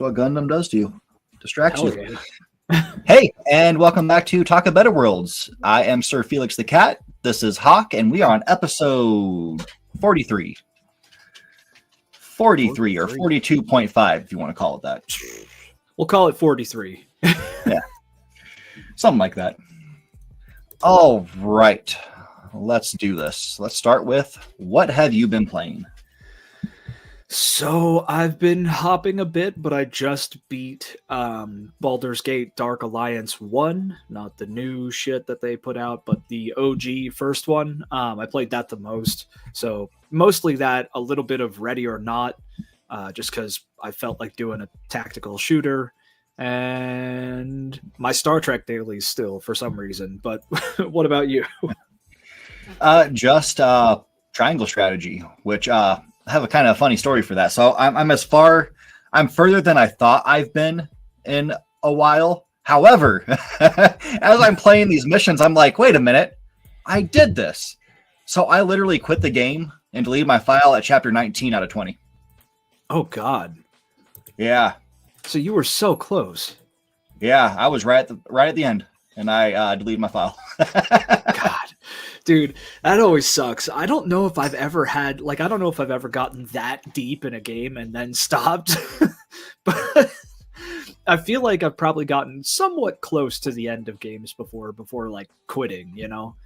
what Gundam does to you. Distracts Hell you. yeah. Hey, and welcome back to ToBW Worlds. I am SirFelixTheCat. This is Hawk, and we are on episode 43. 43 or 42.5, if you want to call it that. We'll call it 43. Yeah. Something like that. All right. Let's do this. Let's start with, what have you been playing? So I've been hopping a bit, but I just beat Baldur's Gate Dark Alliance 1, not the new shit that they put out, but the OG first one. I played that the most. So mostly that, a little bit of Ready or Not, just because I felt like doing a tactical shooter. And my Star Trek dailies still, for some reason. But what about you? Just triangle strategy, which I have a kind of funny story for that. So I'm further than I thought I've been in a while. However, as I'm playing these missions, I'm like, wait a minute, I did this. So I literally quit the game and deleted my file at chapter 19 out of 20. Oh, God. Yeah. So you were so close. Yeah, I was right at the end, and I deleted my file. God. Dude, that always sucks. I don't know if I've ever gotten that deep in a game and then stopped. But I feel like I've probably gotten somewhat close to the end of games before like quitting, you know?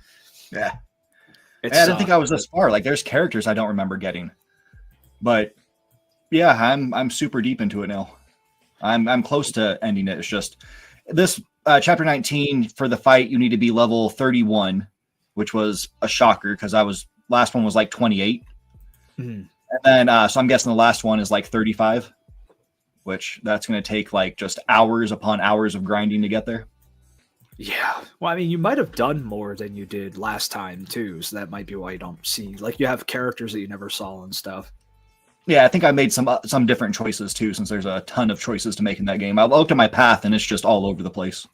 Yeah. I didn't think I was this far. Like, there's characters I don't remember getting. But yeah, I'm super deep into it now. I'm close to ending it. It's just this chapter 19 for the fight, you need to be level 31. Which was a shocker because last one was like 28. And then, so I'm guessing the last one is like 35, which that's going to take like just hours upon hours of grinding to get there. Yeah. Well, I mean, you might have done more than you did last time too. So that might be why you don't see, like, you have characters that you never saw and stuff. Yeah. I think I made some different choices too, since there's a ton of choices to make in that game. I looked at my path and it's just all over the place.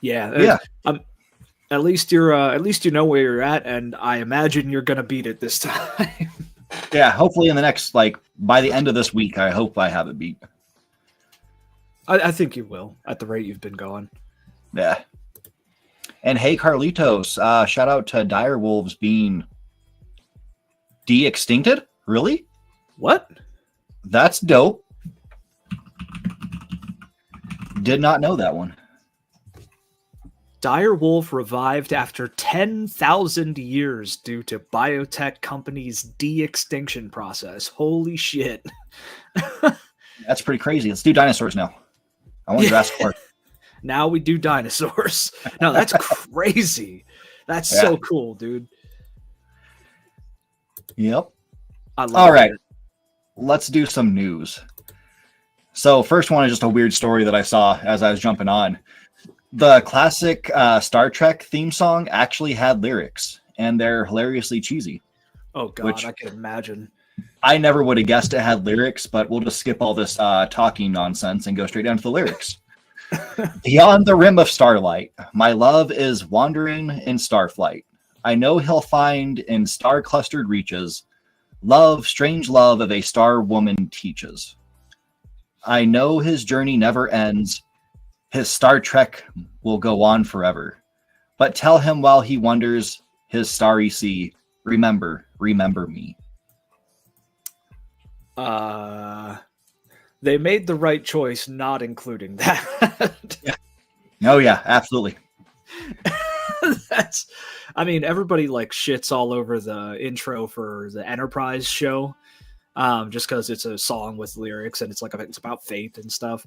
Yeah. At least you know where you're at, and I imagine you're gonna beat it this time. Yeah, hopefully in the next, by the end of this week, I hope I have it beat. I think you will, at the rate you've been going. Yeah. And hey, Carlitos, shout out to direwolves being de-extincted? Really? What? That's dope. Did not know that one. Direwolf revived after 10,000 years due to biotech company's de-extinction process. Holy shit. That's pretty crazy. Let's do dinosaurs now. I want Jurassic Park. Now we do dinosaurs. No, that's crazy. That's so cool, dude. Yep. I love All right. it. Let's do some news. So first one is just a weird story that I saw as I was jumping on. The classic Star Trek theme song actually had lyrics, and they're hilariously cheesy. Oh, God, I can imagine. I never would have guessed it had lyrics, but we'll just skip all this talking nonsense and go straight down to the lyrics. Beyond the rim of starlight, my love is wandering in starflight. I know he'll find in star-clustered reaches love, strange love of a star woman teaches. I know his journey never ends. His Star Trek will go on forever. But tell him while he wonders his starry sea, remember me. They made the right choice not including that. Yeah. Oh, yeah, absolutely. Everybody shits all over the intro for the Enterprise show, just because it's a song with lyrics and it's about faith and stuff.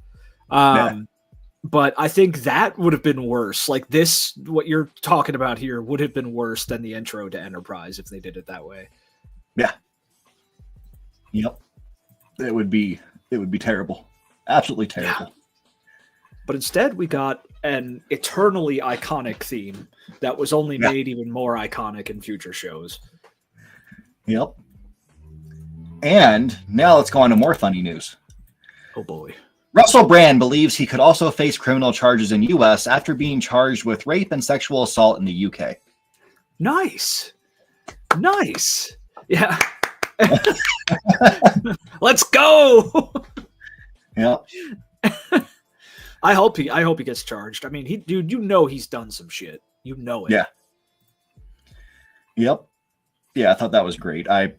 But I think that would have been worse. Like this, what you're talking about here would have been worse than the intro to Enterprise if they did it that way. Yeah. Yep. It would be terrible. Absolutely terrible. Yeah. But instead we got an eternally iconic theme that was only made even more iconic in future shows. Yep. And now let's go on to more funny news. Oh boy. Russell Brand believes he could also face criminal charges in U.S. after being charged with rape and sexual assault in the UK. Nice. Yeah. Let's go. Yeah. I hope he gets charged. I mean, dude, he's done some shit. You know it. Yeah. Yep. Yeah, I thought that was great. I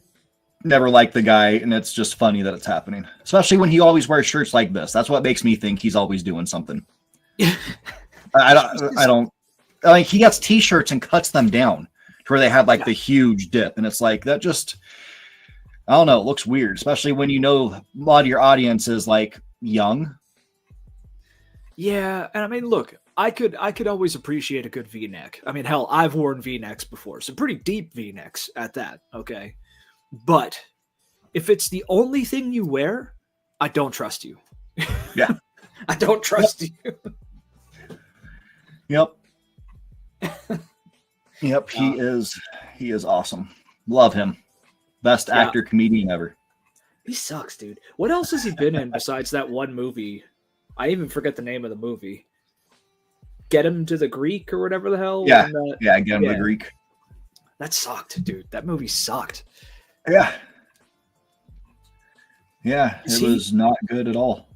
never liked the guy, and it's just funny that it's happening. Especially when he always wears shirts like this. That's what makes me think he's always doing something. I don't like he gets t-shirts and cuts them down to where they have like the huge dip, and it's like that just I don't know, it looks weird, especially when a lot of your audience is like young. Yeah, and I mean, look, I could always appreciate a good V-neck. I mean, hell, I've worn V-necks before, some pretty deep V-necks at that, okay? But if it's the only thing you wear, I don't trust you. Yeah. I don't trust you. Yep. Yep, he is awesome. Love him. Best actor comedian ever. He sucks, dude. What else has he been in besides that one movie? I even forget the name of the movie. Get Him to the Greek or whatever the hell. Yeah, Get Him to the Greek. That sucked, dude. That movie sucked. Yeah. Yeah, it was not good at all.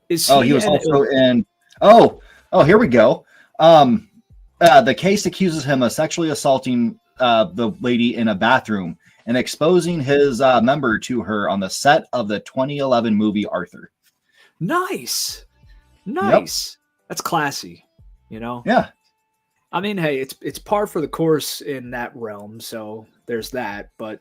He was also in... Oh, here we go. The case accuses him of sexually assaulting the lady in a bathroom and exposing his member to her on the set of the 2011 movie Arthur. Nice. Yep. That's classy, you know? Yeah. I mean, hey, it's par for the course in that realm, so there's that, but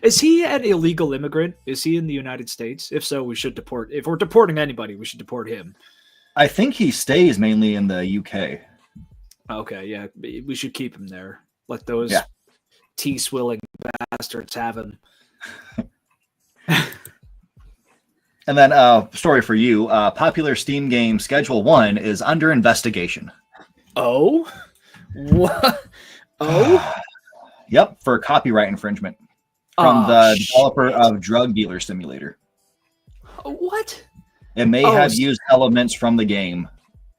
is he an illegal immigrant? Is he in the United States? If so, we should deport. If we're deporting anybody, we should deport him. I think he stays mainly in the UK. Okay, yeah, we should keep him there. Let those tea-swilling bastards have him. And then story for you. Popular Steam game Schedule 1 is under investigation. Oh? What? Oh? Yep, for copyright infringement from the developer of Drug Dealer Simulator. What? It may have used elements from the game,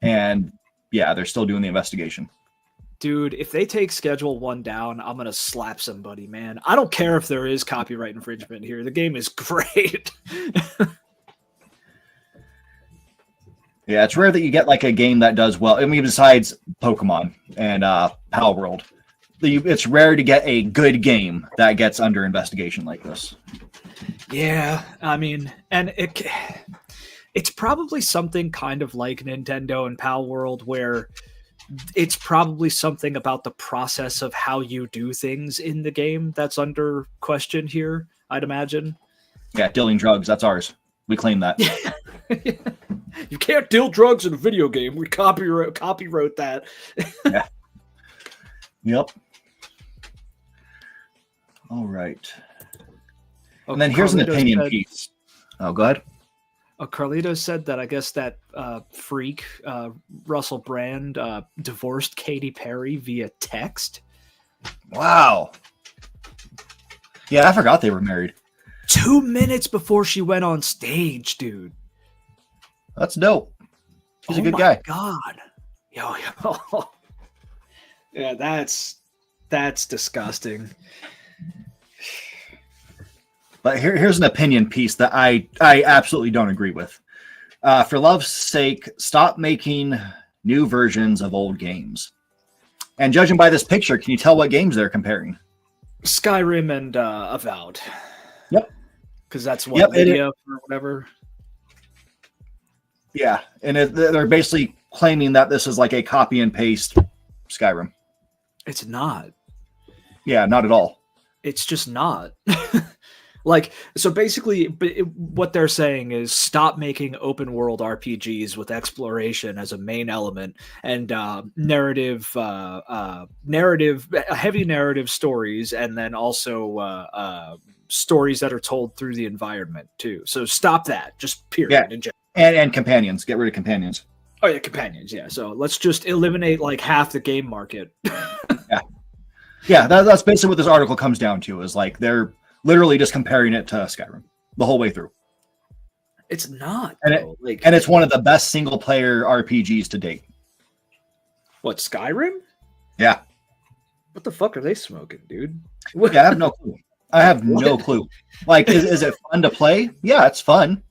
and they're still doing the investigation. Dude, if they take Schedule 1 down, I'm going to slap somebody, man. I don't care if there is copyright infringement here. The game is great. Yeah, it's rare that you get like a game that does well. I mean, besides Pokemon and Power World, it's rare to get a good game that gets under investigation like this. Yeah, I mean, and it's probably something kind of like Nintendo and Power World where it's probably something about the process of how you do things in the game that's under question here, I'd imagine. Yeah, dealing drugs, that's ours. We claim that. You can't deal drugs in a video game. We copyright that. Yeah. Yep. All right. Oh, and then here's an opinion piece. Oh, go ahead. Carlito said that I guess that freak, Russell Brand, divorced Katy Perry via text. Wow. Yeah, I forgot they were married. 2 minutes before she went on stage, dude. That's dope. He's a good guy. God. Yo. Yeah, that's disgusting. But here's an opinion piece that I absolutely don't agree with. For love's sake, stop making new versions of old games. And judging by this picture, can you tell what games they're comparing? Skyrim and Avowed. Yep. Because that's what media or whatever. Yeah, and they're basically claiming that this is like a copy and paste Skyrim. It's not. Yeah, not at all. It's just not. Like, so basically, what they're saying is stop making open world RPGs with exploration as a main element and heavy narrative stories, and then also stories that are told through the environment too. So stop that, just period. Yeah. And companions. Get rid of companions. Oh yeah, companions. Yeah. So let's just eliminate like half the game market. Yeah. That's basically what this article comes down to. Is like they're literally just comparing it to Skyrim the whole way through. It's not, and it's one of the best single player RPGs to date. What, Skyrim? Yeah. What the fuck are they smoking, dude? Yeah, I have no clue. I have no clue. Like, is it fun to play? Yeah, it's fun.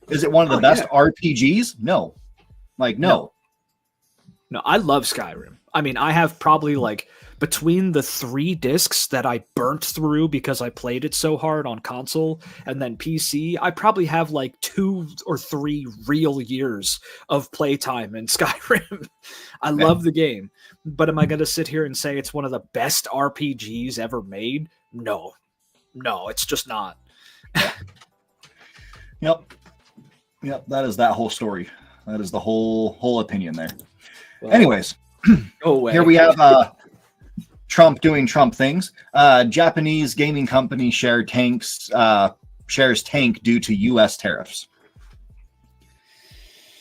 Is it one of the best RPGs? No. Like, no. No, I love Skyrim. I mean, I have probably like between the 3 discs that I burnt through because I played it so hard on console and then PC, I probably have like 2 or 3 real years of playtime in Skyrim. I love the game, but am I going to sit here and say it's one of the best RPGs ever made? No, it's just not. Yep. That is that whole story. That is the whole opinion there. Well, anyways, go away. Here we have Trump doing Trump things. Japanese gaming company shares tank due to U.S. tariffs.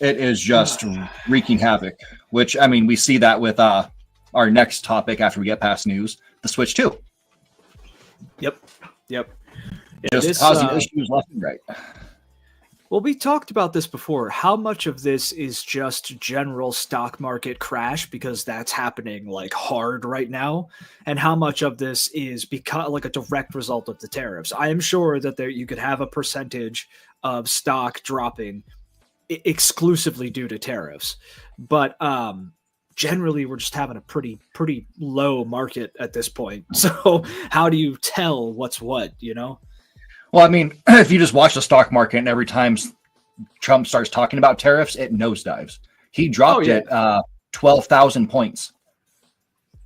It is just wreaking havoc, which, I mean, we see that with our next topic after we get past news, the Switch 2. Yep. Just causing issues left and right. Well, we talked about this before. How much of this is just general stock market crash because that's happening like hard right now, and how much of this is because like a direct result of the tariffs? I am sure that you could have a percentage of stock dropping exclusively due to tariffs, but generally we're just having a pretty low market at this point. So how do you tell what's what? Well, I mean, if you just watch the stock market and every time Trump starts talking about tariffs, it nosedives. He dropped it 12,000 points.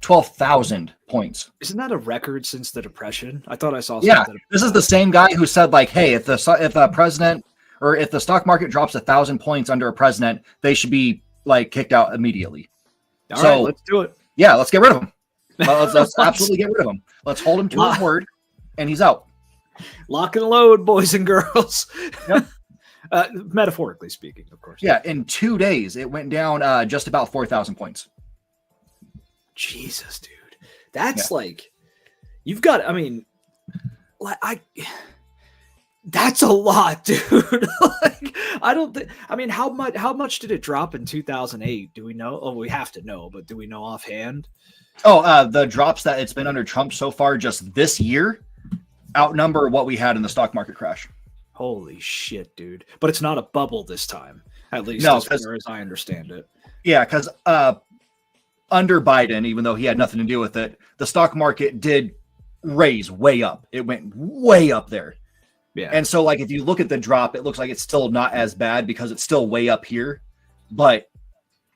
12,000 points. Isn't that a record since the Depression? I thought I saw something. Yeah, this is the same guy who said, like, hey, if the president or if the stock market drops 1,000 points under a president, they should be like kicked out immediately. All right, let's do it. Yeah, let's get rid of him. Let's absolutely get rid of him. Let's hold him to his word, and he's out. Lock and load, boys and girls. Yep. Metaphorically speaking, of course. Yeah, in 2 days, it went down just about 4,000 points. Jesus, dude. That's like, you've got, I mean, that's a lot, dude. Like, I don't think, I mean, how much did it drop in 2008? Do we know? Oh, we have to know, but do we know offhand? Oh, the drops that it's been under Trump so far just this year outnumber what we had in the stock market crash. Holy shit, dude. But it's not a bubble this time, at least as far as I understand it. Yeah, because under Biden, even though he had nothing to do with it, the stock market did raise way up. It went way up there. Yeah. And so, like, if you look at the drop, it looks like it's still not as bad because it's still way up here. But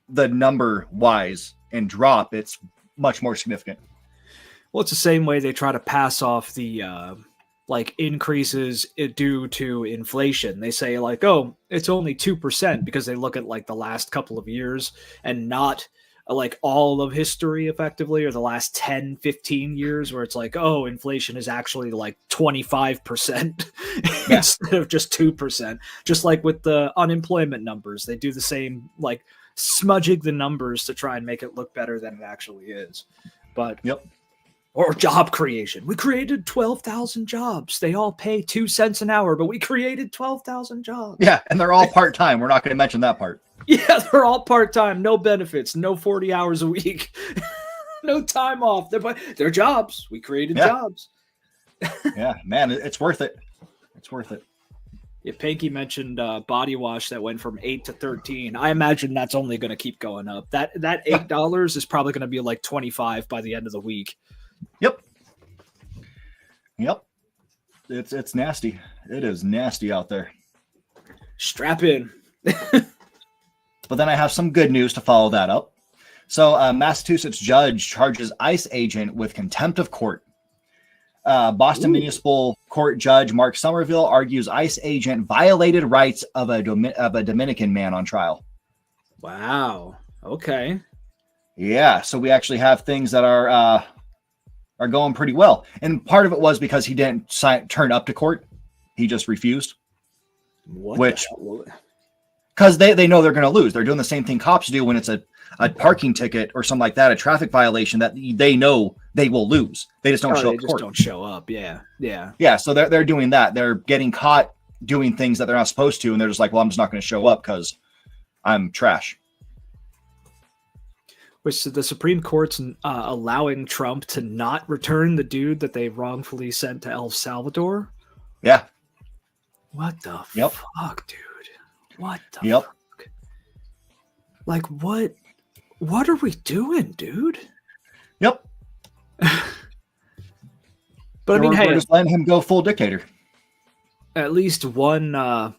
the number-wise and drop, it's much more significant. Well, it's the same way they try to pass off the increases due to inflation. They say like, oh, it's only 2% because they look at like the last couple of years and not like all of history effectively, or the last 10, 15 years where it's like, oh, inflation is actually like 25% instead of just 2%. Just like with the unemployment numbers, they do the same, like smudging the numbers to try and make it look better than it actually is. But or job creation. We created 12,000 jobs. They all pay 2 cents an hour, but we created 12,000 jobs. Yeah, and they're all part-time. We're not going to mention that part. Yeah, they're all part-time, no benefits, no 40 hours a week, no time off. They're jobs. We created jobs. Yeah, man, it's worth it. It's worth it. Yeah, Panky mentioned body wash that went from 8 to 13. I imagine that's only going to keep going up. That $8 is probably going to be like 25 by the end of the week. Yep. It's nasty. It is nasty out there. Strap in. But then I have some good news to follow that up. So Massachusetts judge charges ICE agent with contempt of court. Boston Municipal Court Judge Mark Somerville argues ICE agent violated rights of a Dominican man on trial. Wow. Okay. Yeah. So we actually have things that are going pretty well. And part of it was because he didn't turn up to court. He just refused. Because they know they're going to lose. They're doing the same thing cops do when it's a parking ticket or something like that, a traffic violation that they know they will lose. They just don't show up. Don't show up. Yeah. So they're doing that. They're getting caught doing things that they're not supposed to, and they're just like, well, I'm just not going to show up because I'm trash. which the Supreme Court's allowing Trump to not return the dude that they wrongfully sent to El Salvador. Yeah. What the Yep. fuck, dude? What the Yep. fuck? Like, what are we doing, dude? Yep. But I mean, hey, we're just letting him go full dictator. at least one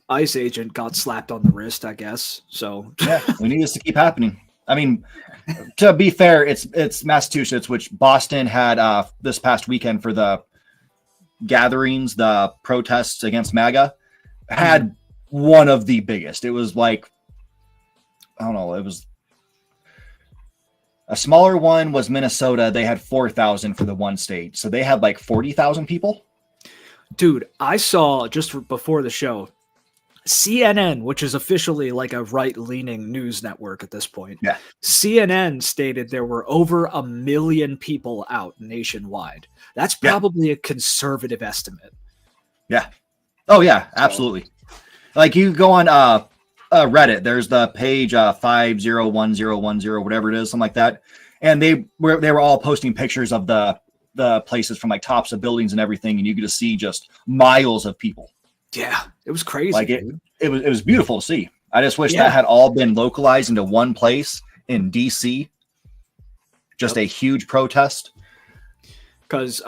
ICE agent got slapped on the wrist, I guess. So Yeah, we need this to keep happening. I mean, to be fair, it's Massachusetts, which Boston had this past weekend for the gatherings, the protests against MAGA, had one of the biggest. It was like, I don't know, it was a smaller one was Minnesota. They had 4,000 for the one state. So they had like 40,000 people. dude, I saw just before the show, CNN, which is officially like a right-leaning news network at this point. Yeah. CNN stated there were over 1 million people out nationwide. That's probably a conservative estimate. Yeah. Oh yeah, absolutely. Like you go on Reddit, there's the page 501010, whatever it is, something like that. And they were all posting pictures of the places from like tops of buildings and everything, and you could just see just miles of people. Yeah, it was crazy. Like it was beautiful to see. I just wish Yeah. that had all been localized into one place in DC. Just a huge protest. Because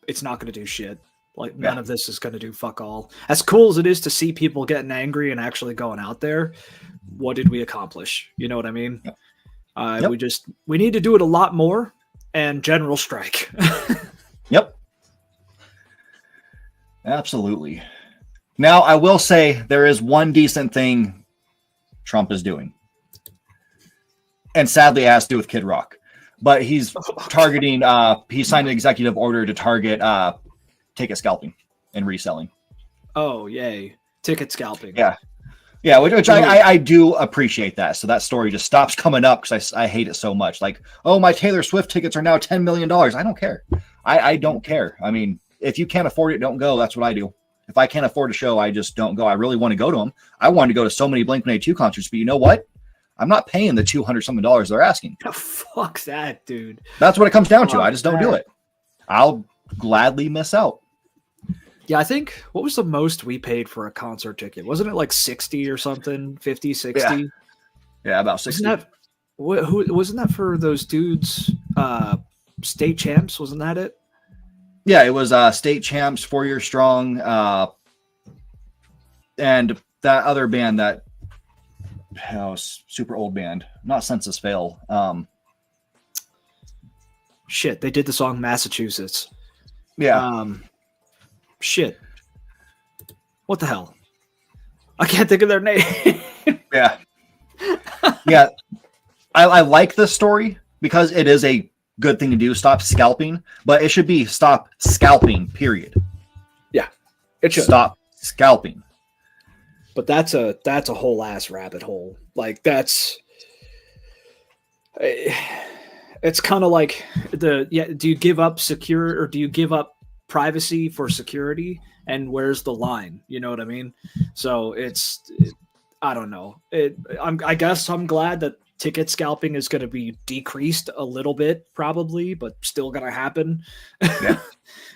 it's not going to do shit. Like none of this is going to do fuck all. As cool as it is to see people getting angry and actually going out there, what did we accomplish? You know what I mean? Yep. We need to do it a lot more and general strike. Yep. Absolutely. Now, I will say there is one decent thing Trump is doing. And sadly, it has to do with Kid Rock. But he's targeting, he signed an executive order to target ticket scalping and reselling. Oh, yay. Ticket scalping. Yeah. Yeah, which I do appreciate that. So that story just stops coming up because I hate it so much. Like, oh, my Taylor Swift tickets are now $10 million. I don't care. I don't care. I mean, if you can't afford it, don't go. That's what I do. If I can't afford a show, I just don't go. I really want to go to them. I wanted to go to so many Blink-182 concerts, but you know what? I'm not paying the $200-something they're asking. Oh, fuck that, dude. That's what it comes down to. I just don't do it. I'll gladly miss out. Yeah, I think, what was the most we paid for a concert ticket? Wasn't it like 60 or something? 50, 60? Yeah, about 60. Wasn't that for those dudes, state champs? Wasn't that it? Yeah, it was State Champs, 4 Year Strong, and that other band that super old band, not Census Fail. Shit, they did the song Massachusetts. Yeah. Shit. What the hell? I can't think of their name. Yeah. Yeah. I like this story because it is a good thing to do. Stop scalping, but it should be stop scalping, period. Yeah. It should. Stop scalping. But that's a whole ass rabbit hole. Like it's kind of like do you give up secure or do you give up privacy for security, and where's the line? You know what I mean? So I don't know. I guess I'm glad that ticket scalping is going to be decreased a little bit, probably, but still going to happen. Yeah.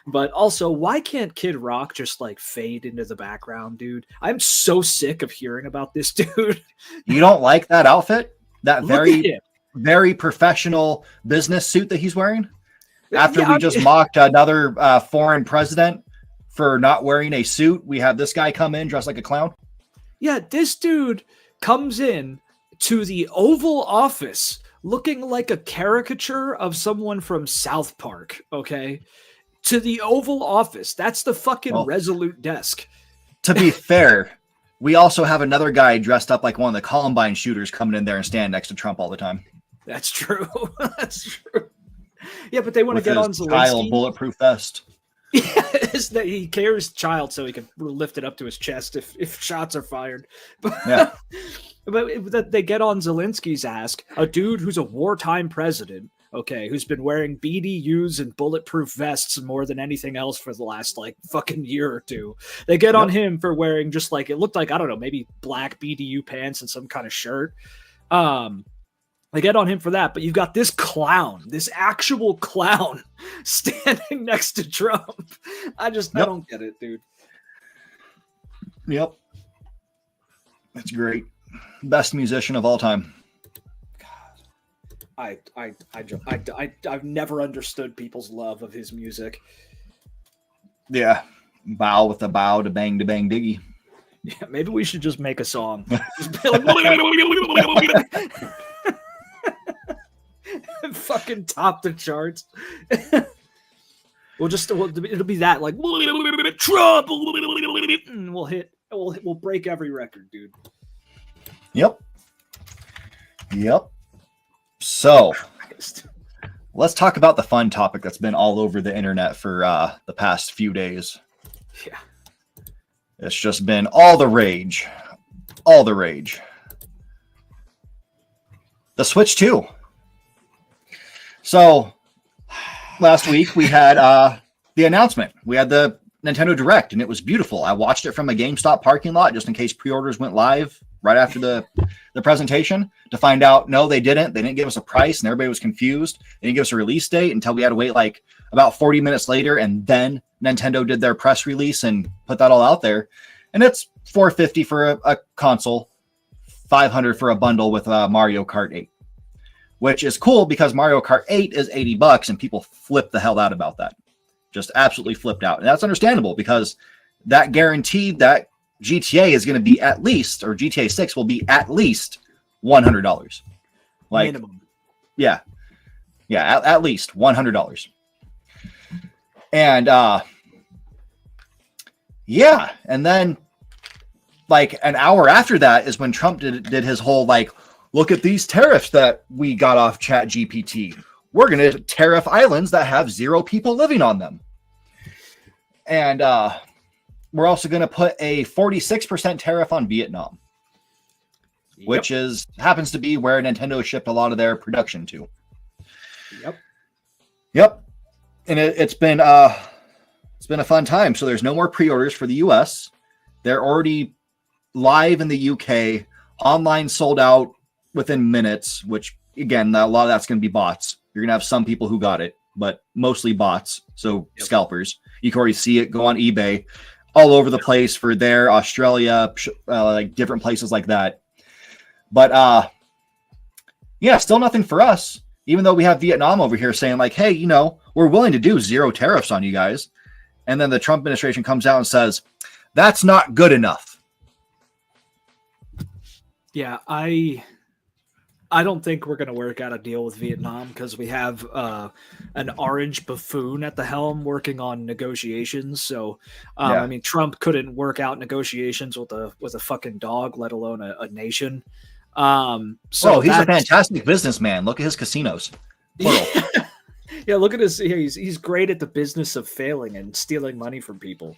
But also, why can't Kid Rock just like fade into the background, dude? I'm so sick of hearing about this dude. You don't like that outfit? That very professional business suit that he's wearing? After we just mocked another foreign president for not wearing a suit, we have this guy come in dressed like a clown. Yeah, this dude comes in to the Oval Office looking like a caricature of someone from South Park, okay? To the Oval Office. That's the fucking Resolute desk. To be fair, we also have another guy dressed up like one of the Columbine shooters coming in there and stand next to Trump all the time. That's true. That's true. Yeah, but they want to get on Zelensky. Child bulletproof vest. Yeah, that he carries child so he can lift it up to his chest if shots are fired. Yeah. But they get on Zelensky's ass, a dude who's a wartime president, okay, who's been wearing BDUs and bulletproof vests more than anything else for the last like fucking year or two. They get on him for wearing just like, it looked like, I don't know, maybe black BDU pants and some kind of shirt. I get on him for that, but you've got this clown, this actual clown standing next to Trump. I don't get it, dude. Yep. That's great. Best musician of all time. I've never understood people's love of his music. Yeah. Bow with a bow to bang diggy. Yeah, maybe we should just make a song. Fucking top the charts. It'll be that like Trump. And we'll break every record, dude. Yep. So let's talk about the fun topic that's been all over the internet for the past few days. Yeah. It's just been all the rage. The Switch 2. So last week we had the announcement. We had the Nintendo Direct, and it was beautiful. I watched it from a GameStop parking lot just in case pre-orders went live right after the presentation to find out, no, they didn't. They didn't give us a price, and everybody was confused. They didn't give us a release date until we had to wait like about 40 minutes later, and then Nintendo did their press release and put that all out there. And it's $450 for a console, $500 for a bundle with Mario Kart 8. Which is cool because Mario Kart 8 is $80 and people flip the hell out about that. Just absolutely flipped out. And that's understandable because that guaranteed that GTA is going to be at least, or GTA 6 will be at least $100. Like, minimum. Yeah. Yeah, at least $100. And yeah, and then like an hour after that is when Trump did his whole like, look at these tariffs that we got off ChatGPT. We're going to tariff islands that have 0 people living on them. And we're also going to put a 46% tariff on Vietnam, which happens to be where Nintendo shipped a lot of their production to. Yep. And it's been a fun time. So there's no more pre-orders for the US. They're already live in the UK, online sold out within minutes, which again, a lot of that's going to be bots. You're going to have some people who got it, but mostly bots. So scalpers, you can already see it go on eBay all over the place for there, Australia, like different places like that. But yeah, still nothing for us, even though we have Vietnam over here saying like, hey, you know, we're willing to do 0 tariffs on you guys. And then the Trump administration comes out and says, that's not good enough. Yeah, I don't think we're going to work out a deal with Vietnam because we have an orange buffoon at the helm working on negotiations. So, I mean, Trump couldn't work out negotiations with a fucking dog, let alone a nation. So he's a fantastic businessman. Look at his casinos. Yeah, look at his. He's great at the business of failing and stealing money from people.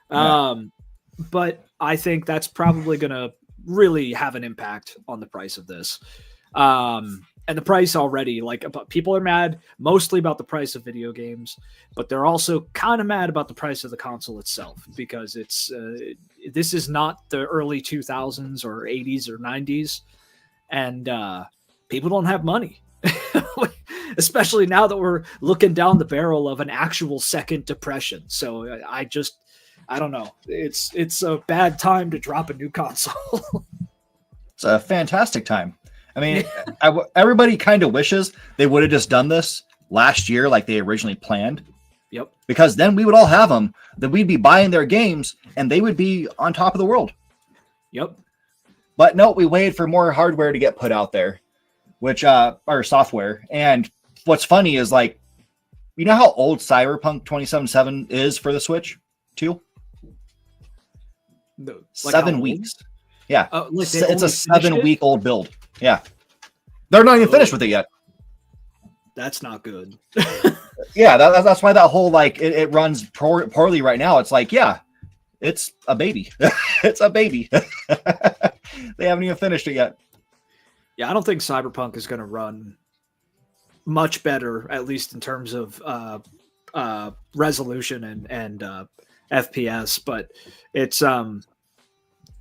But I think that's probably going to really have an impact on the price of this. And the price already, like, people are mad mostly about the price of video games, but they're also kind of mad about the price of the console itself because it's this is not the early 2000s or 80s or 90s, and people don't have money, especially now that we're looking down the barrel of an actual second depression. So I don't know. It's a bad time to drop a new console. It's a fantastic time. I mean, everybody kind of wishes they would have just done this last year like they originally planned. Yep. Because then we would all have them, that we'd be buying their games, and they would be on top of the world. Yep. But no, we waited for more hardware to get put out there, which or software. And what's funny is, like, you know how old Cyberpunk 2077 is for the Switch 2? Like 7 weeks. Yeah. Like it's a 7-week-old build. Yeah. They're not even finished with it yet. That's not good. Yeah, that's why that whole, like, it runs poorly right now. It's like, yeah, it's a baby. It's a baby. They haven't even finished it yet. Yeah, I don't think Cyberpunk is going to run much better, at least in terms of resolution and FPS, but it's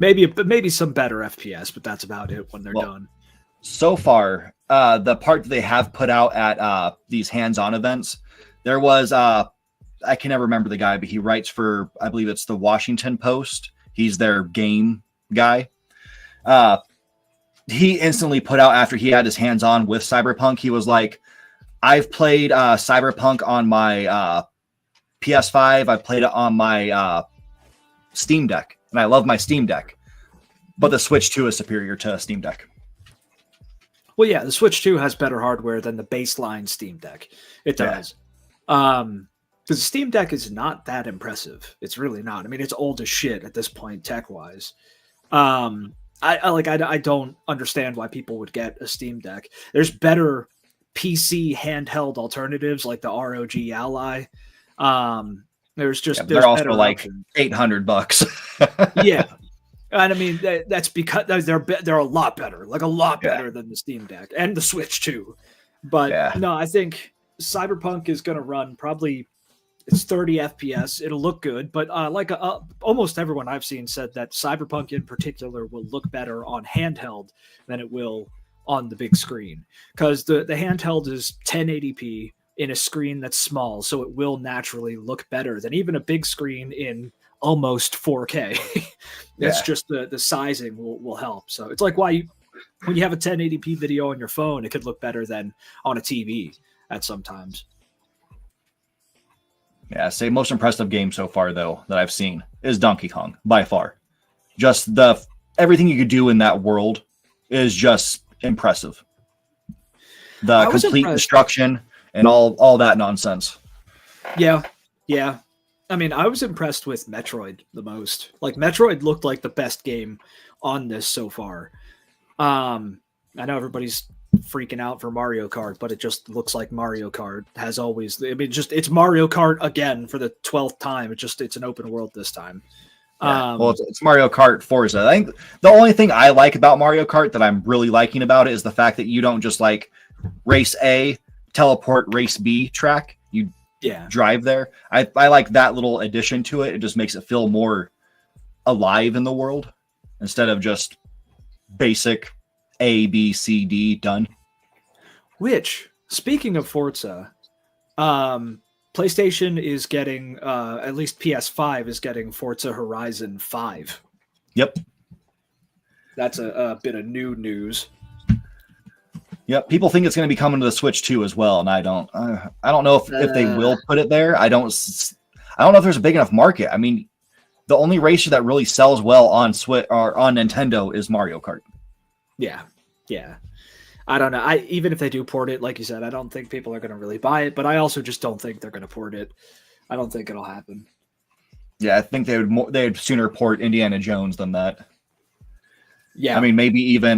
maybe some better FPS, but that's about it when they're done. So far, the part that they have put out at these hands-on events, there was I can never remember the guy, but he writes for, I believe it's the Washington Post. He's their game guy. He instantly put out, after he had his hands on with Cyberpunk, he was like, I've played Cyberpunk on my PS5. I've played it on my Steam Deck, and I love my Steam Deck. But the Switch 2 is superior to Steam Deck. Well, yeah, the Switch 2 has better hardware than the baseline Steam Deck. It does. Because the Steam Deck is not that impressive. It's really not. I mean, it's old as shit at this point, tech-wise. I don't understand why people would get a Steam Deck. There's better PC handheld alternatives like the ROG Ally. There's they're also like options. $800. Yeah. And I mean, that's because they're a lot better, like a lot better than the Steam Deck and the Switch too. But no, I think Cyberpunk is going to run probably it's 30 FPS. It'll look good, but almost everyone I've seen said that Cyberpunk in particular will look better on handheld than it will on the big screen, because the handheld is 1080p in a screen that's small, so it will naturally look better than even a big screen in almost 4K. That's just the sizing will help. So it's like why when you have a 1080p video on your phone, it could look better than on a TV at sometimes. Yeah, say most impressive game so far though that I've seen is Donkey Kong by far. Just everything you could do in that world is just impressive. The complete destruction and all that nonsense. Yeah. I mean, I was impressed with Metroid the most. Like, Metroid looked like the best game on this so far. I know everybody's freaking out for Mario Kart, but it just looks like Mario Kart has always. I mean, it's Mario Kart again for the 12th time. It's an open world this time. Well, it's Mario Kart Forza. I think the only thing I like about Mario Kart that I'm really liking about it is the fact that you don't just like race A, teleport race B track. You drive there. I like that little addition to it. It just makes it feel more alive in the world instead of just basic A, B, C, D done. Which, speaking of Forza, PlayStation is getting, at least PS5 is getting Forza Horizon 5. Yep. That's a bit of new news. Yep, people think it's going to be coming to the Switch too as well, and I don't know if they will put it there. I don't know if there's a big enough market. I mean, the only racer that really sells well on Switch or on Nintendo is Mario Kart. Yeah. I don't know. Even if they do port it, like you said, I don't think people are going to really buy it. But I also just don't think they're going to port it. I don't think it'll happen. Yeah, I think they'd sooner port Indiana Jones than that. Yeah, I mean maybe even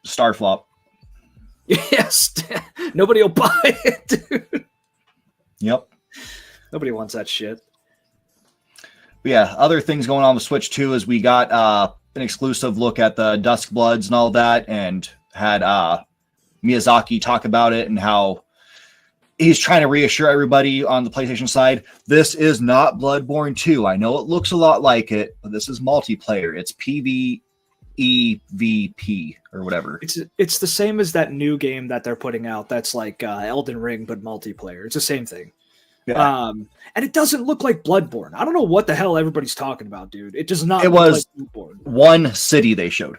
Starflop. Yes, nobody will buy it, dude. Yep. Nobody wants that shit. But yeah, other things going on the Switch too is we got an exclusive look at the Dusk Bloods and all that, and had Miyazaki talk about it and how he's trying to reassure everybody on the PlayStation side. This is not Bloodborne 2. I know it looks a lot like it, but this is multiplayer. It's PvEVP or whatever. It's the same as that new game that they're putting out. That's like Elden Ring, but multiplayer. It's the same thing. Yeah. And it doesn't look like Bloodborne. I don't know what the hell everybody's talking about, dude. It does not. It look was like Bloodborne. One city they showed.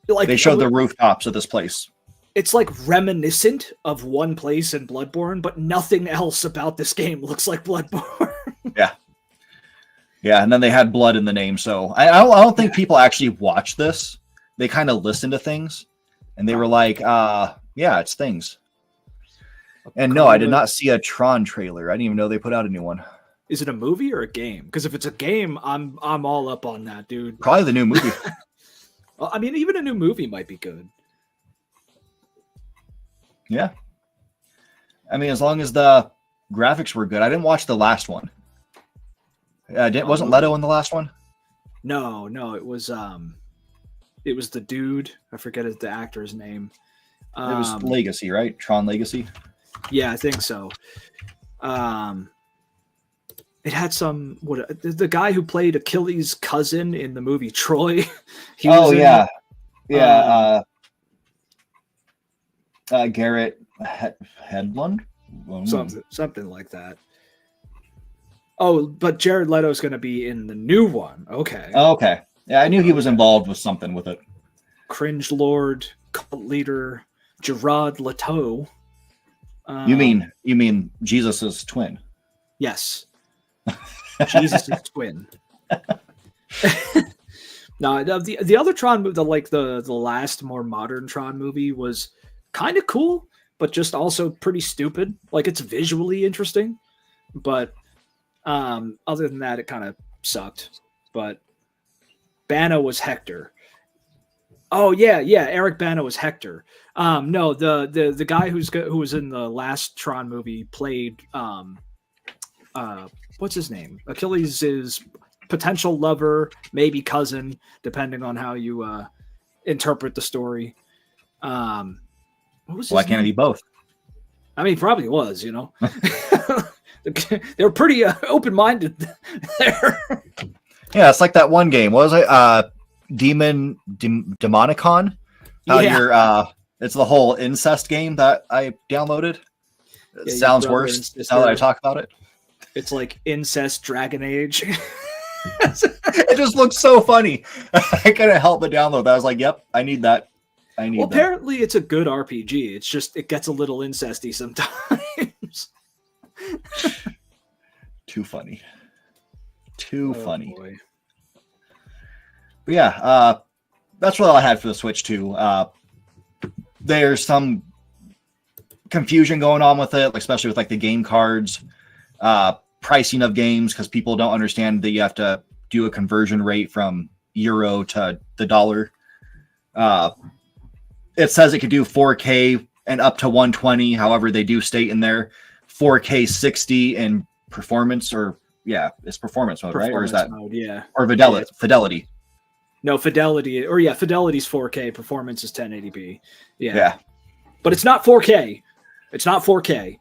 Like they showed the rooftops of this place. It's like reminiscent of one place in Bloodborne, but nothing else about this game looks like Bloodborne. Yeah, and then they had blood in the name, so I don't think people actually watch this. They kind of listen to things, and they were like, yeah, it's things. And no, I did not see a Tron trailer. I didn't even know they put out a new one. Is it a movie or a game? Because if it's a game, I'm all up on that, dude. Probably the new movie. Well, I mean, even a new movie might be good. Yeah. I mean, as long as the graphics were good. I didn't watch the last one. Wasn't Leto in the last one? No, it was the dude. I forget the actor's name. It was Legacy, right? Tron Legacy. Yeah, I think so. It had the guy who played Achilles' cousin in the movie Troy. Yeah. Garrett Hedlund? Something like that. Oh, but Jared Leto's going to be in the new one. Okay. Oh, okay. Yeah, I knew he was involved with something with it. Cringe Lord, cult leader, Gerard Leto. You mean Jesus's twin? Yes. Jesus' twin. No, the other Tron movie, the last more modern Tron movie was kind of cool, but just also pretty stupid. Like, it's visually interesting, but other than that, it kind of sucked. But Bana was Hector. Oh yeah, Eric Bana was Hector. No, the guy who was in the last Tron movie played what's his name? Achilles' potential lover, maybe cousin, depending on how you interpret the story. What was Why can't it be both? I mean, probably was, They were pretty open-minded there. Yeah, it's like that one game. What was it? Demonicon? It's the whole incest game that I downloaded. It sounds worse now that I talk about it. It's like incest Dragon Age. It just looks so funny. I couldn't help but download that. I was like, yep, I need that. Apparently it's a good RPG. It's just, it gets a little incesty sometimes. Too funny. Funny. Boy. But yeah, that's really all I had for the Switch 2. There's some confusion going on with it, especially with like the game cards, pricing of games, because people don't understand that you have to do a conversion rate from euro to the dollar. It says it could do 4K and up to 120. However, they do state in there 4K 60 in performance, or it's performance mode, right? Or is that mode, yeah. Or fidelity? No, fidelity, or fidelity's 4K, performance is 1080p. Yeah. But it's not 4K. It's not 4K.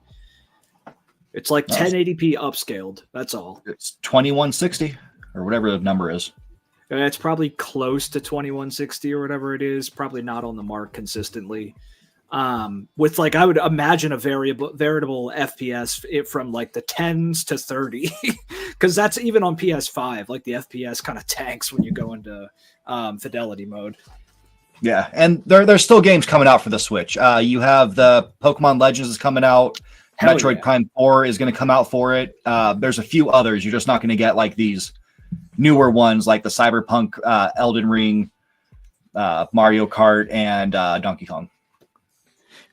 It's like 1080p upscaled. That's all. It's 2160 or whatever the number is. It's probably close to 2160 or whatever it is. Probably not on the mark consistently. With like, I would imagine a veritable FPS from like the 10s to 30, because that's even on PS5. Like the FPS kind of tanks when you go into fidelity mode. Yeah, and there's still games coming out for the Switch. You have the Pokemon Legends is coming out. Hell Metroid Prime 4 is going to come out for it. There's a few others. You're just not going to get like these newer ones like the Cyberpunk, Elden Ring, Mario Kart, and Donkey Kong.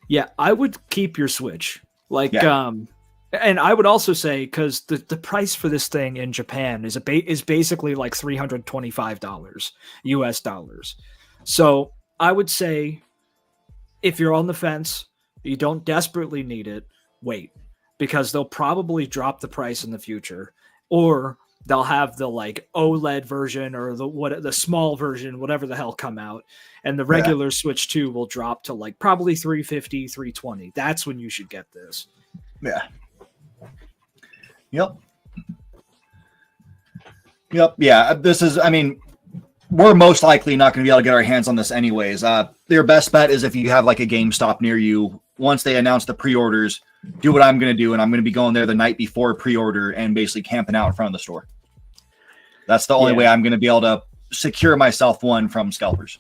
Yeah, I would keep your Switch. And I would also say, because the price for this thing in Japan is basically like $325 US dollars. So I would say, if you're on the fence, you don't desperately need it, wait, because they'll probably drop the price in the future, or they'll have the like OLED version or the small version, whatever the hell, come out, and the regular Switch 2 will drop to like probably $350, $320. That's when you should get this. Yeah. Yep. Yeah. This is, I mean, we're most likely not going to be able to get our hands on this anyways. Your best bet is if you have like a GameStop near you. Once they announce the pre-orders, do what I'm going to do, and I'm going to be going there the night before pre-order and basically camping out in front of the store. That's the only way I'm going to be able to secure myself one from scalpers.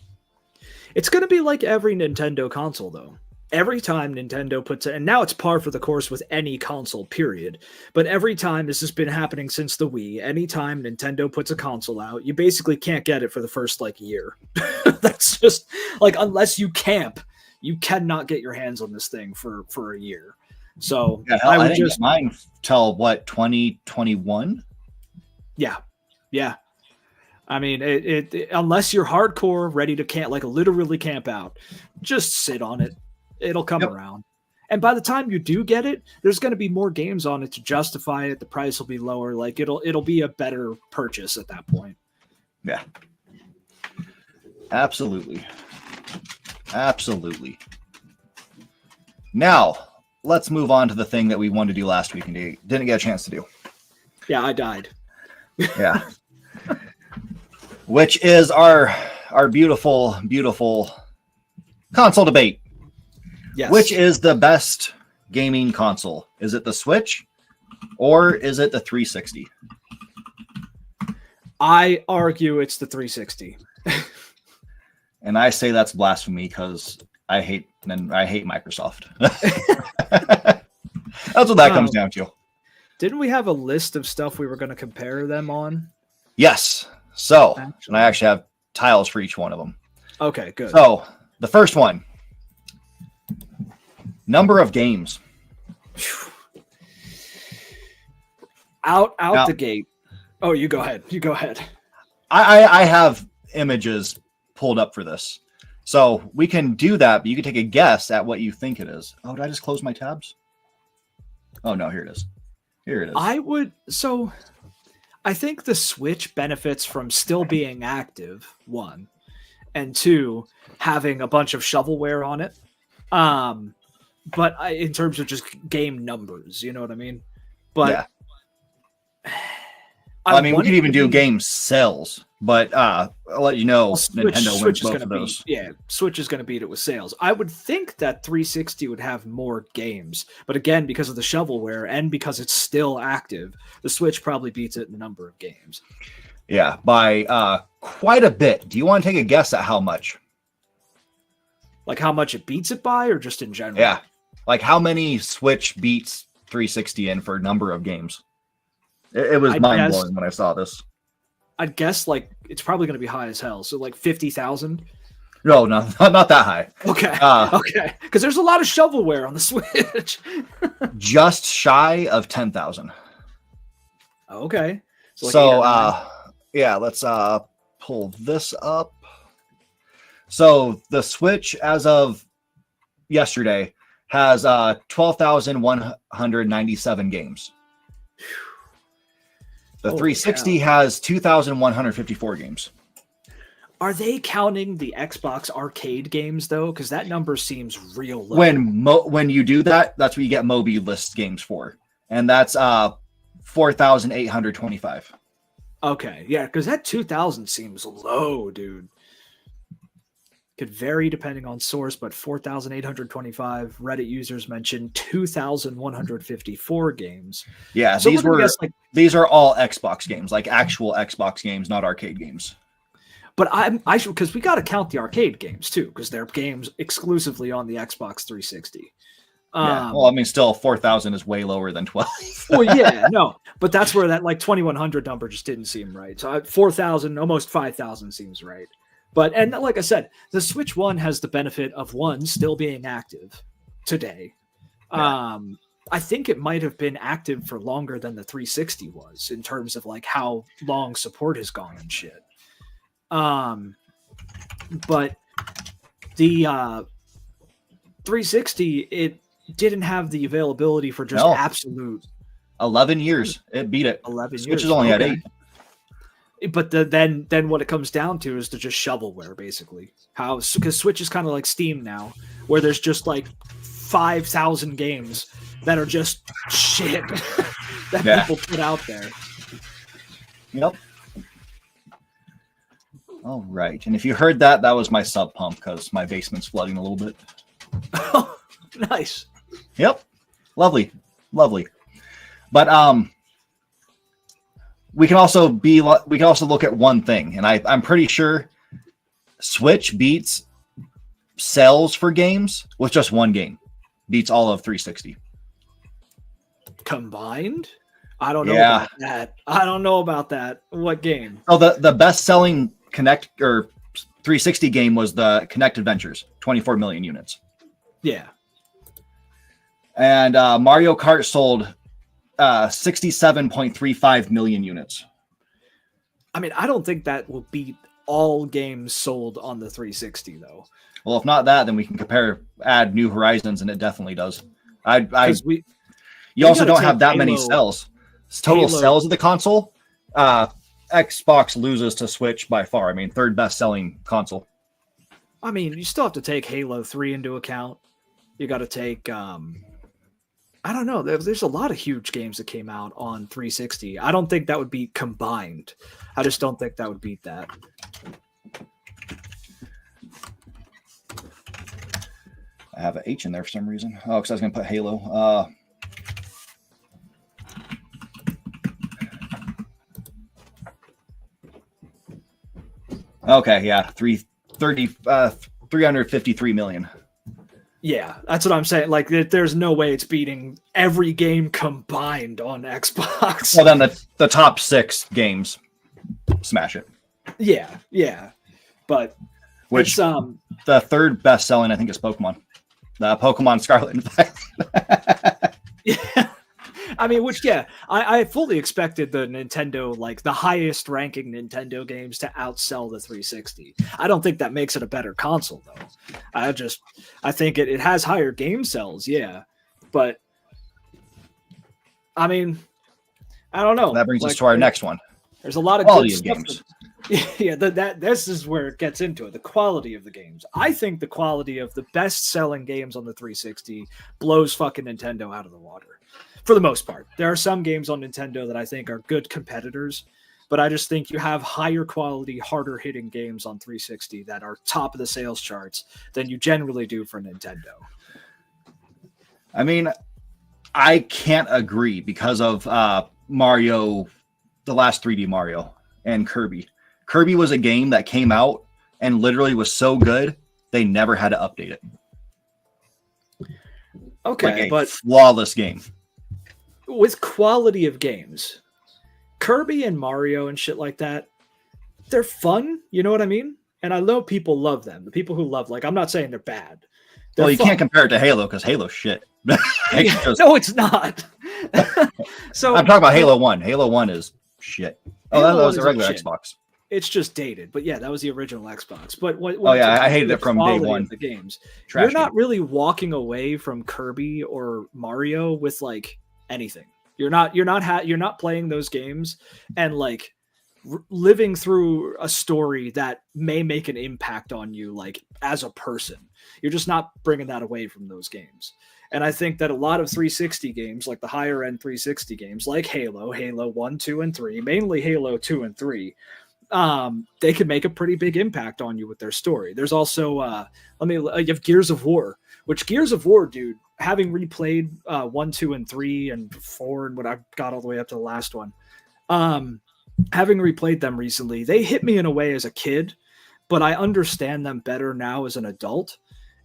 It's going to be like every Nintendo console, though. Every time Nintendo puts it, and now it's par for the course with any console, period. But every time, this has been happening since the Wii, anytime Nintendo puts a console out, you basically can't get it for the first like year. That's just like, unless you camp, you cannot get your hands on this thing for a year. So I would just get mine till what, 2021? Yeah. I mean, it unless you're hardcore, ready to camp, like literally camp out, just sit on it. It'll come around. And by the time you do get it, there's going to be more games on it to justify it. The price will be lower. Like it'll be a better purchase at that point. Yeah. Absolutely. Now, let's move on to the thing that we wanted to do last week and didn't get a chance to do. Yeah, I died. Yeah. Which is our beautiful, beautiful console debate. Yes. Which is the best gaming console? Is it the Switch or is it the 360? I argue it's the 360. And I say that's blasphemy because I hate Microsoft. That's what that comes down to. Didn't we have a list of stuff we were going to compare them on? Yes. So, and I actually have tiles for each one of them. Okay, good. So, the first one, number of games. Out the gate. Oh, you go ahead. I have images pulled up for this. So we can do that, but you can take a guess at what you think it is. Oh, did I just close my tabs? Oh, no, here it is. I think the Switch benefits from still being active, one, and two, having a bunch of shovelware on it. But in terms of just game numbers, you know what I mean? But yeah. I mean, we could even do game sales, but I'll let you know. Nintendo wins both of those. Switch is going to beat it with sales. I would think that 360 would have more games, but again, because of the shovelware and because it's still active, the Switch probably beats it in the number of games. Yeah, by quite a bit. Do you want to take a guess at how much? Like how much it beats it by, or just in general? Yeah, like how many Switch beats 360 in for number of games? It was mind blowing when I saw this. I'd guess like it's probably going to be high as hell. So like 50,000. No, not that high. Okay. Okay. Because there's a lot of shovelware on the Switch. Just shy of 10,000. Okay. So let's pull this up. So the Switch, as of yesterday, has 12,197 games. The 360 has 2,154 games. Are they counting the Xbox arcade games though? Because that number seems real low. When you do that, that's what you get Moby list games for, and that's 4,825. Okay, yeah, because that 2,000 seems low, dude. Could vary depending on source, but 4,825. Reddit users mentioned 2,154 games. Yeah, so these are all Xbox games, like actual Xbox games, not arcade games. But because we got to count the arcade games too, because they're games exclusively on the Xbox 360. Yeah. Well, I mean, still 4,000 is way lower than 12. Well, yeah, no, but that's where that like 2,100 number just didn't seem right. So 4,000, almost 5,000 seems right. But, and like I said, the Switch 1 has the benefit of one still being active today. Yeah. I think it might have been active for longer than the 360 was in terms of like how long support has gone and shit. But the 360, it didn't have the availability for just absolute 11 years. It beat it. 11 Switch years. is only at 8. But then what it comes down to is to just shovelware, basically. Because Switch is kind of like Steam now, where there's just like 5,000 games that are just shit that people put out there. Yep. All right. And if you heard that, that was my sub pump because my basement's flooding a little bit. Oh, nice. Yep. Lovely. But we can also look at one thing, and I'm pretty sure Switch beats sales for games with just one game. Beats all of 360. Combined? I don't know about that. I don't know about that. What game? Oh, the best-selling Connect or 360 game was the Connect Adventures, 24 million units. Yeah. And Mario Kart sold 67.35 million units. I mean, I don't think that will beat all games sold on the 360, though. Well, if not that, then we can add New Horizons, and it definitely does. You also don't have that many sales. Total sales of the console, Xbox loses to Switch by far. I mean, third best-selling console. I mean, you still have to take Halo 3 into account. You got to take... I don't know. There's a lot of huge games that came out on 360. I don't think that would be combined. I just don't think that would beat that. I have an H in there for some reason. Oh, because I was going to put Halo. Okay, yeah, 353 million. Yeah, that's what I'm saying. Like, there's no way it's beating every game combined on Xbox. Well, then the top 6 games smash it. Yeah. But which the third best selling, I think, is Pokemon. Pokemon Scarlet and Violet. Yeah. I mean, I fully expected the Nintendo, like the highest ranking Nintendo games to outsell the 360. I don't think that makes it a better console, though. I think it has higher game sales, yeah. But, I mean, I don't know. That brings us to our next one. There's a lot of quality good of games. Yeah, this is where it gets into it. The quality of the games. I think the quality of the best-selling games on the 360 blows fucking Nintendo out of the water. For the most part. There are some games on Nintendo that I think are good competitors, but I just think you have higher quality, harder hitting games on 360 that are top of the sales charts than you generally do for Nintendo. I mean, I can't agree because of Mario, the last 3D Mario, and Kirby. Kirby was a game that came out and literally was so good, they never had to update it. Okay, like but flawless game. With quality of games, Kirby and Mario and shit like that, they're fun. You know what I mean? And I know people love them. The people who love, like, I'm not saying they're bad. Well, you can't compare it to Halo because Halo's shit. No, it's not. So I'm talking about Halo 1. Halo 1 is shit. Oh, that was a regular Xbox. It's just dated, but yeah, that was the original Xbox. But I hated it from day one. The games, you're not really walking away from Kirby or Mario with like anything. You're not playing those games and like living through a story that may make an impact on you, like as a person. You're just not bringing that away from those games. And I think that a lot of 360 games, like the higher end 360 games, like Halo 1, 2, and 3, mainly Halo 2 and 3. They can make a pretty big impact on you with their story. There's also you have Gears of War, which Gears of War, dude, having replayed 1, 2, and 3 and 4 and what I've got all the way up to the last one, having replayed them recently, they hit me in a way as a kid, but I understand them better now as an adult,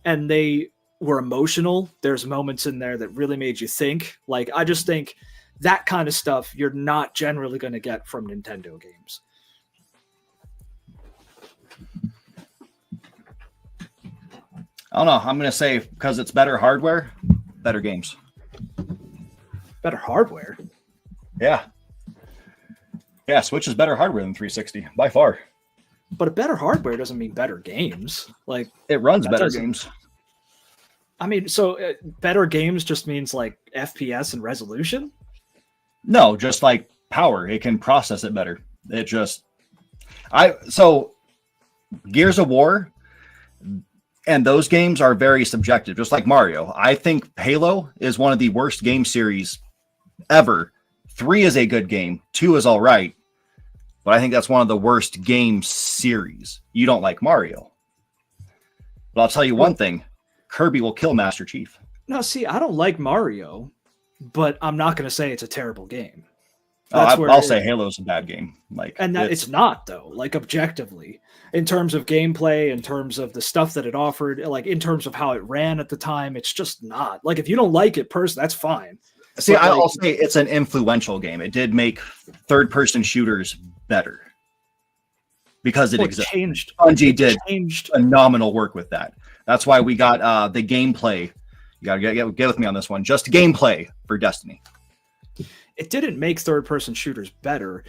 and they were emotional. There's moments in there that really made you think. Like, I just think that kind of stuff you're not generally going to get from Nintendo games. I don't know. I'm going to say because it's better hardware, better games. Better hardware? Yeah. Yeah, Switch is better hardware than 360 by far. But a better hardware doesn't mean better games. Like, it runs better games. I mean, so better games just means like FPS and resolution? No, just like power. It can process it better. Gears of War and those games are very subjective, just like Mario. I think Halo is one of the worst game series ever. 3 is a good game. 2 is all right. But I think that's one of the worst game series. You don't like Mario. But I'll tell you one thing. Kirby will kill Master Chief. No, see, I don't like Mario, but I'm not going to say it's a terrible game. I'll say Halo's a bad game. It's not, though, like objectively, in terms of gameplay, in terms of the stuff that it offered, like in terms of how it ran at the time, it's just not. Like, if you don't like it personally, that's fine. See, I'll say it's an influential game. It did make third-person shooters better because it existed. Bungie did phenomenal work with that. That's why we got the gameplay. You got to get with me on this one. Just gameplay for Destiny. It didn't make third-person shooters better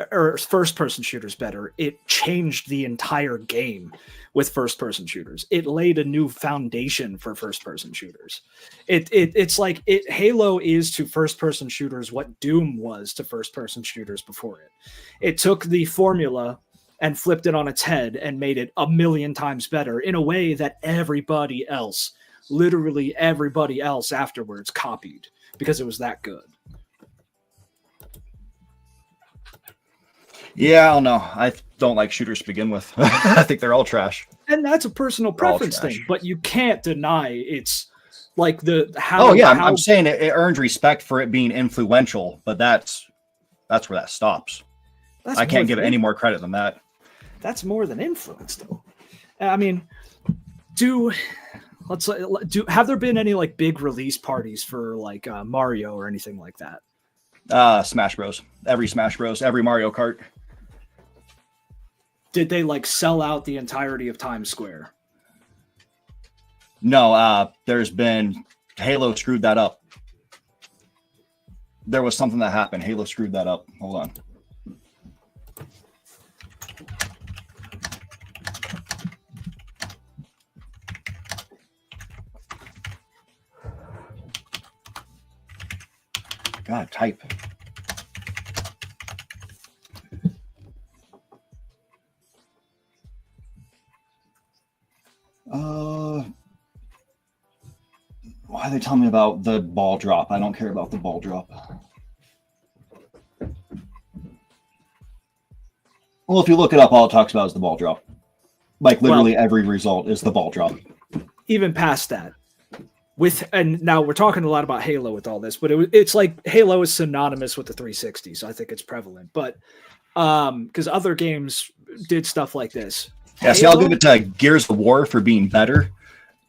or first-person shooters better. It changed the entire game with first-person shooters. It laid a new foundation for first-person shooters. It's like Halo is to first-person shooters what Doom was to first-person shooters before it. It took the formula and flipped it on its head and made it a million times better in a way that everybody else, literally everybody else afterwards copied because it was that good. Yeah, I don't know. I don't like shooters to begin with. I think they're all trash. And that's a personal preference thing, but you can't deny it's like I'm saying it earned respect for it being influential, but that's where that stops. I can't give it any more credit than that. That's more than influence, though. I mean, have there been any like big release parties for like Mario or anything like that? Smash Bros. Every Smash Bros. Every Mario Kart. Did they like sell out the entirety of Times Square? No, there's been Halo screwed that up. There was something that happened. Halo screwed that up. Hold on. God, type. Why are they telling me about the ball drop? I don't care about the ball drop. Well, if you look it up, all it talks about is the ball drop. Like literally every result is the ball drop. Even past that. And now we're talking a lot about Halo with all this, but it's like Halo is synonymous with the 360, so I think it's prevalent. But because other games did stuff like this. Yeah, see, I'll give it to Gears of War for being better,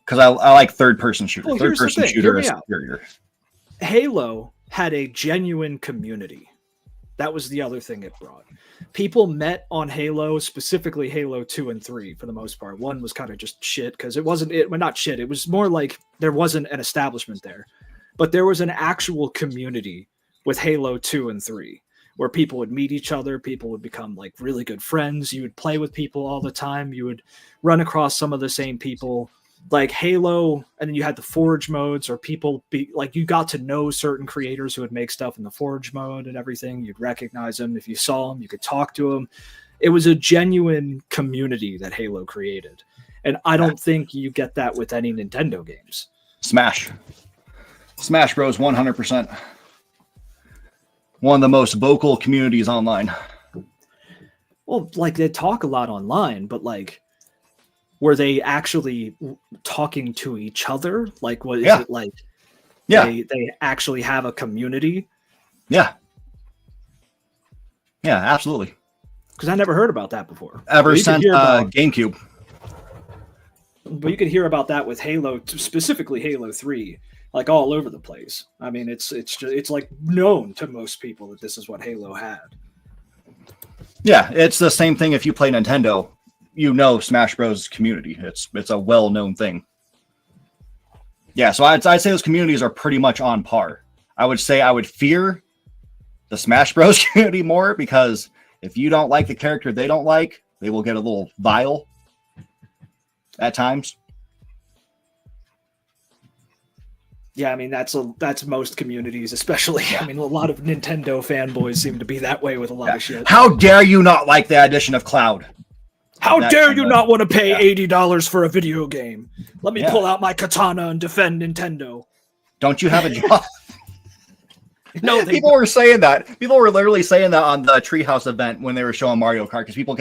because I like third-person shooter. Well, third-person shooter is superior. Halo had a genuine community. That was the other thing it brought. People met on Halo, specifically Halo 2 and 3 for the most part. 1 was kind of just shit because it wasn't not shit. It was more like there wasn't an establishment there. But there was an actual community with Halo 2 and 3 where people would meet each other. People would become like really good friends. You would play with people all the time. You would run across some of the same people. Like Halo, and then you had the Forge modes, or you got to know certain creators who would make stuff in the Forge mode and everything. You'd recognize them. If you saw them, you could talk to them. It was a genuine community that Halo created. And I don't think you get that with any Nintendo games. Smash Bros. 100%. One of the most vocal communities online. Well, like they talk a lot online, but like, were they actually talking to each other? Like, what is it like? Yeah, they actually have a community. Yeah, absolutely. Because I never heard about that before. Ever since GameCube. But you could hear about that with Halo, specifically Halo 3, like all over the place. I mean, it's like known to most people that this is what Halo had. Yeah, it's the same thing if you play Nintendo. You know Smash Bros. Community. It's a well-known thing. Yeah, so I'd say those communities are pretty much on par. I would say I would fear the Smash Bros. Community more, because if you don't like the character they don't like, they will get a little vile at times. Yeah, I mean, that's most communities, especially. Yeah. I mean, a lot of Nintendo fanboys seem to be that way with a lot of shit. How dare you not like the addition of Cloud? How dare you not want to pay $80 for a video game? Let me pull out my katana and defend Nintendo. Don't you have a job? No, people were saying that. People were literally saying that on the Treehouse event when they were showing Mario Kart, because people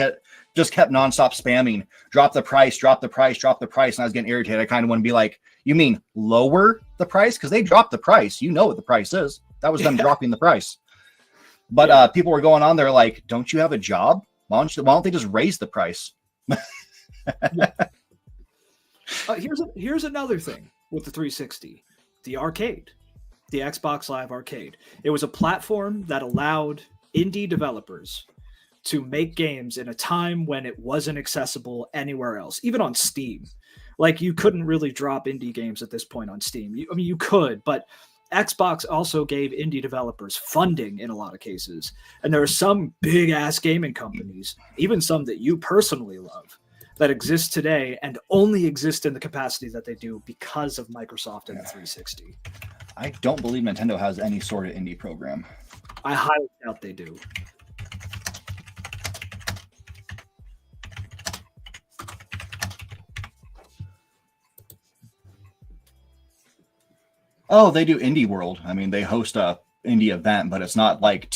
just kept nonstop spamming, drop the price, drop the price, drop the price. And I was getting irritated. I kind of want to be like, you mean lower the price? Because they dropped the price. You know what the price is. That was them dropping the price. But people were going on there like, don't you have a job? Why don't they just raise the price? Here's another thing with the 360, the arcade, the Xbox Live Arcade. It was a platform that allowed indie developers to make games in a time when it wasn't accessible anywhere else, even on Steam. Like, you couldn't really drop indie games at this point on Steam. You could, but Xbox also gave indie developers funding in a lot of cases. And there are some big ass gaming companies, even some that you personally love, that exist today and only exist in the capacity that they do because of Microsoft and the 360. I don't believe Nintendo has any sort of indie program. I highly doubt they do. Oh, they do Indie World. I mean, they host a indie event, but it's not like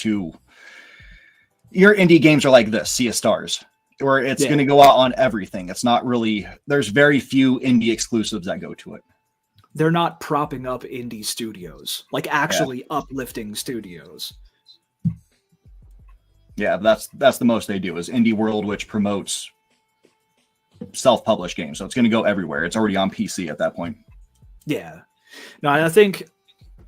your indie games are like this, Sea of Stars, where it's going to go out on everything. It's not really, there's very few indie exclusives that go to it. They're not propping up indie studios, like actually uplifting studios. Yeah, that's the most they do is Indie World, which promotes self-published games. So it's going to go everywhere. It's already on PC at that point. Yeah. No, I think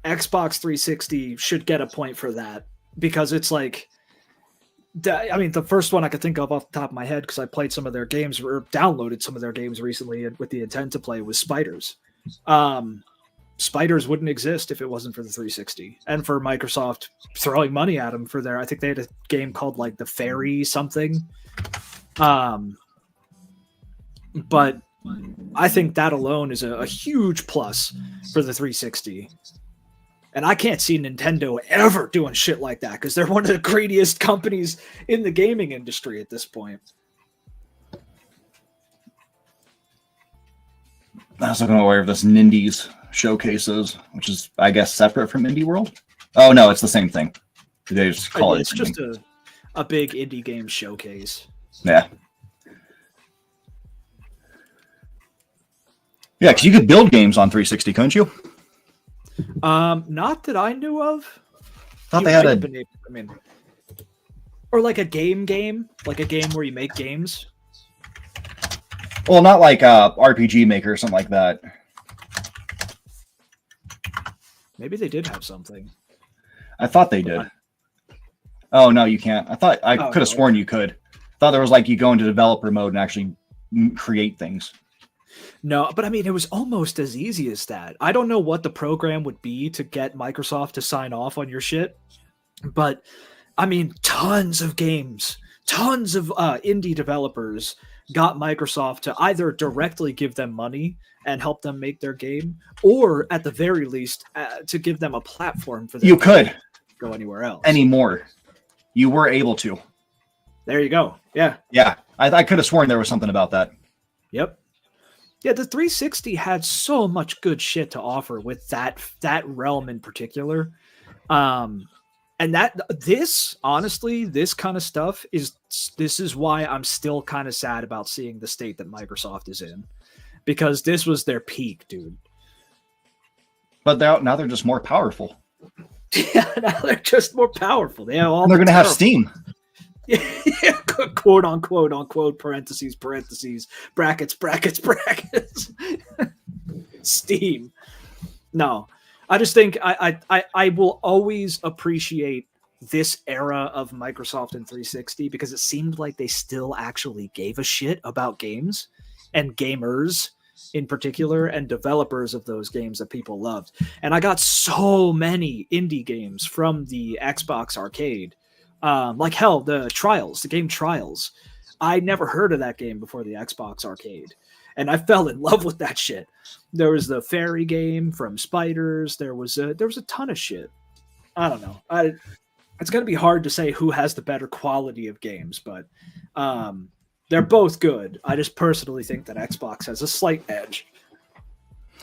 Xbox 360 should get a point for that because it's like, I mean, the first one I could think of off the top of my head because I played some of their games or downloaded some of their games recently with the intent to play was Spiders. Spiders wouldn't exist if it wasn't for the 360 and for Microsoft throwing money at them for their, I think they had a game called like the Fairy something. But I think that alone is a huge plus for the 360. And I can't see Nintendo ever doing shit like that because they're one of the greediest companies in the gaming industry at this point. I was looking aware of this Nindies showcases, which is, I guess, separate from Indie World. Oh, no, it's the same thing. They just call it. It's just a big indie game showcase. Yeah. Yeah, because you could build games on 360, couldn't you? Not that I knew of. Thought they had or like a game, like a game where you make games. Well, not like a RPG Maker or something like that. Maybe they did have something. I thought they did. Oh, no, you can't. I could have sworn you could. Thought there was like you go into developer mode and actually create things. No, but I mean, it was almost as easy as that. I don't know what the program would be to get Microsoft to sign off on your shit. But I mean, tons of games, tons of indie developers got Microsoft to either directly give them money and help them make their game, or at the very least, to give them a platform for them. You could go anywhere else anymore. You were able to. There you go. Yeah. Yeah. I could have sworn there was something about that. Yep. Yeah, the 360 had so much good shit to offer with that realm in particular. And honestly, this kind of stuff this is why I'm still kind of sad about seeing the state that Microsoft is in. Because this was their peak, dude. But now they're just more powerful. Yeah, now they're just more powerful. They have all and they're going to have Steam. Yeah, quote unquote, parentheses, brackets. Steam. No, I just think I will always appreciate this era of Microsoft and 360 because it seemed like they still actually gave a shit about games and gamers in particular and developers of those games that people loved. And I got so many indie games from the Xbox Arcade. Like hell, the game Trials. I never heard of that game before the Xbox Arcade. And I fell in love with that shit. There was the fairy game from Spiders. There was a ton of shit. I don't know. It's going to be hard to say who has the better quality of games, but they're both good. I just personally think that Xbox has a slight edge.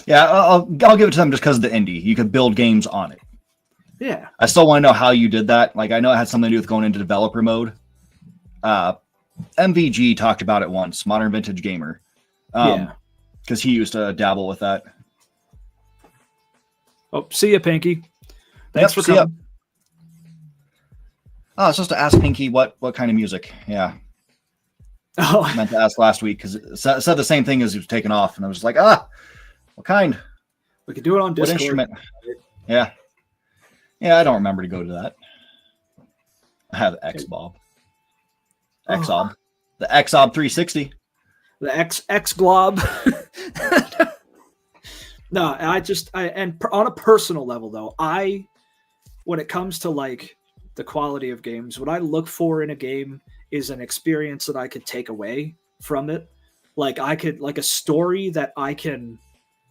Yeah, I'll give it to them just because of the indie. You could build games on it. Yeah. I still want to know how you did that. Like, I know it had something to do with going into developer mode. MVG talked about it once, Modern Vintage Gamer. Because he used to dabble with that. Oh, see ya, Pinky. Thanks for coming. Ya. Oh, I was supposed to ask Pinky what kind of music. Yeah. Oh. I meant to ask last week because it said the same thing as he was taking off. And I was like, what kind? We could do it on Discord. What instrument? Yeah. Yeah, I don't remember to go to that. I have Xbob. Xob. The Xob 360. The X Glob. No, and on a personal level though, when it comes to like the quality of games, what I look for in a game is an experience that I could take away from it. Like a story that I can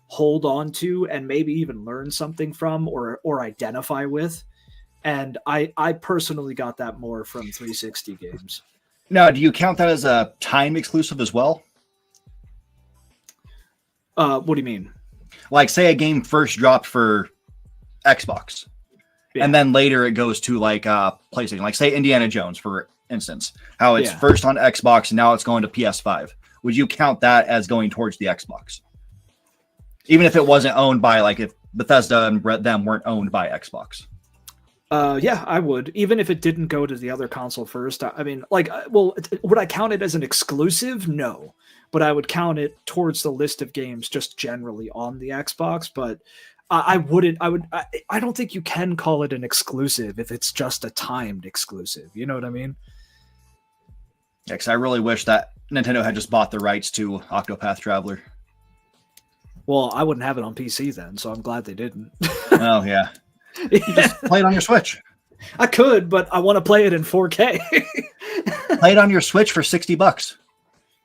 hold on to and maybe even learn something from or identify with. And I personally got that more from 360 games. Now, do you count that as a time exclusive as well? What do you mean? Like, say a game first dropped for Xbox, and then later it goes to like PlayStation. Like, say Indiana Jones, for instance. How it's Yeah. first on Xbox, and now it's going to PS5. Would you count that as going towards the Xbox? Even if it wasn't owned by, like, if Bethesda and them weren't owned by Xbox. Yeah, I would. Even if it didn't go to the other console first. I mean, like, well, would I count it as an exclusive? No. But I would count it towards the list of games just generally on the Xbox. But I wouldn't. I don't think you can call it an exclusive if it's just a timed exclusive. You know what I mean? Yeah, because I really wish that Nintendo had just bought the rights to Octopath Traveler. Well, I wouldn't have it on PC then, so I'm glad they didn't. Oh, yeah. You just play it on your Switch. I could, but I want to play it in 4K. Play it on your Switch for $60.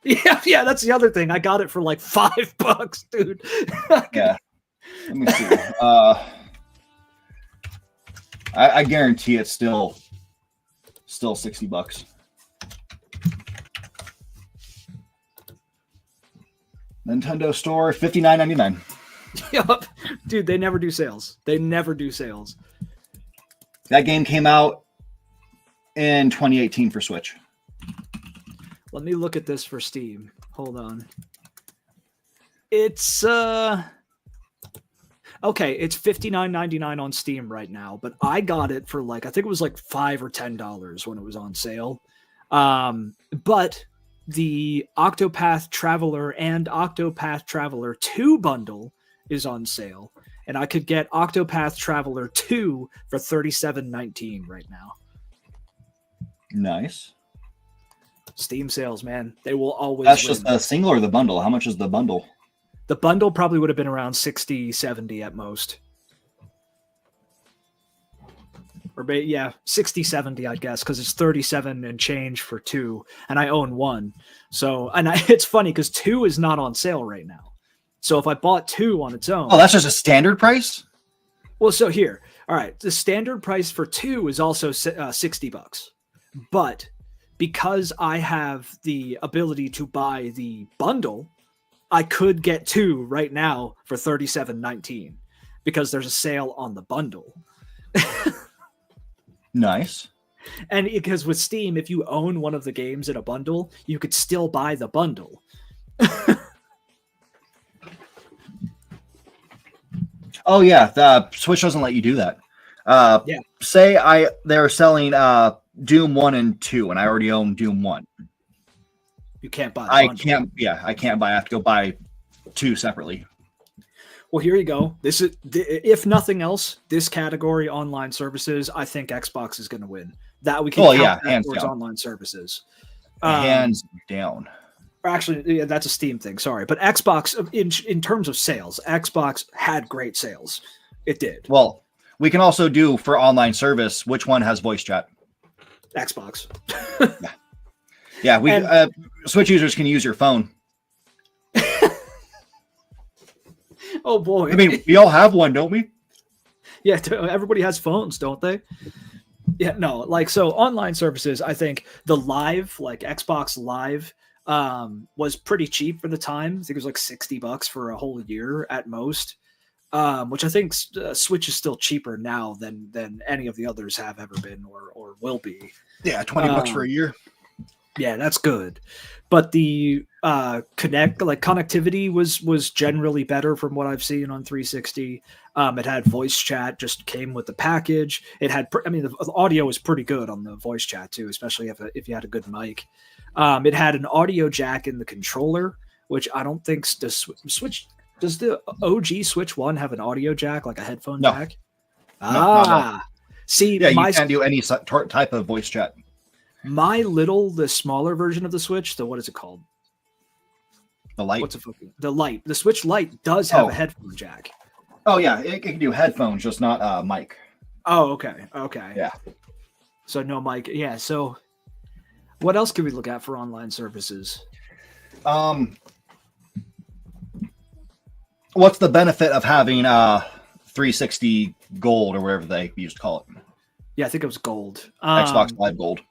Yeah, that's the other thing. I got it for like $5, dude. Yeah. Let me see. I guarantee it's still $60. Nintendo Store, $59.99. Yup. Dude, they never do sales. They never do sales. That game came out in 2018 for Switch. Let me look at this for Steam. Hold on. It's okay, it's $59.99 on Steam right now, but I got it for like, I think it was like $5 or $10 when it was on sale. But the Octopath Traveler and Octopath Traveler 2 bundle is on sale, and I could get Octopath Traveler 2 for $37.19 right now. Nice. Steam sales, man. They will always That's win. just a single or the bundle? How much is the bundle? The bundle probably would have been around 60, 70 at most. Or yeah, 60, 70, I guess, because it's 37 and change for 2, and I own 1. So, it's funny because 2 is not on sale right now. So if I bought 2 on its own... Oh, that's just a standard price? Well, so here. All right, the standard price for 2 is also $60. But because I have the ability to buy the bundle, I could get 2 right now for $37.19 because there's a sale on the bundle. Nice. And because with Steam, if you own one of the games in a bundle, you could still buy the bundle. Oh, yeah. The Switch doesn't let you do that. Yeah. Say they're selling Doom 1 and 2, and I already own Doom 1. You can't buy the I bundle. can't. Yeah, I can't buy. I have to go buy 2 separately. Well, here you go. This is, if nothing else, this category, online services, I think Xbox is going to win. That we can count that towards online services. Hands down. Actually, yeah, that's a Steam thing. Sorry, but Xbox, in terms of sales, Xbox had great sales. It did. Well, we can also do for online service. Which one has voice chat? Xbox. Yeah. Switch users can use your phone. Oh boy! I mean, we all have one, don't we? Yeah, everybody has phones, don't they? Yeah, no. Like, so online services, I think the Live, like Xbox Live, was pretty cheap for the time. I think it was like $60 for a whole year at most, which I think Switch is still cheaper now than any of the others have ever been or will be. Yeah, $20 for a year. Yeah, that's good. But the connectivity was generally better from what I've seen on 360. It had voice chat, just came with the package. It had, the audio was pretty good on the voice chat too, especially if you had a good mic. It had an audio jack in the controller, which I don't think does the OG Switch 1 have an audio jack, like a headphone jack? No. See, yeah, you can't do any type of voice chat. The smaller version of the Switch, what is it called? The Lite. The Lite. The Switch Lite does have a headphone jack. Oh yeah, it can do headphones, just not mic. Oh, okay. Yeah. So no mic. Yeah. So what else could we look at for online services? What's the benefit of having 360 Gold or whatever they used to call it? Yeah, I think it was Gold. Xbox Live Gold.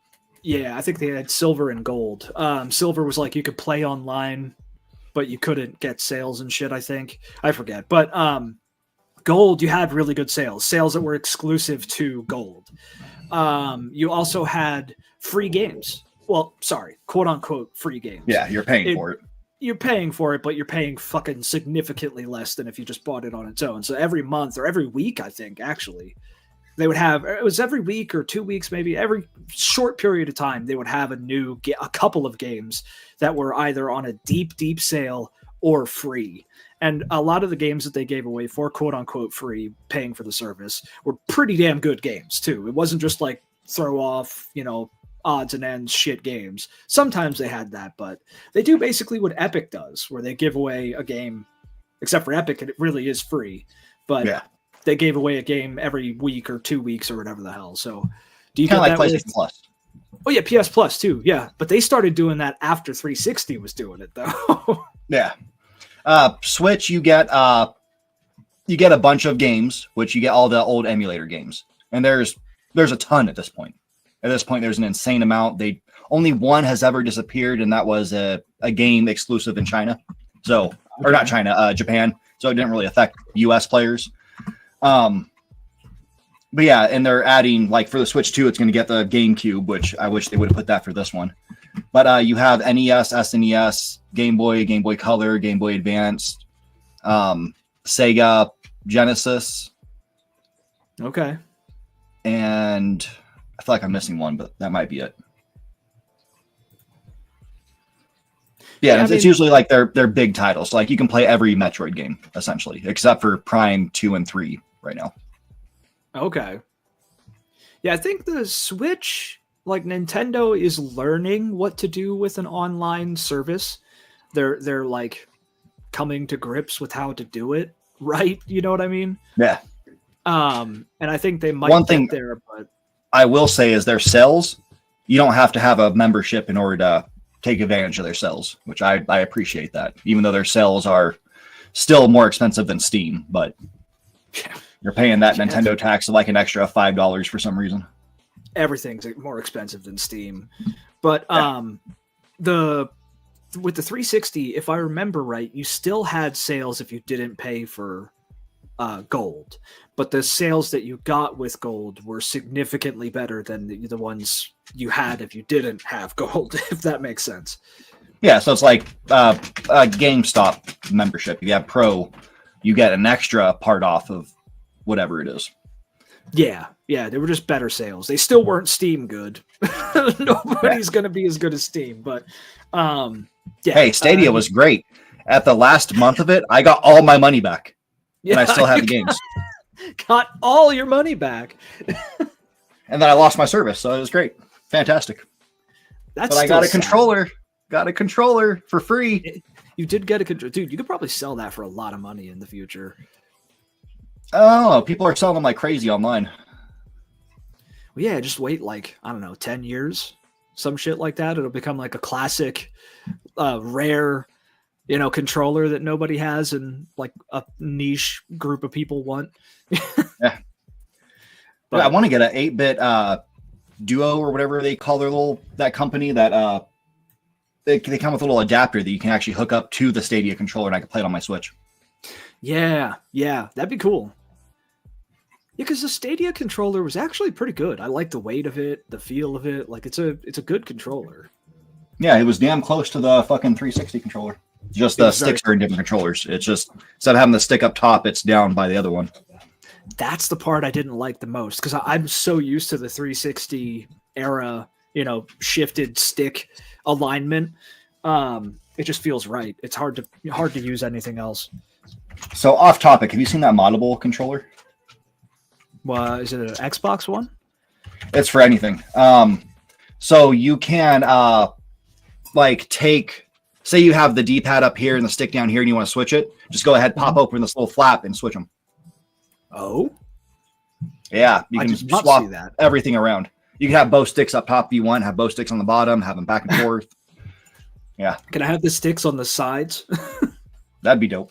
Yeah, I think they had silver and gold. Silver was like you could play online, but you couldn't get sales and shit, I think. I forget. But gold, you had really good sales that were exclusive to gold. You also had free games. Well, sorry, quote unquote free games. Yeah, you're paying for it. You're paying for it, but you're paying fucking significantly less than if you just bought it on its own. So every month or every week, I think, actually, they would have, it was every week or 2 weeks, maybe every short period of time, they would have a couple of games that were either on a deep, deep sale or free. And a lot of the games that they gave away for quote unquote free, paying for the service, were pretty damn good games too. It wasn't just like throw off, odds and ends shit games. Sometimes they had that, but they do basically what Epic does, where they give away a game, except for Epic, and it really is free. But yeah, they gave away a game every week or 2 weeks or whatever the hell. So do you kind of get like that PlayStation Plus? Oh yeah, PS Plus too. Yeah, but they started doing that after 360 was doing it though. Yeah. Switch, you get a bunch of games, which you get all the old emulator games, and there's a ton at this point. At this point, there's an insane amount. Only one has ever disappeared, and that was a game exclusive in China. So, or not China, Japan. So it didn't really affect U.S. players. But yeah, and they're adding, like for the Switch 2, it's going to get the GameCube, which I wish they would have put that for this one. But you have NES, SNES, Game Boy Color, Game Boy Advance, Sega, Genesis. Okay. And I feel like I'm missing one, but that might be it. Yeah, it's usually like they're big titles. Like you can play every Metroid game, essentially, except for Prime 2 and 3 right now. Okay. Yeah, I think the Switch, like Nintendo, is learning what to do with an online service. They're like coming to grips with how to do it right. You know what I mean? Yeah. And I think they might get there, but I will say is their sales, you don't have to have a membership in order to take advantage of their sales, which I appreciate that, even though their sales are still more expensive than Steam, but you're paying that Nintendo tax of like an extra $5 for some reason. Everything's more expensive than Steam. But with the 360, if I remember right, you still had sales if you didn't pay for gold, but the sales that you got with gold were significantly better than the ones you had if you didn't have gold, if that makes sense. Yeah, so it's like a GameStop membership. If you have Pro, you get an extra part off of whatever it is. Yeah, they were just better sales. They still weren't Steam good. Nobody's going to be as good as Steam, but hey, Stadia was great. At the last month of it, I got all my money back. And I still have the games. Got all your money back. And then I lost my service, so it was great. Fantastic. But I got a controller. Got a controller for free. You did get a controller. Dude, you could probably sell that for a lot of money in the future. Oh, people are selling them like crazy online. Well, yeah, just wait 10 years. Some shit like that. It'll become like a classic, rare controller that nobody has and like a niche group of people want. Yeah. But I want to get an 8-bit Duo or whatever they call that company that they come with a little adapter that you can actually hook up to the Stadia controller and I can play it on my Switch. Yeah, that'd be cool. Yeah, because the Stadia controller was actually pretty good. I like the weight of it, the feel of it. Like it's a good controller. Yeah, it was damn close to the fucking 360 controller. Just the sticks are in different controllers. It's just instead of having the stick up top, it's down by the other one. That's the part I didn't like the most because I'm so used to the 360 era, shifted stick alignment. It just feels right. It's hard to use anything else. So off topic, have you seen that moddable controller? Is it an Xbox one? It's for anything. So you can say you have the D-pad up here and the stick down here and you want to switch it, just go ahead, pop open this little flap and switch them. Oh? Yeah, you can swap everything around. You can have both sticks up top if you want, have both sticks on the bottom, have them back and forth. Yeah. Can I have the sticks on the sides? That'd be dope.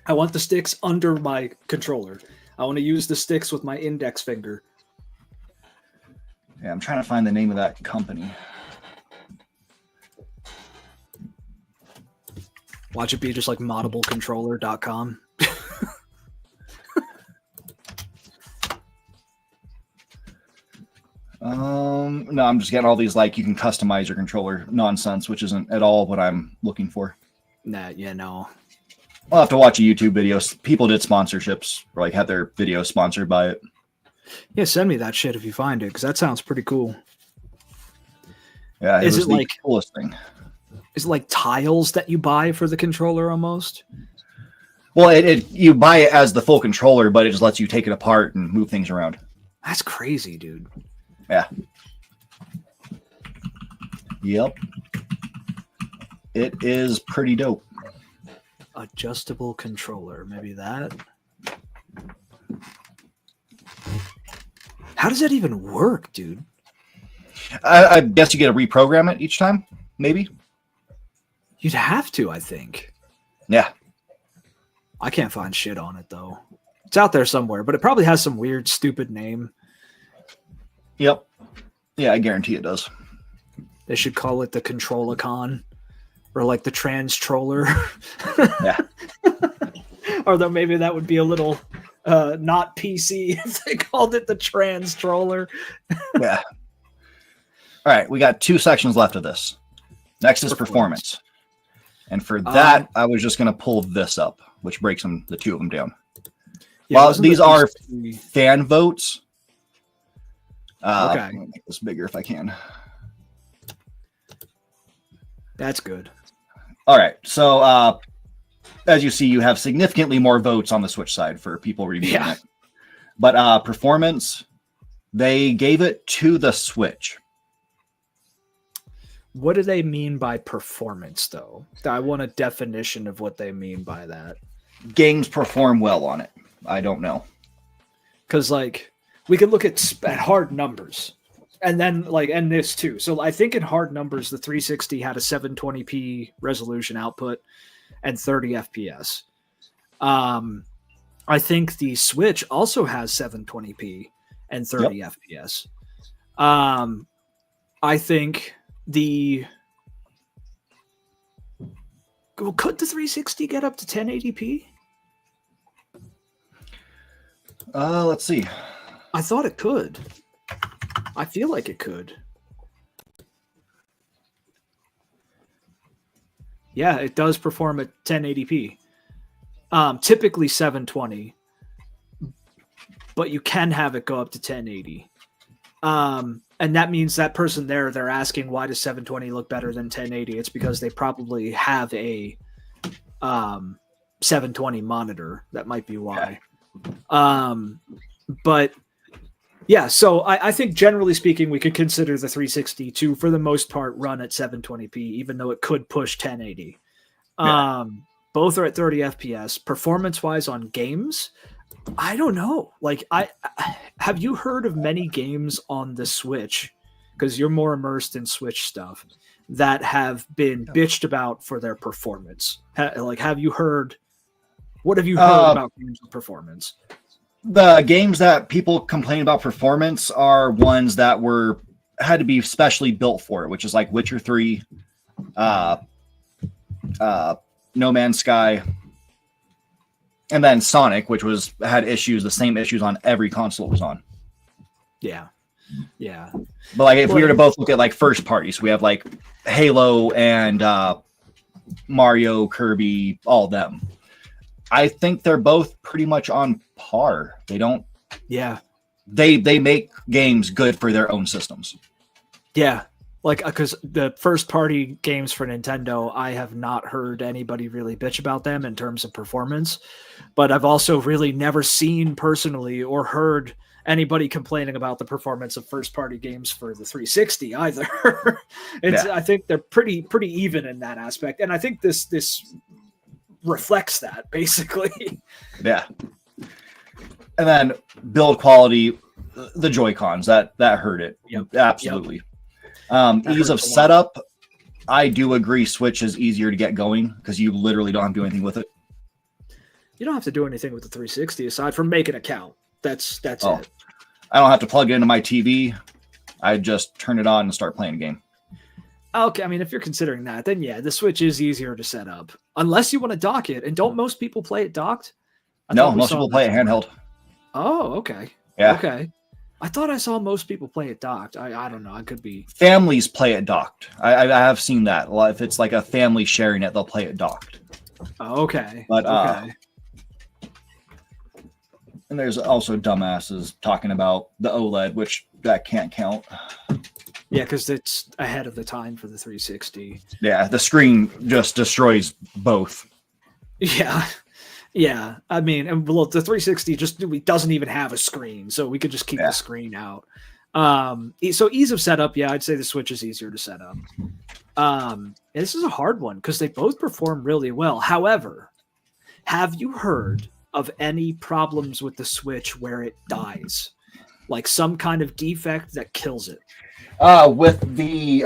I want the sticks under my controller. I want to use the sticks with my index finger. Yeah, I'm trying to find the name of that company. Watch it be just like moddablecontroller.com. No, I'm just getting all these like you can customize your controller nonsense, which isn't at all what I'm looking for. Nah, yeah, no. I'll have to watch a YouTube video. People did sponsorships, or like had their videos sponsored by it. Yeah, send me that shit if you find it, because that sounds pretty cool. Yeah, is it the like coolest thing? Is it like tiles that you buy for the controller almost? Well, you buy it as the full controller, but it just lets you take it apart and move things around. That's crazy, dude. Yeah. Yep. It is pretty dope. Adjustable controller, maybe that. How does that even work, dude? I guess you get to reprogram it each time, maybe. You'd have to, I think. Yeah. I can't find shit on it, though. It's out there somewhere, but it probably has some weird, stupid name. Yep. Yeah, I guarantee it does. They should call it the Control-a-con. Or like the Trans-troller. Yeah. Or though maybe that would be a little not PC if they called it the Trans-troller. Yeah. All right, we got 2 sections left of this. Next is performance. And for that, I was just going to pull this up, which breaks the 2 of them down. Yeah, well, these are fan votes. Okay. Let me make this bigger if I can. That's good. All right. So, as you see, you have significantly more votes on the Switch side for people reviewing it. But performance, they gave it to the Switch. What do they mean by performance, though? I want a definition of what they mean by that. Games perform well on it. I don't know. Because, like, we could look at hard numbers. And then, like, and this too. So I think in hard numbers, the 360 had a 720p resolution output and 30 FPS. I think the Switch also has 720p and 30 FPS. I think could the 360 get up to 1080p? Let's see. I thought it could. I feel like it could. Yeah, it does perform at 1080p. Typically 720, but you can have it go up to 1080. And that means that person they're asking, why does 720 look better than 1080? It's because they probably have a 720 monitor. That might be why. But yeah, so I think generally speaking, we could consider the 360 to, for the most part, run at 720p, even though it could push 1080. Both are at 30 FPS. Performance-wise on games, I don't know. Like, have you heard of many games on the Switch, because you're more immersed in Switch stuff, that have been bitched about for their performance? What have you heard about games with performance? The games that people complain about performance are ones that had to be specially built for it, which is like Witcher 3, No Man's Sky, and then Sonic, which had issues, the same issues on every console it was on. Yeah. But like, if we were to both look at like first parties, we have like Halo and Mario, Kirby, all of them. I think they're both pretty much on par. They don't. Yeah. They make games good for their own systems. Yeah. Like, because the first party games for Nintendo, I have not heard anybody really bitch about them in terms of performance, but I've also really never seen personally or heard anybody complaining about the performance of first party games for the 360 either. I think they're pretty even in that aspect. And I think this reflects that basically. Yeah. And then build quality, the Joy-Cons, that hurt it. Yep. Absolutely. Ease of setup, I do agree Switch is easier to get going because you literally don't have to do anything with it. You don't have to do anything with the 360 aside from make an account. That's it. I don't have to plug it into my TV. I just turn it on and start playing a game. Okay, I mean, if you're considering that, then yeah, the Switch is easier to set up. Unless you want to dock it. And don't most people play it docked? No, most people play it handheld. Oh, okay. Yeah. Okay. I thought I saw most people play it docked. I don't know. I could be. Families play it docked. I have seen that. Well, if it's like a family sharing it, they'll play it docked. Oh, okay. But okay. And there's also dumbasses talking about the OLED, which that can't count. Yeah, because it's ahead of the time for the 360. Yeah, the screen just destroys both. Yeah. Yeah. I mean, and well, the 360 just doesn't even have a screen, so we could just keep the screen out. So ease of setup, yeah, I'd say the Switch is easier to set up. This is a hard one because they both perform really well. However, have you heard of any problems with the Switch where it dies? Like some kind of defect that kills it? With the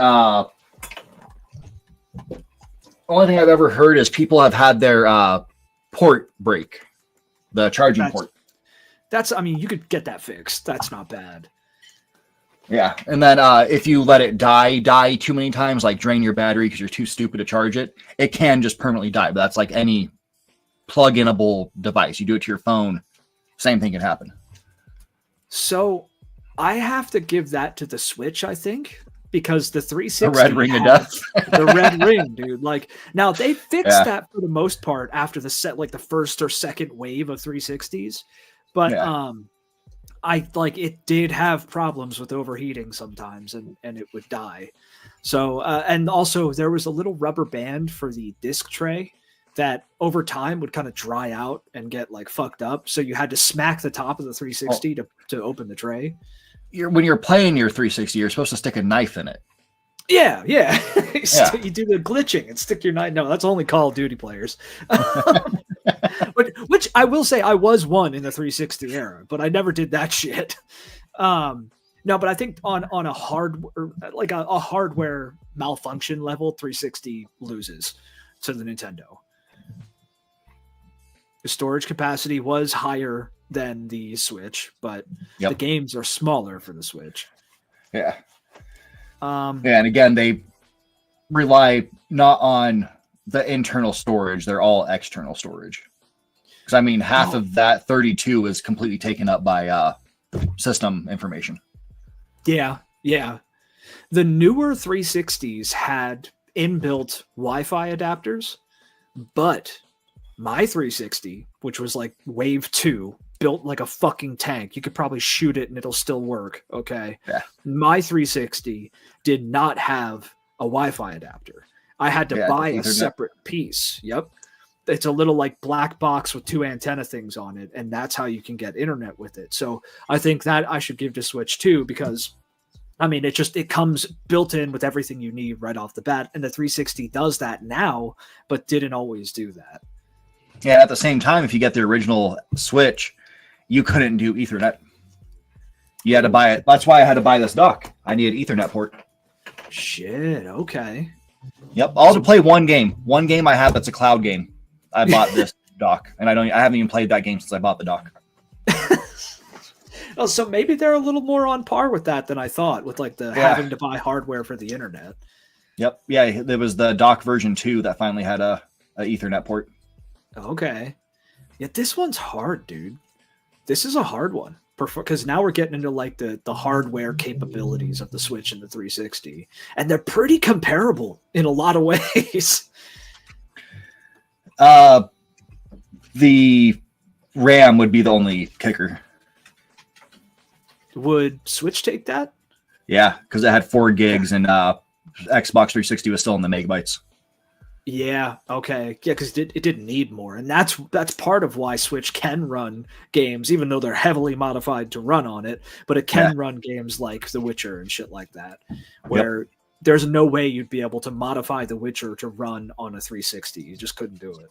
only thing I've ever heard is people have had their port break, the charging port. I mean, you could get that fixed. That's not bad. Yeah, and then if you let it die too many times, like drain your battery because you're too stupid to charge it, it can just permanently die. But that's like any plug-inable device. You do it to your phone, same thing can happen. So I have to give that to the Switch, I think, because the 360 the red ring of death. The red ring, dude. Like now they fixed that for the most part after the first or second wave of 360s, but I like it did have problems with overheating sometimes, and it would die. So and also there was a little rubber band for the disc tray that over time would kind of dry out and get like fucked up. So you had to smack the top of the 360 to open the tray. When you're playing your 360, you're supposed to stick a knife in it. Yeah. You do the glitching and stick your knife. No, that's only Call of Duty players. But which I will say I was one in the 360 era, but I never did that shit. No, but I think on a hardware malfunction level, 360 loses to the Nintendo. The storage capacity was higher than the Switch, but the games are smaller for the Switch. Yeah. And again, they rely not on the internal storage; they're all external storage. Because I mean, half of that 32 is completely taken up by system information. Yeah. The newer 360s had inbuilt Wi-Fi adapters, but my 360, which was like wave 2, built like a fucking tank. You could probably shoot it and it'll still work. Okay. Yeah. My 360 did not have a Wi-Fi adapter. I had to buy a separate piece. Yep. It's a little like black box with 2 antenna things on it. And that's how you can get internet with it. So I think that I should give to Switch too, because I mean, it comes built in with everything you need right off the bat. And the 360 does that now, but didn't always do that. Yeah, at the same time, if you get the original Switch, you couldn't do Ethernet. You had to buy it. That's why I had to buy this dock. I needed Ethernet port. Shit, okay. Yep, I'll also play one game. One game I have that's a cloud game. I bought this dock, and I haven't even played that game since I bought the dock. Oh, so maybe they're a little more on par with that than I thought, with like the having to buy hardware for the internet. Yep, yeah, there was the dock version 2 that finally had a Ethernet port. Okay. Yeah, this one's hard, dude. This is a hard one. Because now we're getting into like the hardware capabilities of the Switch and the 360. And they're pretty comparable in a lot of ways. The RAM would be the only kicker. Would Switch take that? Yeah, because it had 4 gigs and Xbox 360 was still in the megabytes. Yeah, okay. Yeah, because it didn't need more. And that's part of why Switch can run games, even though they're heavily modified to run on it. But it can run games like The Witcher and shit like that, where there's no way you'd be able to modify The Witcher to run on a 360. You just couldn't do it.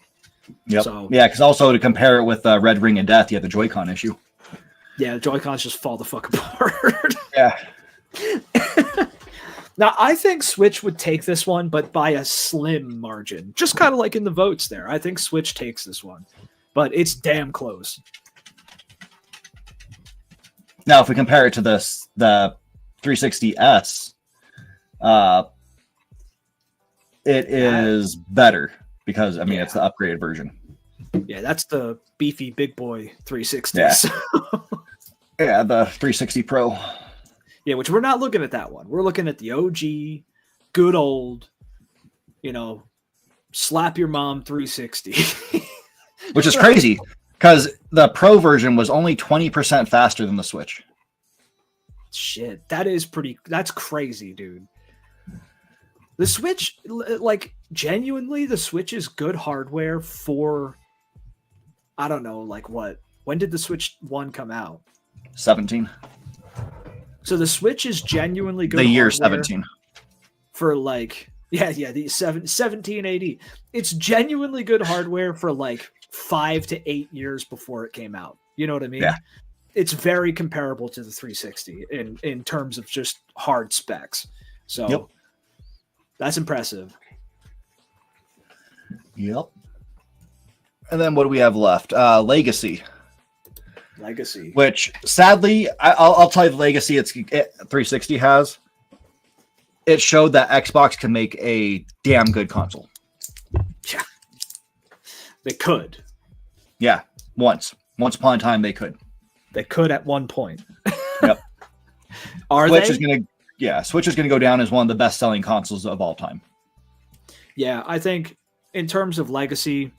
Yep. So, yeah, because also to compare it with Red Ring of Death, you have the Joy-Con issue. Yeah, the Joy-Cons just fall the fuck apart. Yeah. Now, I think Switch would take this one, but by a slim margin. Just kind of like in the votes there. I think Switch takes this one. But it's damn close. Now, if we compare it to the 360S, it is better because, I mean, it's the upgraded version. Yeah, that's the beefy big boy 360. Yeah. Yeah, the 360 Pro. Yeah, which we're not looking at that one. We're looking at the OG, good old, slap your mom 360. Which is crazy because the Pro version was only 20% faster than the Switch. Shit, that's crazy, dude. The Switch, like, genuinely, the Switch is good hardware for, I don't know, like what? When did the Switch 1 come out? 17. So the Switch is genuinely good the year hardware 17. For like, the 1780. It's genuinely good hardware for like 5 to 8 years before it came out. You know what I mean? Yeah. It's very comparable to the 360 in terms of just hard specs. So Yep. That's impressive. Yep. And then what do we have left? Legacy. Which, sadly, I'll tell you the legacy 360 has. It showed that Xbox can make a damn good console. Yeah. They could. Yeah. Once upon a time, they could. They could at one point. Yep. Switch is gonna go down as one of the best-selling consoles of all time. Yeah, I think in terms of legacy,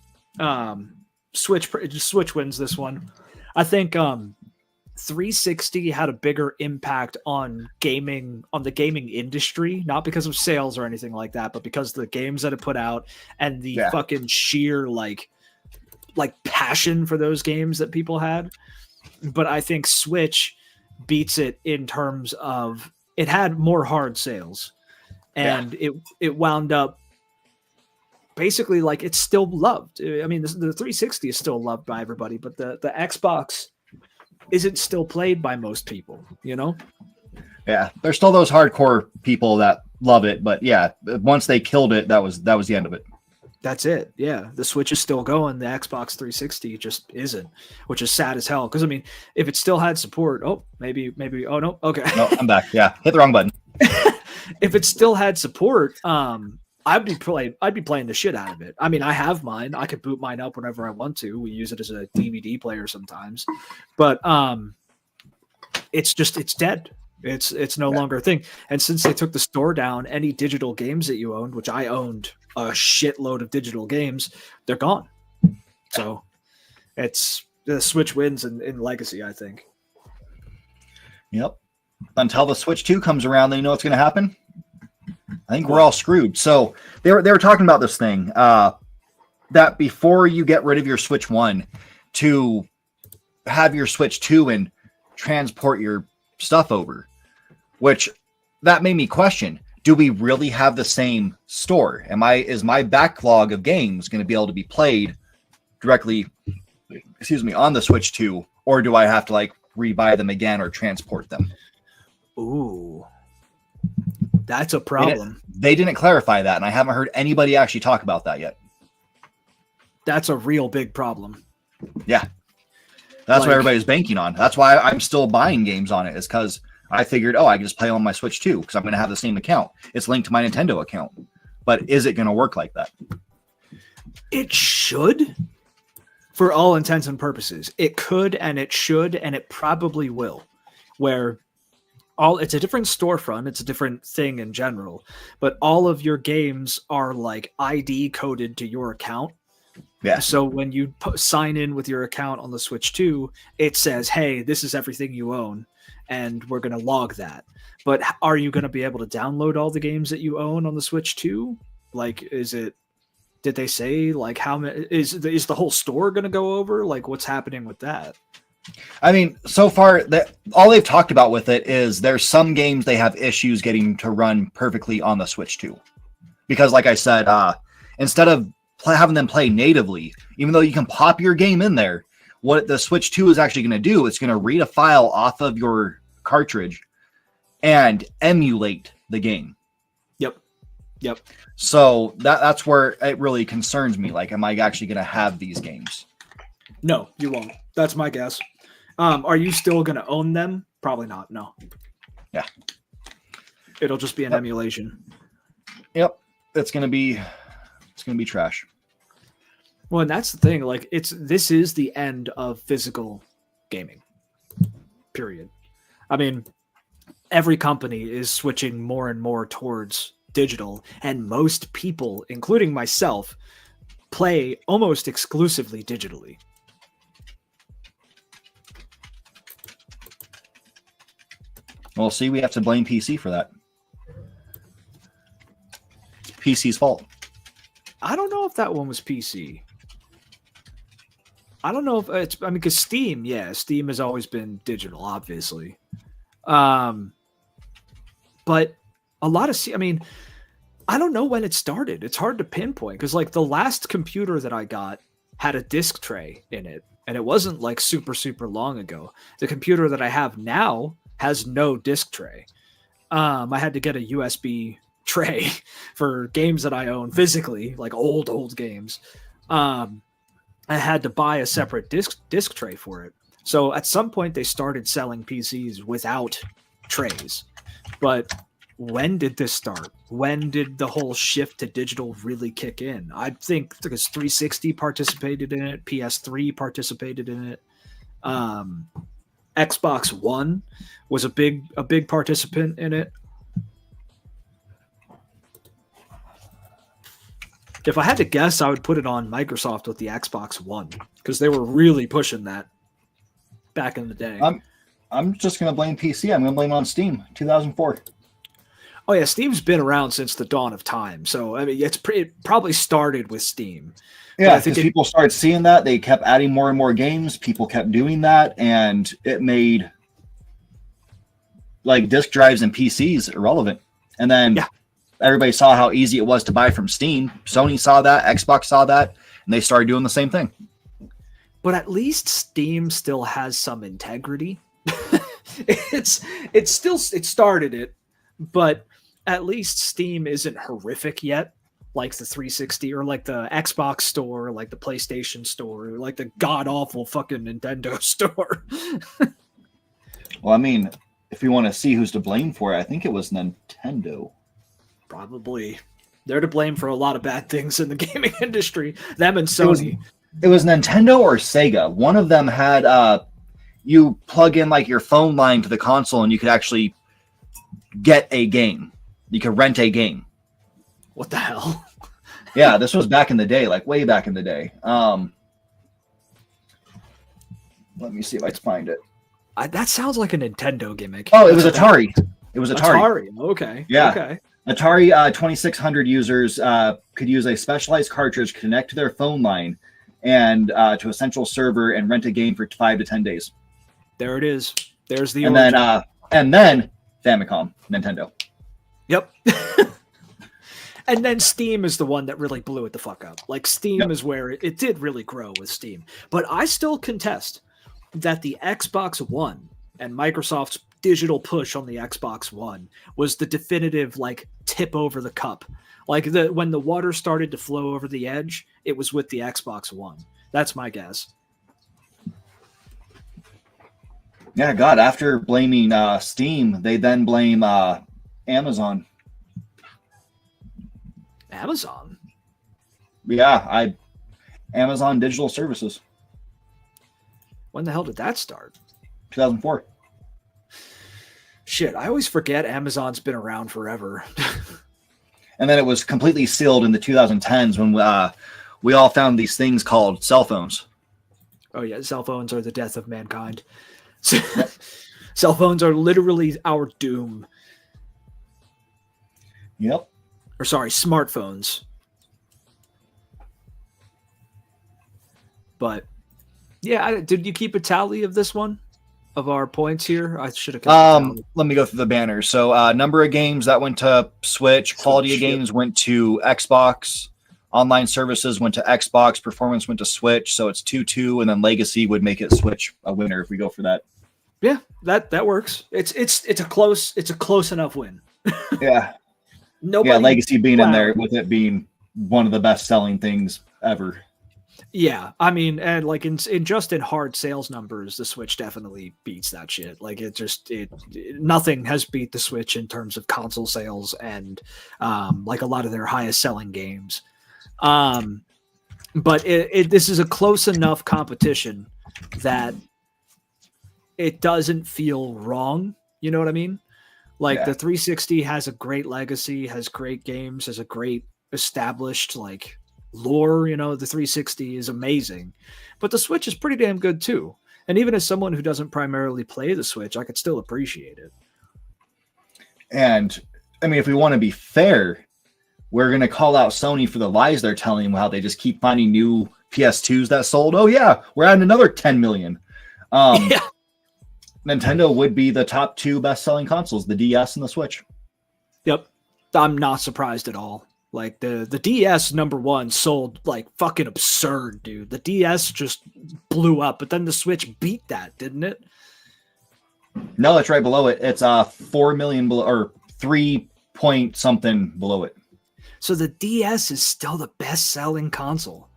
Switch wins this one. I think 360 had a bigger impact on the gaming industry, not because of sales or anything like that, but because the games that it put out and the fucking sheer like passion for those games that people had. But I think Switch beats it in terms of it had more hard sales, and it wound up basically like it's still loved. I mean, the 360 is still loved by everybody, but the Xbox isn't still played by most people, Yeah, there's still those hardcore people that love it, but yeah, once they killed it, that was the end of it. That's it. Yeah, the Switch is still going. The Xbox 360 just isn't, which is sad as hell. Because I mean, if it still had support, maybe. Oh no, okay. No, I'm back. Yeah, hit the wrong button. If it still had support, I'd be playing the shit out of it. I mean, I have mine. I could boot mine up whenever I want to. We use it as a DVD player sometimes, but it's dead. It's no longer a thing. And since they took the store down, any digital games that you owned, which I owned a shitload of digital games, they're gone. So it's the Switch wins in legacy, I think. Yep. Until the Switch 2 comes around, then you know what's going to happen? I think we're all screwed. So they were talking about this thing that before you get rid of your Switch 1 to have your Switch 2 and transport your stuff over, which that made me question, do we really have the same store? Is my backlog of games going to be able to be played directly, on the Switch 2, or do I have to like rebuy them again or transport them? Ooh, that's a problem. They didn't clarify that, and I haven't heard anybody actually talk about that yet. That's a real big problem. Yeah. That's what everybody's banking on. That's why I'm still buying games on it, is because I figured, I can just play on my Switch 2 because I'm going to have the same account. It's linked to my Nintendo account. But is it going to work like that? It should, for all intents and purposes. It could, and it should, and it probably will. Where it's a different storefront, it's a different thing in general, but all of your games are like ID coded to your account. Yeah. So when you sign in with your account on the Switch 2, it says, hey, this is everything you own, and we're going to log that. But are you going to be able to download all the games that you own on the Switch 2? Like, did they say, like, how many, is the whole store going to go over? Like, what's happening with that? I mean, so far, all they've talked about with it is there's some games they have issues getting to run perfectly on the Switch 2. Because, like I said, instead of having them play natively, even though you can pop your game in there, what the Switch 2 is actually going to do, it's going to read a file off of your cartridge and emulate the game. Yep. So that's where it really concerns me. Like, am I actually going to have these games? No, you won't. That's my guess. Are you still going to own them? Probably not. No. Yeah. It'll just be an emulation. Yep. It's going to be trash. Well, and that's the thing. Like, this is the end of physical gaming. period. I mean, every company is switching more and more towards digital, and most people, including myself, play almost exclusively digitally. Well, see, we have to blame PC for that. PC's fault. I don't know if that one was PC. I don't know if it's, I mean, because Steam has always been digital, obviously. But a lot of, I mean, I don't know when it started. It's hard to pinpoint because like the last computer that I got had a disc tray in it, and it wasn't like super, super long ago. The computer that I have now has no disc tray. I had to get a USB tray for games that I own physically, like old games. I had to buy a separate disc tray for it. So at some point they started selling PCs without trays. But when did this start? When did the whole shift to digital really kick in? I think because 360 participated in it, PS3 participated in it. Xbox One was a big participant in it. If I had to guess, I would put it on Microsoft with the Xbox One because they were really pushing that back in the day. I'm just going to blame PC. I'm going to blame it on Steam, 2004. Oh yeah, Steam's been around since the dawn of time. So I mean, it probably started with Steam. Yeah, because people started seeing that. They kept adding more and more games. People kept doing that, and it made like disk drives and PCs irrelevant. And then everybody saw how easy it was to buy from Steam. Sony saw that, Xbox saw that, and they started doing the same thing. But at least Steam still has some integrity. It started it, but at least Steam isn't horrific yet, like the 360 or like the Xbox store, or like the PlayStation store, or like the god awful fucking Nintendo store. Well, I mean, if you want to see who's to blame for it, I think it was Nintendo. Probably. They're to blame for a lot of bad things in the gaming industry. Them and Sony. It was Nintendo or Sega. One of them had you plug in like your phone line to the console and you could actually get a game. You could rent a game. What the hell? Yeah, this was back in the day, like way back in the day. Let me see if I can find it. That sounds like a Nintendo gimmick. Oh, it was Atari. It was Atari. Okay. Yeah. Okay. Atari 2600 users could use a specialized cartridge, connect to their phone line, and to a central server and rent a game for 5 to 10 days. There it is. There's the and then Famicom, Nintendo. Yep. And then Steam is the one that really blew it the fuck up. Like Steam is where it did really grow with Steam. But I still contest that the Xbox One and Microsoft's digital push on the Xbox One was the definitive like tip over the cup. Like when the water started to flow over the edge, it was with the Xbox One. That's my guess. Yeah, God, after blaming Steam, they then blame Amazon. Amazon? Yeah, Amazon Digital Services. When the hell did that start? 2004. Shit, I always forget Amazon's been around forever. And then it was completely sealed in the 2010s when we all found these things called cell phones. Oh yeah, cell phones are the death of mankind. Cell phones are literally our doom. Yep. Or sorry, smartphones. But yeah, did you keep a tally of this one? Of our points here? I should have kept a tally. Let me go through the banner. So number of games that went to Switch, quality of games went to Xbox, online services went to Xbox, performance went to Switch, so it's 2-2, and then legacy would make it Switch a winner if we go for that. Yeah, that works. It's a close enough win. Yeah. Legacy being in there with it being one of the best selling things ever. Yeah, I mean, and like in hard sales numbers, the Switch definitely beats that shit. Like nothing has beat the Switch in terms of console sales and like a lot of their highest selling games. But this is a close enough competition that it doesn't feel wrong. You know what I mean? Like Yeah. the 360 has a great legacy, has great games, has a great established like lore. You know, the 360 is amazing, but the Switch is pretty damn good too. And even as someone who doesn't primarily play the Switch, I could still appreciate it. And I mean, if we want to be fair, we're going to call out Sony for the lies they're telling, how they just keep finding new PS2s that sold. Oh yeah, we're adding another 10 million. Yeah. Nintendo would be the top 2 best-selling consoles, the DS and the Switch. Yep. I'm not surprised at all. Like the DS #1 sold like fucking absurd, dude. The DS just blew up, but then the Switch beat that, didn't it? No, it's right below it. It's 4 million below, or 3 point something below it. So the DS is still the best-selling console.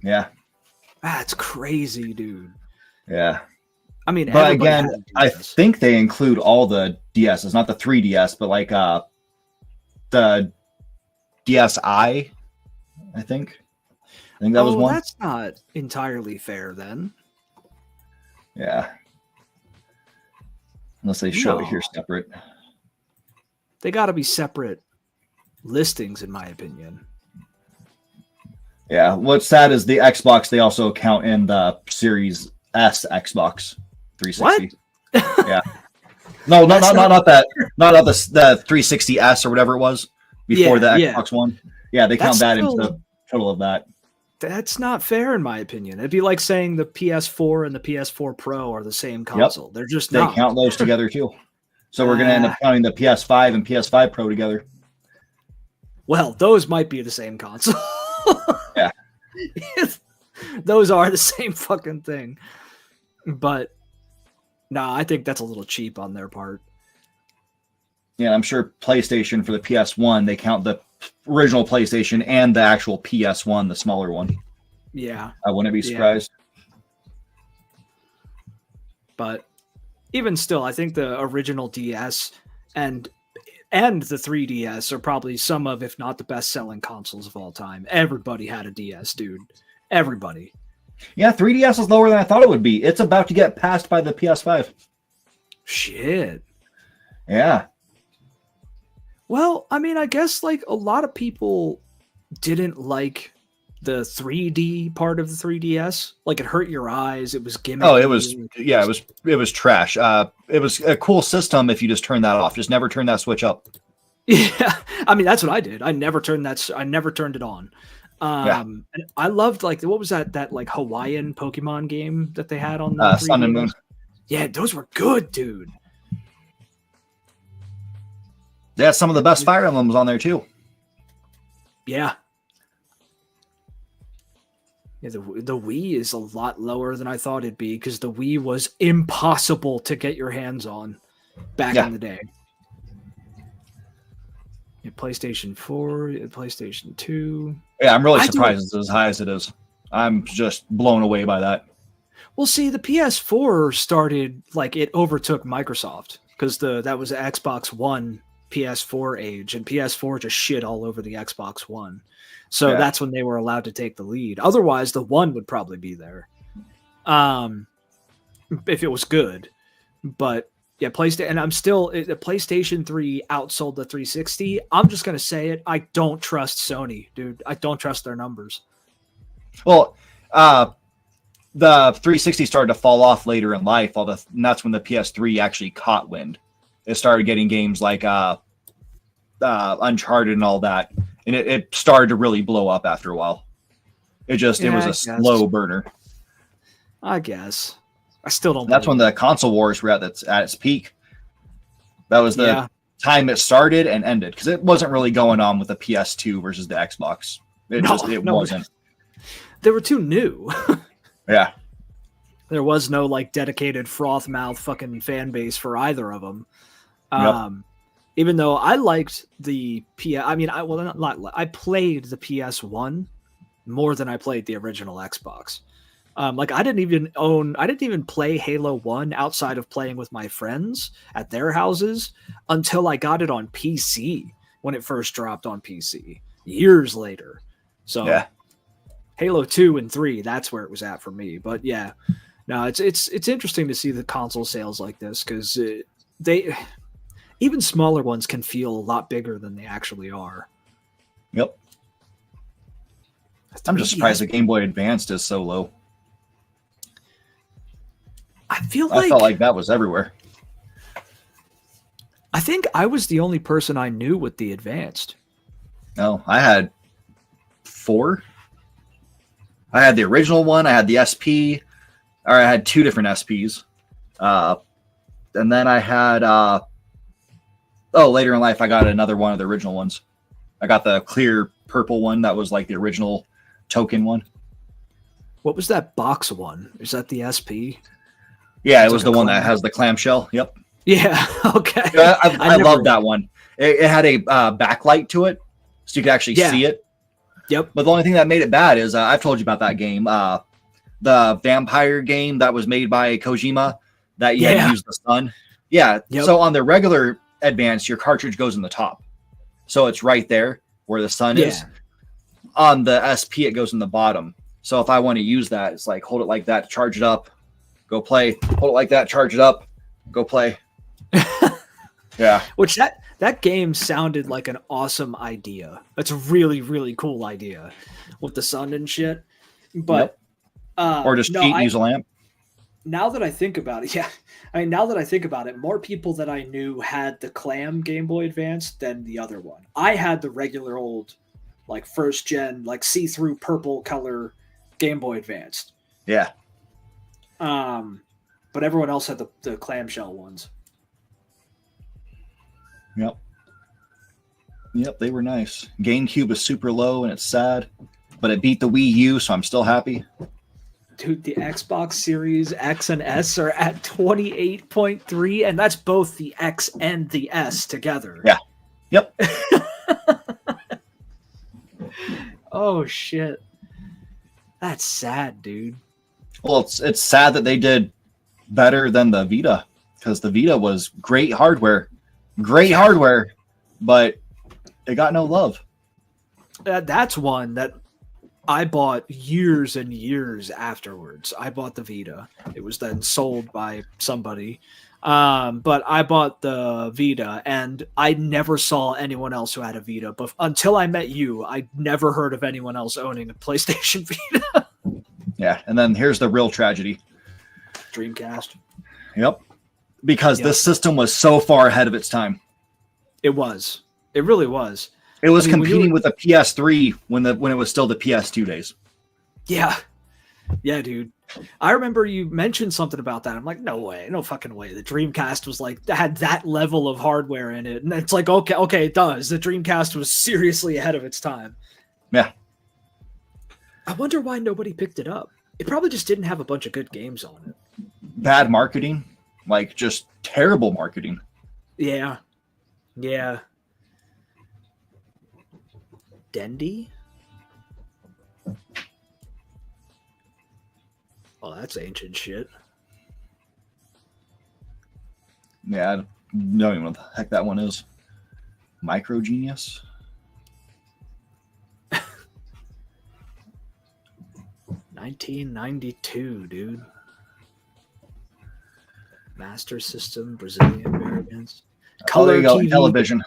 Yeah. That's crazy, dude. Yeah. I mean, but again, I think they include all the DSs, not the 3DS, but like the DSi, I think that was one. That's not entirely fair then. Yeah. Unless they show it here separate. They got to be separate listings, in my opinion. Yeah. What's sad is the Xbox, they also count in the Series S Xbox 360. What? Yeah. No, not that. Not the 360S or whatever it was before the Xbox One. Yeah, they count that into the total of that. That's not fair, in my opinion. It'd be like saying the PS4 and the PS4 Pro are the same console. Yep. They're just not. They count those together too. So we're going to end up counting the PS5 and PS5 Pro together. Well, those might be the same console. Yeah. Those are the same fucking thing. But no, I think that's a little cheap on their part. Yeah, I'm sure PlayStation for the PS1, they count the original PlayStation and the actual PS1, the smaller one. Yeah. I wouldn't be surprised. But even still, I think the original DS and the 3DS are probably some of, if not the best-selling consoles of all time. Everybody had a DS, dude. Everybody. Yeah, 3DS is lower than I thought it would be. It's about to get passed by the PS5. Shit. Yeah. Well, I mean, I guess like a lot of people didn't like the 3D part of the 3DS. Like it hurt your eyes. It was gimmicky. Oh, it was trash. It was a cool system if you just turn that off. Just never turn that switch up. Yeah. I mean, that's what I did. I never turned it on. And I loved like what was that like Hawaiian Pokemon game that they had on the Sun and Moon. Yeah, those were good, dude. They had some of the best Fire Emblems on there too. Yeah. Yeah, the Wii is a lot lower than I thought it'd be because the Wii was impossible to get your hands on back in the day. PlayStation 4, PlayStation 2. Yeah, I'm really surprised it's as high as it is. I'm just blown away by that. Well, see, the PS4 started like it overtook Microsoft because that was the Xbox One PS4 age, and PS4 just shit all over the Xbox One. So that's when they were allowed to take the lead. Otherwise, the One would probably be there, if it was good. But yeah, PlayStation, and the PlayStation 3 outsold the 360. I'm just gonna say it. I don't trust Sony, dude. I don't trust their numbers. Well, the 360 started to fall off later in life. And that's when the PS3 actually caught wind. It started getting games like Uncharted and all that, and it started to really blow up after a while. It was a slow burner. I guess. I still don't. That's when the console wars were at its peak. That was the time it started and ended because it wasn't really going on with the PS2 versus the Xbox. It wasn't. They were too new. Yeah. There was no like dedicated froth mouth fucking fan base for either of them. Even though I liked the I played the PS1 more than I played the original Xbox. Like I didn't even play Halo 1 outside of playing with my friends at their houses until I got it on PC when it first dropped on PC years later. So Halo 2 and 3, that's where it was at for me. But yeah, No, it's interesting to see the console sales like this because they even smaller ones can feel a lot bigger than they actually are. Yep. I'm just surprised the Game Boy Advanced is so low. I felt like that was everywhere. I think I was the only person I knew with the Advanced. No, I had 4. I had the original one. I had the SP. Or I had 2 different SPs. And then I had... later in life, I got another one of the original ones. I got the clear purple one that was like the original token one. What was that box one? Is that the SP? Yeah, it was the one that has the clamshell. Yep. Yeah, okay. I love that one. It had a backlight to it, so you could actually see it. Yep. But the only thing that made it bad is I've told you about that game. The vampire game that was made by Kojima that you had to use the sun. Yeah. Yep. So on the regular Advance, your cartridge goes in the top. So it's right there where the sun is. On the SP, it goes in the bottom. So if I want to use that, it's like hold it like that, charge it up, go play. Hold it like that, charge it up, go play. Yeah. Which that game sounded like an awesome idea. That's a really, really cool idea with the sun and shit. But or just cheat and use a lamp. Now that I think about it, more people that I knew had the clam Game Boy Advance than the other one. I had the regular old, like first gen, like see-through purple color Game Boy Advance. Yeah. But everyone else had the clamshell ones. Yep, they were nice. GameCube is super low and it's sad, but it beat the Wii U, so I'm still happy. Dude, the Xbox Series X and S are at 28.3, and that's both the X and the S together. Yeah. Yep. Oh, shit. That's sad, dude. Well, it's sad that they did better than the Vita, because the Vita was great hardware, but it got no love. That's one that I bought years and years afterwards. I bought the Vita. It was then sold by somebody. But I bought the Vita, and I never saw anyone else who had a Vita. But until I met you, I never heard of anyone else owning a PlayStation Vita. Yeah, and then here's the real tragedy. Dreamcast. Yep. Because this system was so far ahead of its time. It was. It really was. It was competing with the PS3 when it was still the PS2 days. Yeah. Yeah, dude. I remember you mentioned something about that. I'm like, no way, no fucking way. The Dreamcast was like had that level of hardware in it, and it's like, okay, it does. The Dreamcast was seriously ahead of its time. Yeah. I wonder why nobody picked it up. It probably just didn't have a bunch of good games on it. Bad marketing, like just terrible marketing. Yeah. Yeah. Dendy? Oh, that's ancient shit. Yeah, I don't even know what the heck that one is. Micro Genius? 1992, dude. Master System, Brazilian variants. Color TV. Television.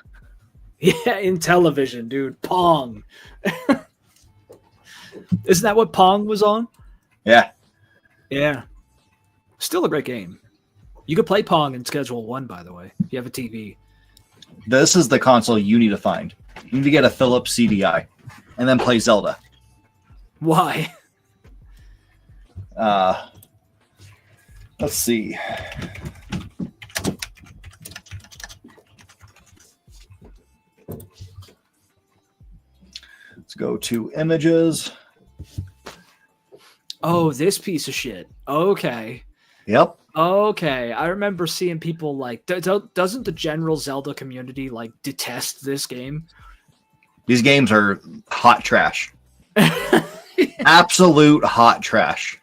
Yeah, in television, dude. Pong. Isn't that what Pong was on? Yeah. Yeah. Still a great game. You could play Pong in Schedule 1, by the way, if you have a TV. This is the console you need to find. You need to get a Philips CDI and then play Zelda. Why? Let's see. Let's go to images. Oh, this piece of shit. Okay. Yep. Okay. I remember seeing people like, doesn't the general Zelda community like detest this game? These games are hot trash. Absolute hot trash.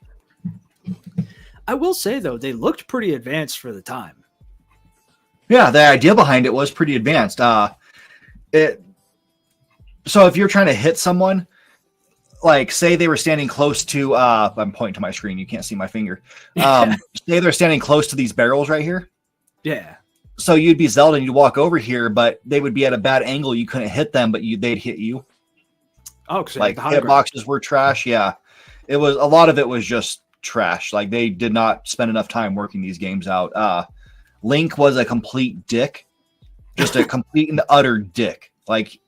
I will say, though, they looked pretty advanced for the time. Yeah, the idea behind it was pretty advanced. So if you're trying to hit someone, like say they were standing close to I'm pointing to my screen, you can't see my finger. Say they're standing close to these barrels right here. Yeah. So you'd be Zelda and you'd walk over here, but they would be at a bad angle. You couldn't hit them, but they'd hit you. Oh, like hitboxes were trash. Yeah. It was a lot of it was just trash. Like they did not spend enough time working these games out. Link was a complete dick. Just a complete and utter dick. Like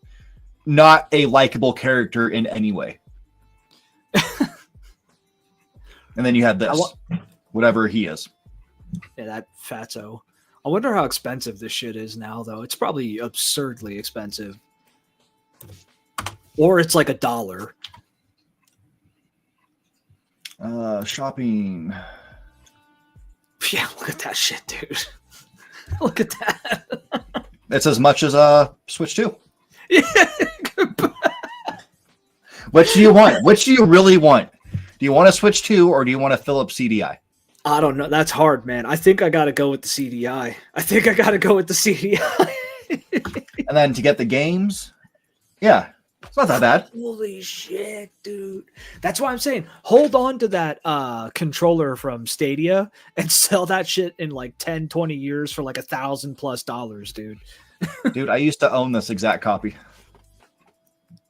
not a likable character in any way. And then you had this, whatever he is. Yeah, that fatso. I wonder how expensive this shit is now, though. It's probably absurdly expensive. Or it's like $1. Shopping. Yeah, look at that shit, dude. Look at that. It's as much as Switch 2. Yeah. Which do you want? Which do you really want? Do you want a Switch 2 or do you want a Philips CDI? I don't know. That's hard, man. I think I got to go with the CDI. And then to get the games, yeah, it's not that bad. Holy shit, dude. That's why I'm saying hold on to that controller from Stadia and sell that shit in like 10, 20 years for like $1,000+, dude. Dude, I used to own this exact copy.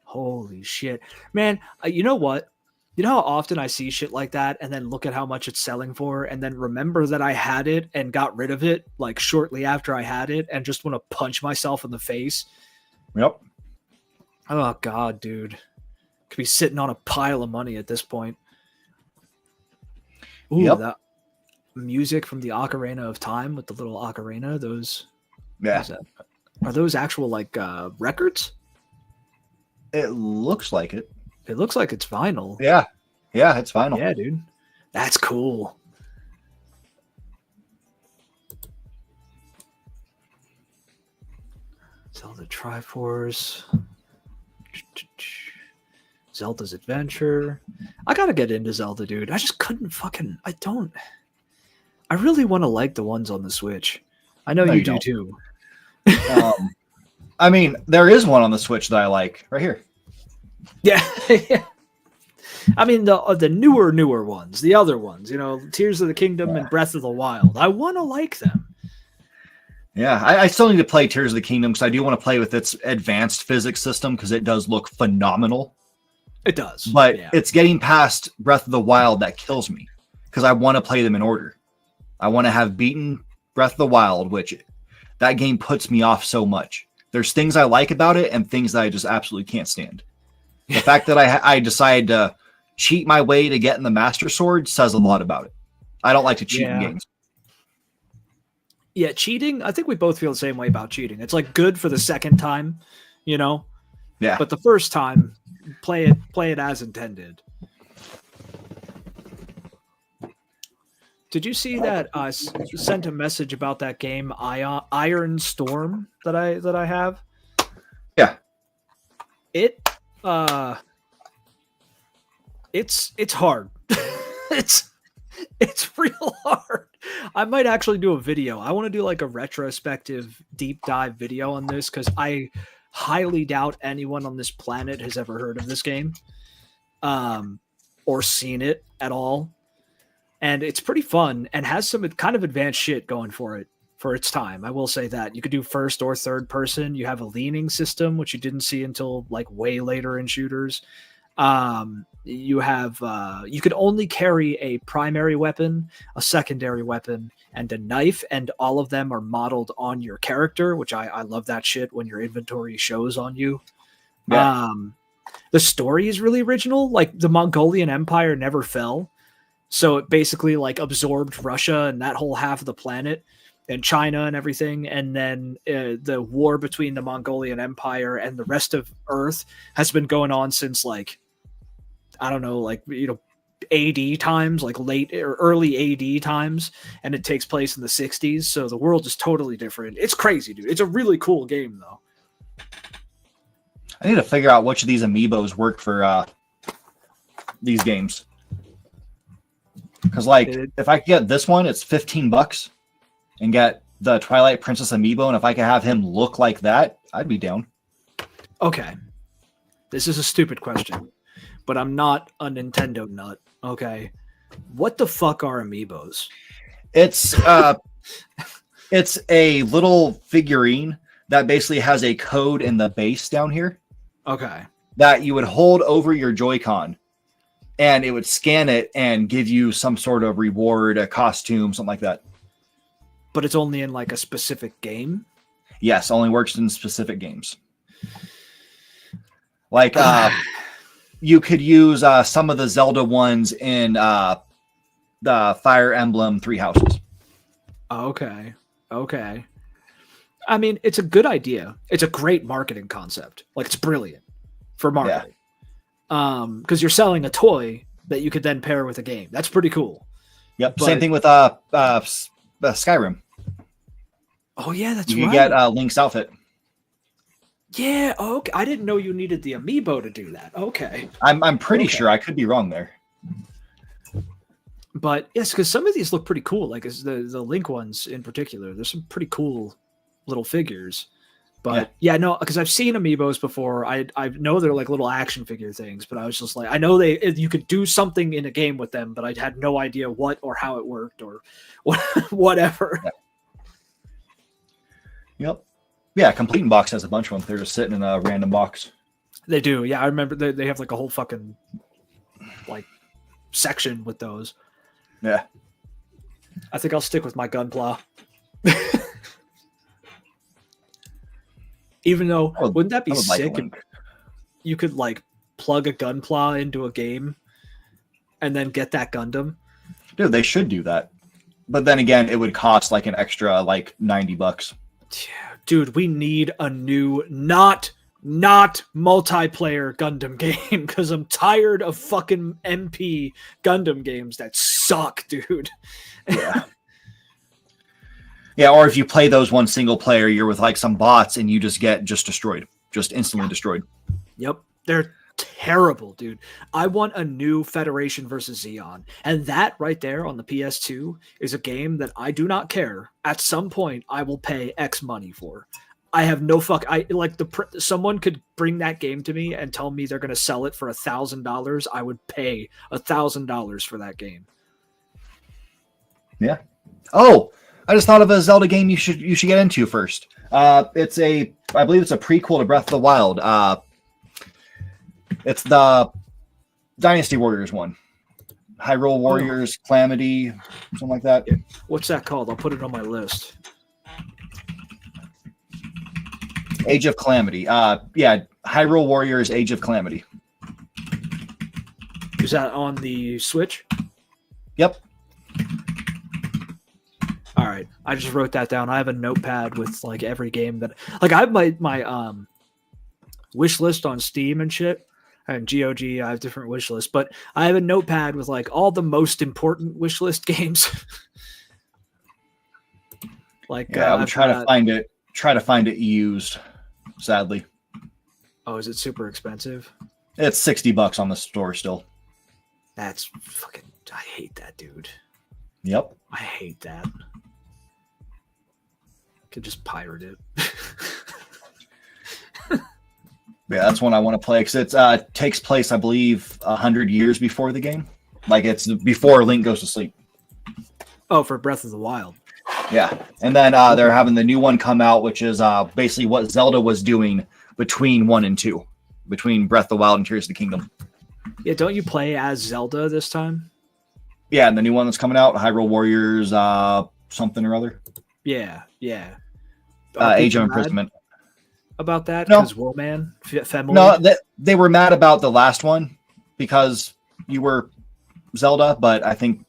Holy shit. Man, you know what? You know how often I see shit like that and then look at how much it's selling for and then remember that I had it and got rid of it like shortly after I had it and just want to punch myself in the face? Yep. Oh, God, dude. Could be sitting on a pile of money at this point. Ooh, yep. That music from the Ocarina of Time with the little ocarina, those... Yeah. Are those actual, like, records? It looks like it. It looks like it's vinyl. Yeah. Yeah, it's vinyl. Yeah, dude. That's cool. Zelda Triforce. Zelda's Adventure. I gotta get into Zelda, dude. I just couldn't fucking... I really want to like the ones on the Switch. I know you do too. I mean, there is one on the Switch that I like. Right here. Yeah. I mean, the newer ones, the other ones, you know, Tears of the Kingdom and Breath of the Wild. I want to like them. Yeah, I still need to play Tears of the Kingdom because I do want to play with its advanced physics system because it does look phenomenal. It does. But it's getting past Breath of the Wild that kills me because I want to play them in order. I want to have beaten Breath of the Wild, which that game puts me off so much. There's things I like about it and things that I just absolutely can't stand. The fact that I decided to cheat my way to get in the Master Sword says a lot about it. I don't like to cheat in games. Yeah, cheating, I think we both feel the same way about cheating. It's like good for the second time, you know? Yeah. But the first time, play it as intended. Did you see that I sent a message about that game Iron Storm that I have? Yeah. It's hard. It's real hard. I might actually do a video. I want to do like a retrospective deep dive video on this because I highly doubt anyone on this planet has ever heard of this game or seen it at all. And it's pretty fun and has some kind of advanced shit going for it for its time. I will say that. You could do first or third person. You have a leaning system, which you didn't see until like way later in shooters. You have you could only carry a primary weapon, a secondary weapon, and a knife, and all of them are modeled on your character, which I love that shit when your inventory shows on you. Yeah. The story is really original. Like the Mongolian Empire never fell. So it basically like absorbed Russia and that whole half of the planet and China and everything. And then the war between the Mongolian Empire and the rest of Earth has been going on since like, I don't know, like, you know, AD times, like late or early AD times. And it takes place in the 60s. So the world is totally different. It's crazy, dude. It's a really cool game though. I need to figure out which of these amiibos work for these games. Because, like, if I could get this one, it's $15 and get the Twilight Princess amiibo, and if I could have him look like that, I'd be down. Okay. This is a stupid question. but I'm not a Nintendo nut. Okay. What the fuck are amiibos? It's a little figurine that basically has a code in the base down here. Okay. That you would hold over your Joy-Con, and it would scan it and give you some sort of reward, a costume, something like that. But it's only in like a specific game? Yes, only works in specific games. Like you could use some of the Zelda ones in the Fire Emblem Three Houses. Okay. I mean, it's a good idea. It's a great marketing concept. Like, it's brilliant for marketing. Yeah. Because you're selling a toy that you could then pair with a game. That's pretty cool. Yep. Same thing with Skyrim. Oh yeah, that's you right. You get Link's outfit. Yeah. Okay. I didn't know you needed the amiibo to do that. Okay. I'm pretty sure. I could be wrong there. But yes, because some of these look pretty cool. Like the Link ones in particular. There's some pretty cool little figures. But yeah, no, because I've seen amiibos before. I know they're like little action figure things, but I was just like, I know you could do something in a game with them, but I had no idea what or how it worked or whatever. Yeah. Yep. Yeah, Complete Box has a bunch of them. They're just sitting in a random box. They do. Yeah, I remember they have like a whole fucking like section with those. Yeah. I think I'll stick with my Gunpla. Even though, wouldn't that be sick if you could like plug a Gunpla into a game and then get that Gundam? Dude, they should do that. But then again, it would cost like an extra like $90. Dude, we need a new not multiplayer Gundam game because I'm tired of fucking MP Gundam games that suck, dude. Yeah. Yeah, or if you play those one single player, you're with like some bots and you just get destroyed. Just instantly destroyed. Yep. They're terrible, dude. I want a new Federation versus Xeon. And that right there on the PS2 is a game that I do not care. At some point, I will pay X money for. I have no fuck. Someone could bring that game to me and tell me they're going to sell it for $1,000. I would pay $1,000 for that game. Yeah. Oh, I just thought of a Zelda game you should get into first. I believe it's a prequel to Breath of the Wild. It's the Dynasty Warriors one. Hyrule Warriors, Calamity, something like that. What's that called? I'll put it on my list. Age of Calamity. Hyrule Warriors, Age of Calamity. Is that on the Switch? Yep. All right, I just wrote that down. I have a notepad with like every game that, like, I have my wish list on Steam and shit, and GOG. I have different wish lists, but I have a notepad with like all the most important wish list games. Like, I would try to find it used. Sadly. Oh, is it super expensive? It's $60 on the store still. That's fucking. I hate that, dude. Yep. I hate that. Could just pirate it. Yeah, that's one I want to play because it takes place, I believe, 100 years before the game. Like it's before Link goes to sleep. Oh, for Breath of the Wild. Yeah, and then they're having the new one come out, which is basically what Zelda was doing between 1 and 2, between Breath of the Wild and Tears of the Kingdom. Yeah, don't you play as Zelda this time? Yeah, and the new one that's coming out, Hyrule Warriors, something or other. Yeah. Age of Imprisonment. About that? No. Because Woman, Femoid? No, they were mad about the last one because you were Zelda, but I think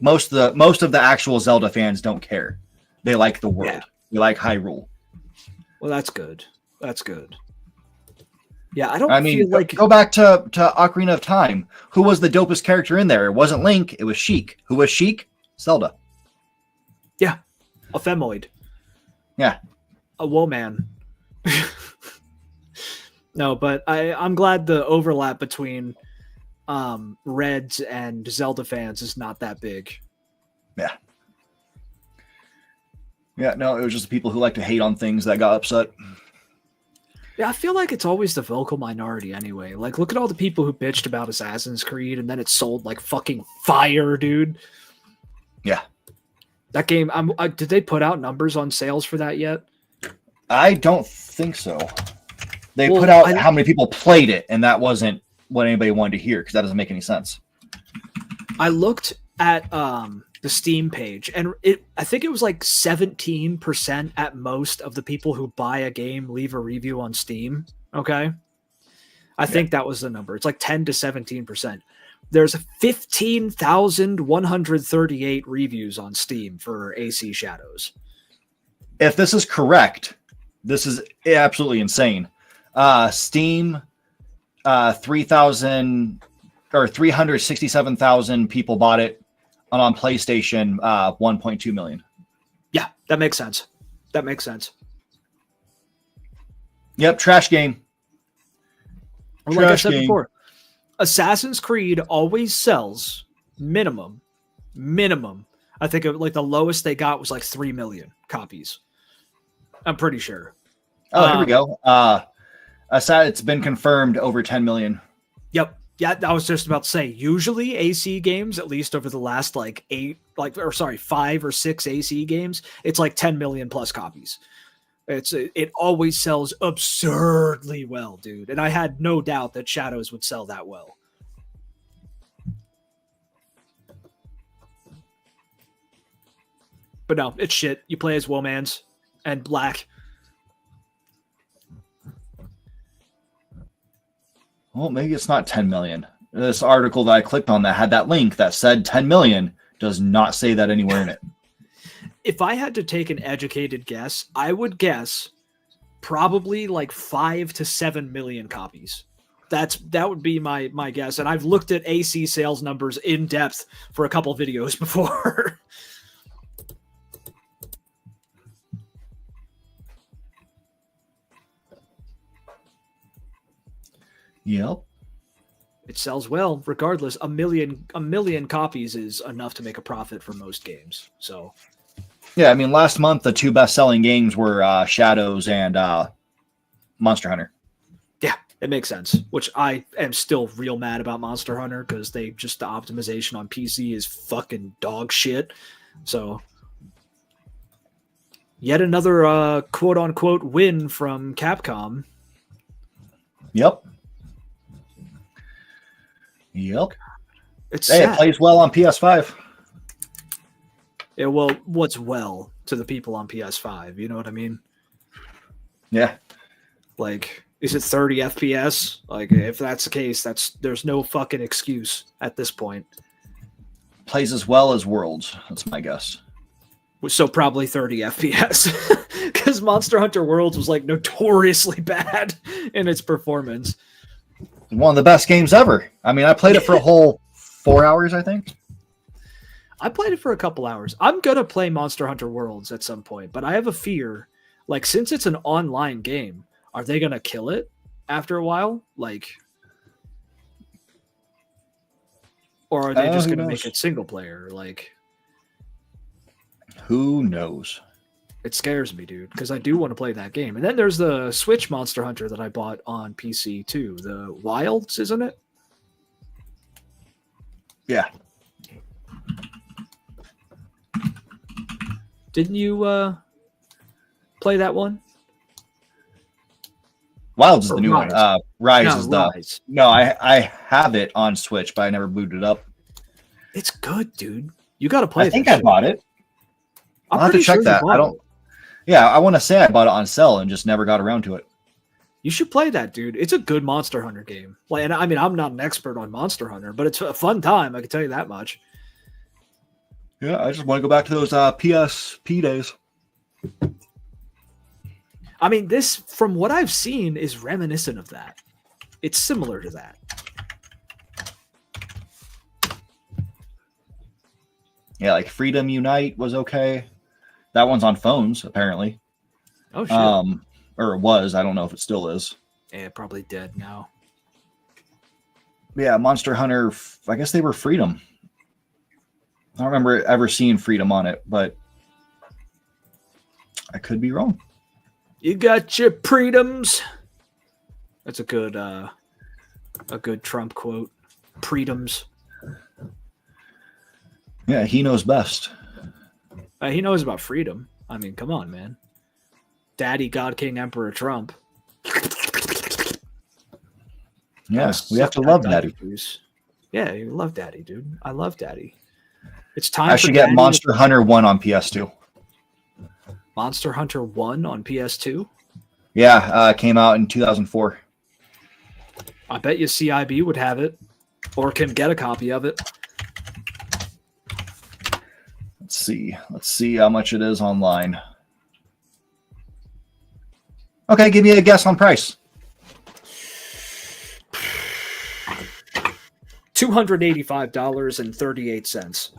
most of the actual Zelda fans don't care. They like the world. Yeah. They like Hyrule. Well, that's good. That's good. Yeah, I mean, feel like go back to Ocarina of Time. Who was the dopest character in there? It wasn't Link. It was Sheik. Who was Sheik? Zelda. Yeah, a Femoid. Yeah, a Woman. No, but I'm glad the overlap between Reds and Zelda fans is not that big. Yeah. Yeah, no, it was just the people who like to hate on things that got upset. Yeah, I feel like it's always the vocal minority anyway. Like, look at all the people who bitched about Assassin's Creed, and then it sold like fucking fire, dude. Yeah. That game, did they put out numbers on sales for that yet? I don't think so. They put out how many people played it, and that wasn't what anybody wanted to hear because that doesn't make any sense. I looked at the Steam page, and I think it was like 17% at most of the people who buy a game leave a review on Steam. Okay. I think that was the number. It's like 10 to 17%. There's 15,138 reviews on Steam for AC Shadows. If this is correct, this is absolutely insane. Steam, 3,000 or 367,000 people bought it. And on PlayStation, 1.2 million. Yeah, that makes sense. That makes sense. Yep, trash game. Well, like I said before, Assassin's Creed always sells minimum. I think like the lowest they got was like 3 million copies. I'm pretty sure. Oh, here we go. It's been confirmed over 10 million. Yep. Yeah, I was just about to say, usually AC games, at least over the last 5 or 6 AC games, it's like 10 million plus copies. It always sells absurdly well, dude. And I had no doubt that Shadows would sell that well. But no, it's shit. You play as Womans and Black. Well, maybe it's not 10 million. This article that I clicked on that had that link that said 10 million does not say that anywhere in it. If I had to take an educated guess, I would guess probably like 5 to 7 million copies. That would be my guess. And I've looked at AC sales numbers in depth for a couple videos before. Yep. It sells well, regardless. A million copies is enough to make a profit for most games. So, yeah, I mean, last month the 2 best-selling games were Shadows and Monster Hunter. Yeah, it makes sense. Which I am still real mad about Monster Hunter because the optimization on PC is fucking dog shit. So, yet another quote unquote win from Capcom. Yep. It plays well on PS5. Yeah, well, what's well to the people on PS5? You know what I mean? Yeah. Like, is it 30 FPS? Like, if that's the case, there's no fucking excuse at this point. Plays as well as Worlds. That's my guess. So probably 30 FPS. Because Monster Hunter Worlds was like notoriously bad in its performance. One of the best games ever. I mean, I played it for a whole 4 hours, I think. I played it for a couple hours. I'm going to play Monster Hunter Worlds at some point, but I have a fear, like, since it's an online game, are they going to kill it after a while? Like, or are they just going to make it single player? Like, who knows? It scares me, dude, because I do want to play that game. And then there's the Switch Monster Hunter that I bought on PC too. The Wilds, isn't it? Yeah. Didn't you play that one? Wilds is the new one. Rise is the... Rise. No, I have it on Switch, but I never booted it up. It's good, dude. You got to play it. I think I bought it. I'll have to check that. I don't... It. Yeah, I want to say I bought it on sale and just never got around to it. You should play that, dude. It's a good Monster Hunter game. Like, and I mean, I'm not an expert on Monster Hunter, but it's a fun time. I can tell you that much. Yeah, I just want to go back to those PSP days. I mean, this, from what I've seen, is reminiscent of that. It's similar to that. Yeah, like Freedom Unite was okay. That one's on phones, apparently. Oh, shit. Or it was. I don't know if it still is. Yeah, probably dead now. Yeah, Monster Hunter, I guess they were Freedom. I don't remember ever seeing Freedom on it, but I could be wrong. You got your freedoms. That's a good Trump quote. Freedoms. Yeah, he knows best. He knows about freedom. I mean, come on, man. Daddy, God, King, Emperor Trump. Yeah, we have to love Daddy. Yeah, you love Daddy, dude. I love Daddy. It's time. I should get Monster Hunter 1 on PS2. Monster Hunter 1 on PS2? Yeah, came out in 2004. I bet you CIB would have it, or can get a copy of it. Let's see how much it is online. Okay, give me a guess on price. $285.38.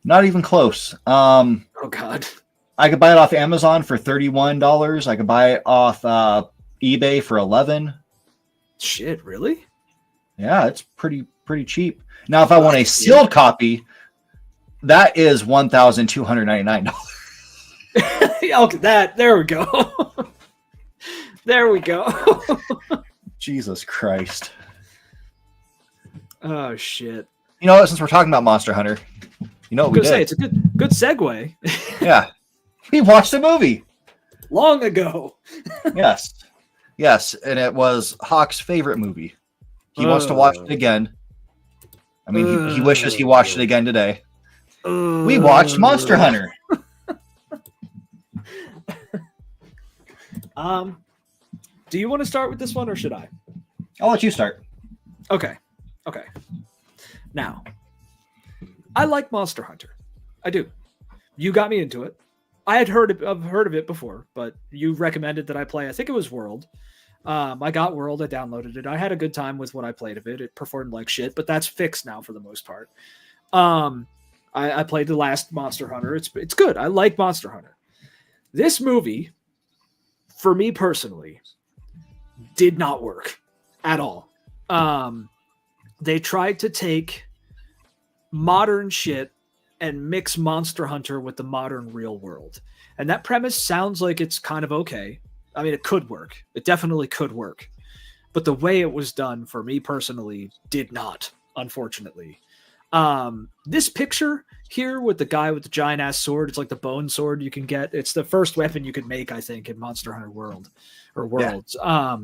Not even close. Oh God. I could buy it off Amazon for $31. I could buy it off eBay for $11. Shit, really? Yeah, it's pretty cheap. Now, if I want a sealed copy, that is $1,299. Okay, there we go. There we go. Jesus Christ. Oh shit. You know what? Since we're talking about Monster Hunter, you know what we did? It's a good segue. Yeah. We watched a movie. Long ago. Yes. And it was Hawk's favorite movie. He wants to watch it again. I mean, he wishes he watched it again today. We watched Monster Hunter. Do you want to start with this one or should I? I'll let you start. Okay. Now, I like Monster Hunter. I do. You got me into it. I had heard of it before, but you recommended that I play. I think it was World. I got World. I downloaded it. I had a good time with what I played of it. It performed like shit, but that's fixed now for the most part. I played the last Monster Hunter. It's good. I like Monster Hunter. This movie, for me personally, did not work at all. They tried to take modern shit and mix Monster Hunter with the modern real world. And that premise sounds like it's kind of okay. I mean, it could work. It definitely could work. But the way it was done, for me personally, did not, unfortunately. This picture here with the guy with the giant ass sword, it's like the bone sword you can get. It's the first weapon you could make, I think, in Monster Hunter World or Worlds. Yeah.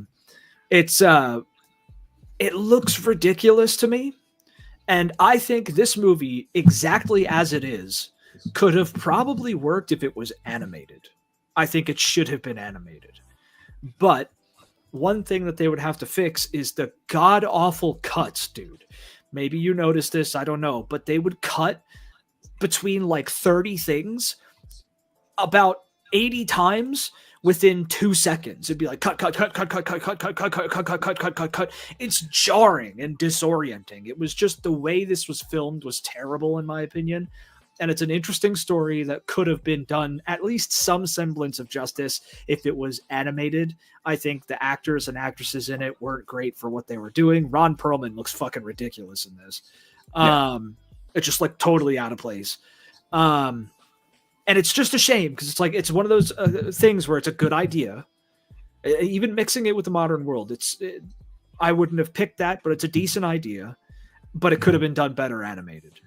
It looks ridiculous to me. And I think this movie, exactly as it is, could have probably worked if it was animated. I think it should have been animated. But one thing that they would have to fix is the god-awful cuts, dude. Maybe you noticed this, I don't know. But they would cut between like 30 things about 80 times within 2 seconds. It'd be like cut. It's jarring and disorienting. It was just the way this was filmed was terrible in my opinion. And it's an interesting story that could have been done at least some semblance of justice if it was animated. I think the actors and actresses in it weren't great for what they were doing. Ron Perlman looks fucking ridiculous in this. It's just like totally out of place. And it's just a shame because it's like it's one of those things where it's a good idea. Even mixing it with the modern world, I wouldn't have picked that, but it's a decent idea. But it could have been done better animated.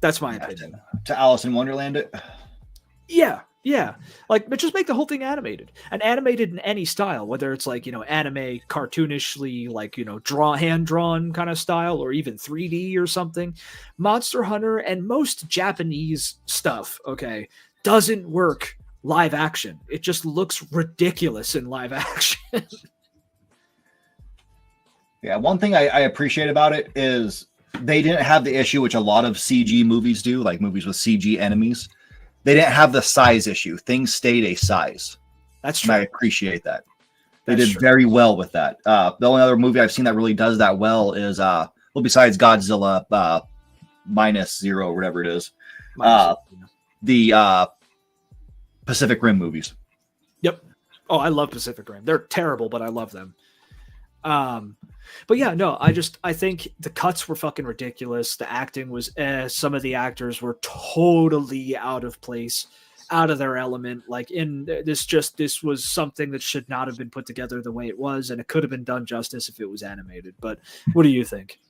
That's my opinion. To Alice in Wonderland it? Yeah. Like, but just make the whole thing animated. And animated in any style, whether it's like, anime, cartoonishly, like, hand-drawn kind of style, or even 3D or something. Monster Hunter and most Japanese stuff, okay, doesn't work live action. It just looks ridiculous in live action. Yeah, one thing I appreciate about it is they didn't have the issue which a lot of CG movies do, like movies with CG enemies. They didn't have the size issue. Things stayed a size. That's true. And I appreciate that. They did very well with that. The only other movie I've seen that really does that well is, besides Godzilla -0 or whatever it is, the Pacific Rim movies. Yep. Oh, I love Pacific Rim. They're terrible, but I love them. But yeah, no, I think the cuts were fucking ridiculous. The acting was, some of the actors were totally out of place. out of their element. Like this was something that should not have been put together the way it was, and it could have been done justice if it was animated. But what do you think?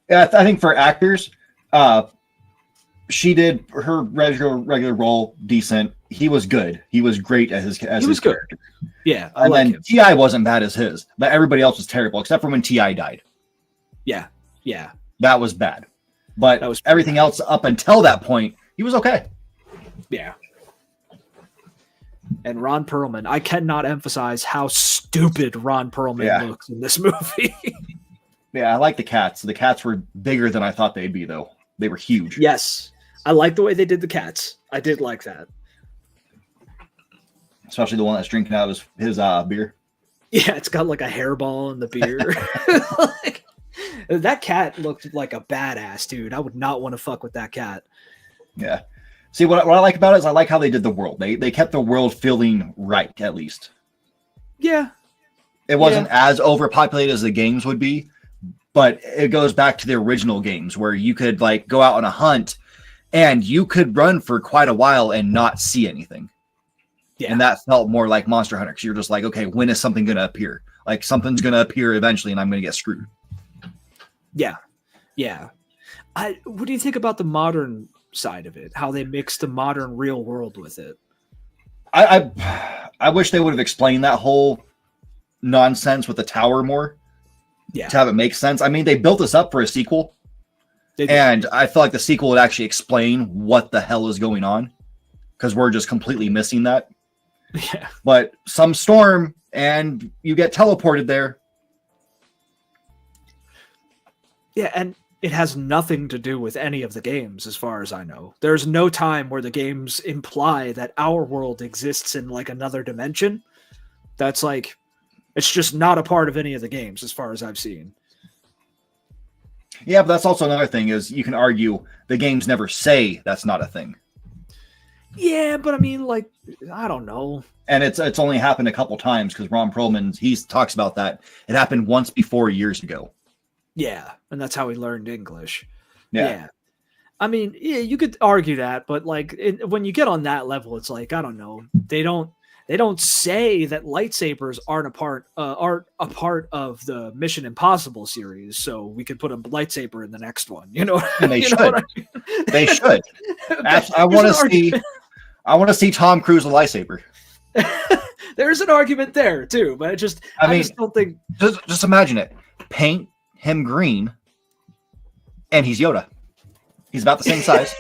Yeah, I think for actors, she did her regular role decent. He was good. He was great as his character. Yeah, and then him. T.I. wasn't bad as his, but everybody else was terrible except for when T.I. died. Yeah. That was bad. But everything else up until that point, he was okay. Yeah. And Ron Perlman, I cannot emphasize how stupid Ron Perlman looks in this movie. Yeah, I like the cats. The cats were bigger than I thought they'd be, though. They were huge. Yes. I like the way they did the cats. I did like that. Especially the one that's drinking out of his beer. Yeah, it's got like a hairball in the beer. That cat looked like a badass, dude. I would not want to fuck with that cat. Yeah. See, what I like about it is I like how they did the world. They kept the world feeling right, at least. Yeah. It wasn't as overpopulated as the games would be, but it goes back to the original games where you could like go out on a hunt and you could run for quite a while and not see anything. Yeah. And that felt more like Monster Hunter because you're just like, okay, when is something going to appear? Like something's going to appear eventually and I'm going to get screwed. Yeah. What do you think about the modern side of it? How they mix the modern real world with it? I wish they would have explained that whole nonsense with the tower more. Yeah. To have it make sense. I mean, they built this up for a sequel. And I feel like the sequel would actually explain what the hell is going on. Because we're just completely missing that. Yeah. But some storm and you get teleported there. Yeah, and it has nothing to do with any of the games, as far as I know. There's no time where the games imply that our world exists in like another dimension. That's like, it's just not a part of any of the games, as far as I've seen. Yeah, but that's also another thing is you can argue the games never say that's not a thing. Yeah, but I mean, like, I don't know. And it's only happened a couple times because Ron Perlman, he talks about that. It happened once before years ago. Yeah, and that's how he learned English. Yeah. I mean, yeah, you could argue that, but like when you get on that level, it's like, I don't know. They don't say that lightsabers aren't a part of the Mission Impossible series, so we could put a lightsaber in the next one. You know, and they should. I mean? They should. I want to see Tom Cruise a lightsaber. There's an argument there too, but I just don't think. Just imagine it. Paint him green, and he's Yoda. He's about the same size.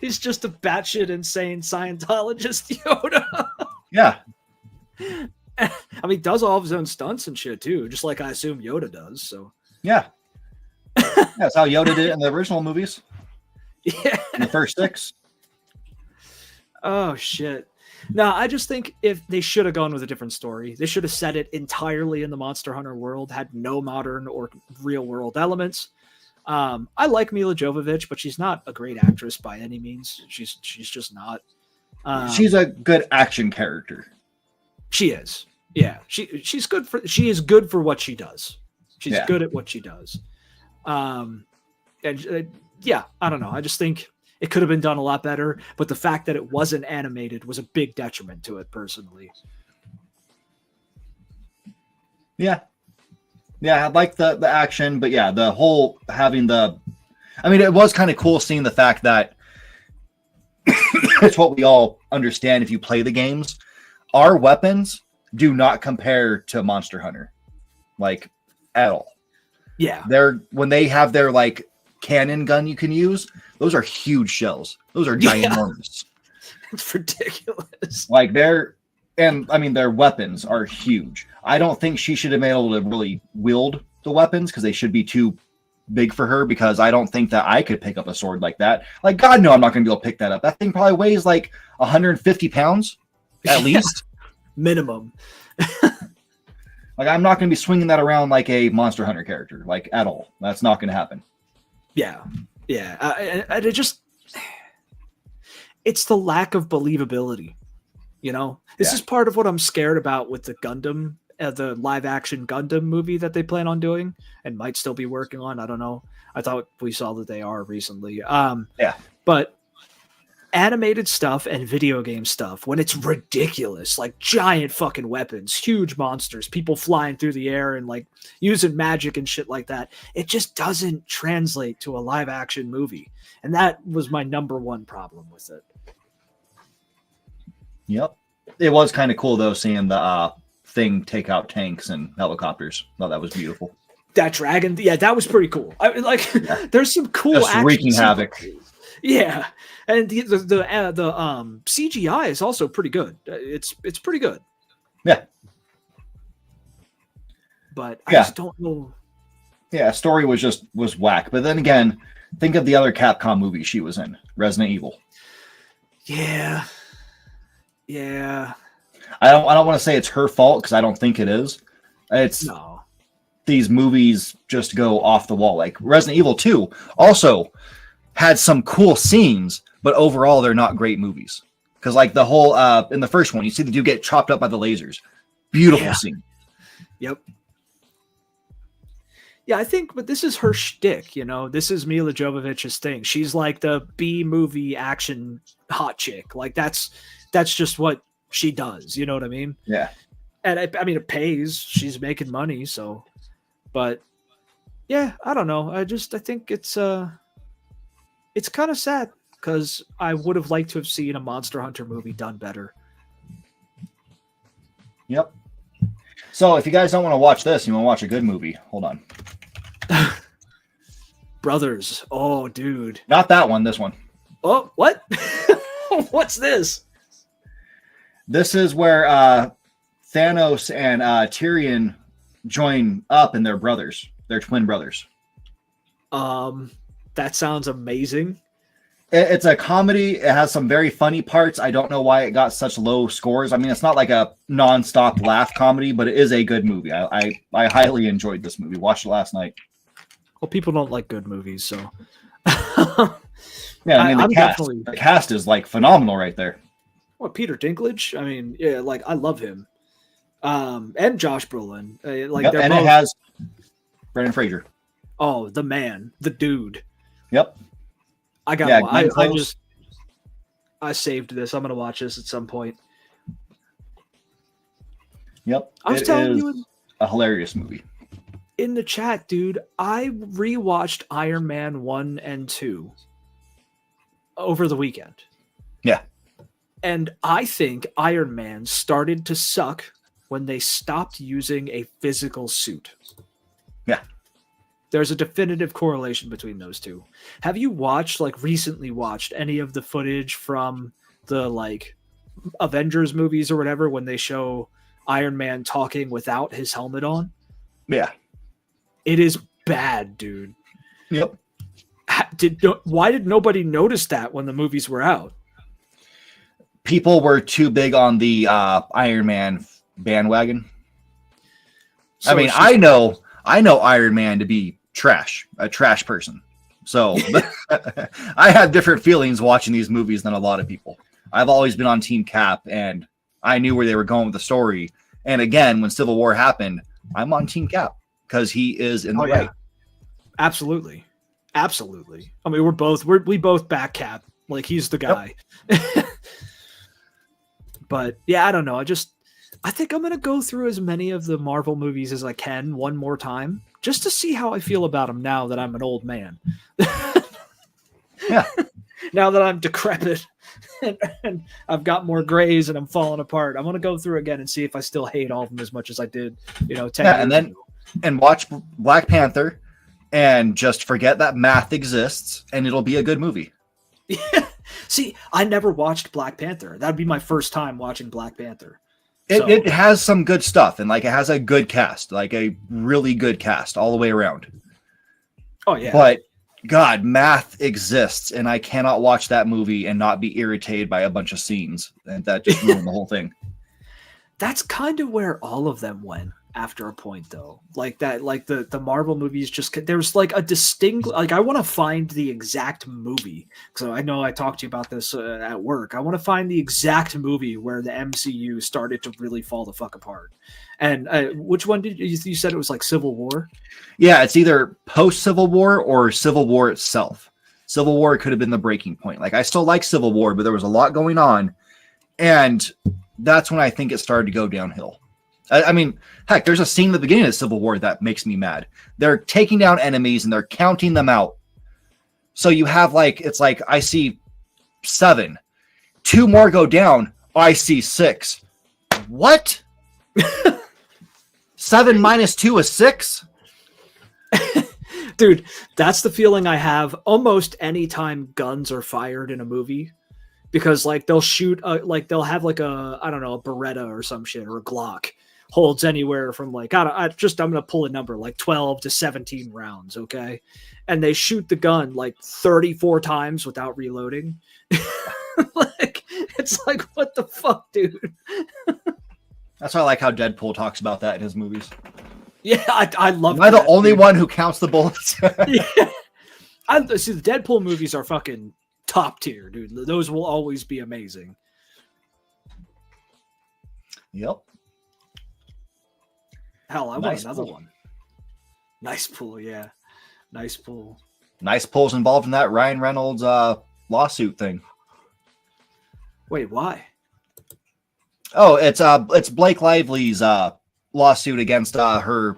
He's just a batshit insane Scientologist Yoda. Yeah. I mean, he does all of his own stunts and shit too, just like I assume Yoda does. So yeah, that's how Yoda did it in the original movies. Yeah, in the first 6. Oh shit. No, I just think if they should have gone with a different story, they should have set it entirely in the Monster Hunter world, had no modern or real world elements. I like Mila Jovovich, but she's not a great actress by any means. She's just not. She's a good action character. She is. Yeah. She is good for what she does. She's good at what she does. And yeah, I don't know. I just think it could have been done a lot better, but the fact that it wasn't animated was a big detriment to it personally. Yeah. Yeah, I like the action, but yeah, the whole having it was kind of cool seeing the fact that it's what we all understand if you play the games. Our weapons do not compare to Monster Hunter, like at all. Yeah. When they have their like cannon gun you can use, those are huge shells. Those are ginormous. It's ridiculous. Like their weapons are huge. I don't think she should have been able to really wield the weapons because they should be too big for her, because I don't think that I could pick up a sword like that. Like, God, no, I'm not going to be able to pick that up. That thing probably weighs like 150 pounds at least. Minimum. Like, I'm not going to be swinging that around like a Monster Hunter character, like at all. That's not going to happen. Yeah. Yeah. And it's the lack of believability. You know, this is part of what I'm scared about with the Gundam, the live action Gundam movie that they plan on doing and might still be working on. I don't know. I thought we saw that they are recently. But animated stuff and video game stuff, when it's ridiculous, like giant fucking weapons, huge monsters, people flying through the air and like using magic and shit like that, it just doesn't translate to a live action movie. And that was my number one problem with it. Yep. It was kind of cool though, seeing the thing take out tanks and helicopters. Thought that was beautiful. That dragon, yeah, that was pretty cool. There's some cool just wreaking havoc. Yeah, and the CGI is also pretty good. It's pretty good. Yeah, but I just don't know. Yeah, story was whack. But then again, think of the other Capcom movie she was in, Resident Evil. Yeah. I don't want to say it's her fault because I don't think it is. These movies just go off the wall. Like Resident Evil 2 also had some cool scenes, but overall they're not great movies. Because like the whole in the first one, you see the dude get chopped up by the lasers. Beautiful scene. Yep. Yeah, I think, but this is her shtick, you know. This is Mila Jovovich's thing. She's like the B movie action hot chick. Like that's just what she does. You know what I mean? Yeah. And I mean, it pays. She's making money, so. But yeah, I don't know. I think it's kind of sad because I would have liked to have seen a Monster Hunter movie done better. Yep. So if you guys don't want to watch this, you want to watch a good movie. Hold on. Brothers. Oh, dude. Not that one. This one. Oh, what? What's this? This is where Thanos and Tyrion join up, and they're brothers. They're twin brothers. That sounds amazing. It's a comedy. It has some very funny parts. I don't know why it got such low scores. I mean, it's not like a non-stop laugh comedy, but it is a good movie. I highly enjoyed this movie. Watched it last night. Well, people don't like good movies, so. Yeah, I mean, the cast is like phenomenal right there. What, Peter Dinklage? I mean, yeah, like I love him. And Josh Brolin. And it has Brendan Fraser. Oh, the man, the dude. Yep. I got. I saved this. I'm gonna watch this at some point. Yep. I was telling you, a hilarious movie. In the chat, dude, I rewatched Iron Man 1 and 2 over the weekend. Yeah. And I think Iron Man started to suck when they stopped using a physical suit. Yeah. There's a definitive correlation between those two. Have you recently watched any of the footage from the like Avengers movies or whatever when they show Iron Man talking without his helmet on? Yeah. It is bad, dude. Yep. Why did nobody notice that when the movies were out? People were too big on the Iron Man bandwagon. So I mean, I know Iron Man to be a trash person. So I have different feelings watching these movies than a lot of people. I've always been on Team Cap, and I knew where they were going with the story. And again, when Civil War happened, I'm on Team Cap because he is in the right. Absolutely. I mean, we both back Cap. Like, he's the guy. Yep. But yeah, I don't know. I think I'm going to go through as many of the Marvel movies as I can one more time just to see how I feel about them now that I'm an old man. Yeah. Now that I'm decrepit and I've got more grays and I'm falling apart, I'm going to go through again and see if I still hate all of them as much as I did, 10 years ago. And watch Black Panther and just forget that math exists and it'll be a good movie. Yeah. See, I never watched Black Panther. That'd be my first time watching Black Panther. It has some good stuff, and like it has a good cast, like a really good cast all the way around. Oh yeah. But God, math exists, and I cannot watch that movie and not be irritated by a bunch of scenes, and that just ruined the whole thing. That's kind of where all of them went after a point, though. Like that, like the Marvel movies, there's like a distinct, like I want to find the exact movie. So I know I talked to you about this at work. I want to find the exact movie where the MCU started to really fall the fuck apart. And which one did you said it was like Civil War? Yeah, it's either post Civil War or Civil War itself. Civil War could have been the breaking point. Like, I still like Civil War, but there was a lot going on. And that's when I think it started to go downhill. I mean, heck, there's a scene at the beginning of Civil War that makes me mad. They're taking down enemies and they're counting them out. So you have it's like, I see 7. 2 more go down. I see 6. What? 7 minus 2 is 6? Dude, that's the feeling I have almost any time guns are fired in a movie, because they'll shoot they'll have a, I don't know, a Beretta or some shit, or a Glock, holds anywhere from I'm gonna pull a number 12 to 17 rounds, okay, and they shoot the gun 34 times without reloading. It's what the fuck, dude. That's why I like how Deadpool talks about that in his movies. Yeah, I love. Am I the only one who counts the bullets? Yeah, see, the Deadpool movies are fucking top tier, dude. Those will always be amazing. Yep. Hell, I want another one. Nice pull, yeah. Nice pull. Nice pulls involved in that Ryan Reynolds lawsuit thing. Wait, why? Oh, it's Blake Lively's lawsuit against her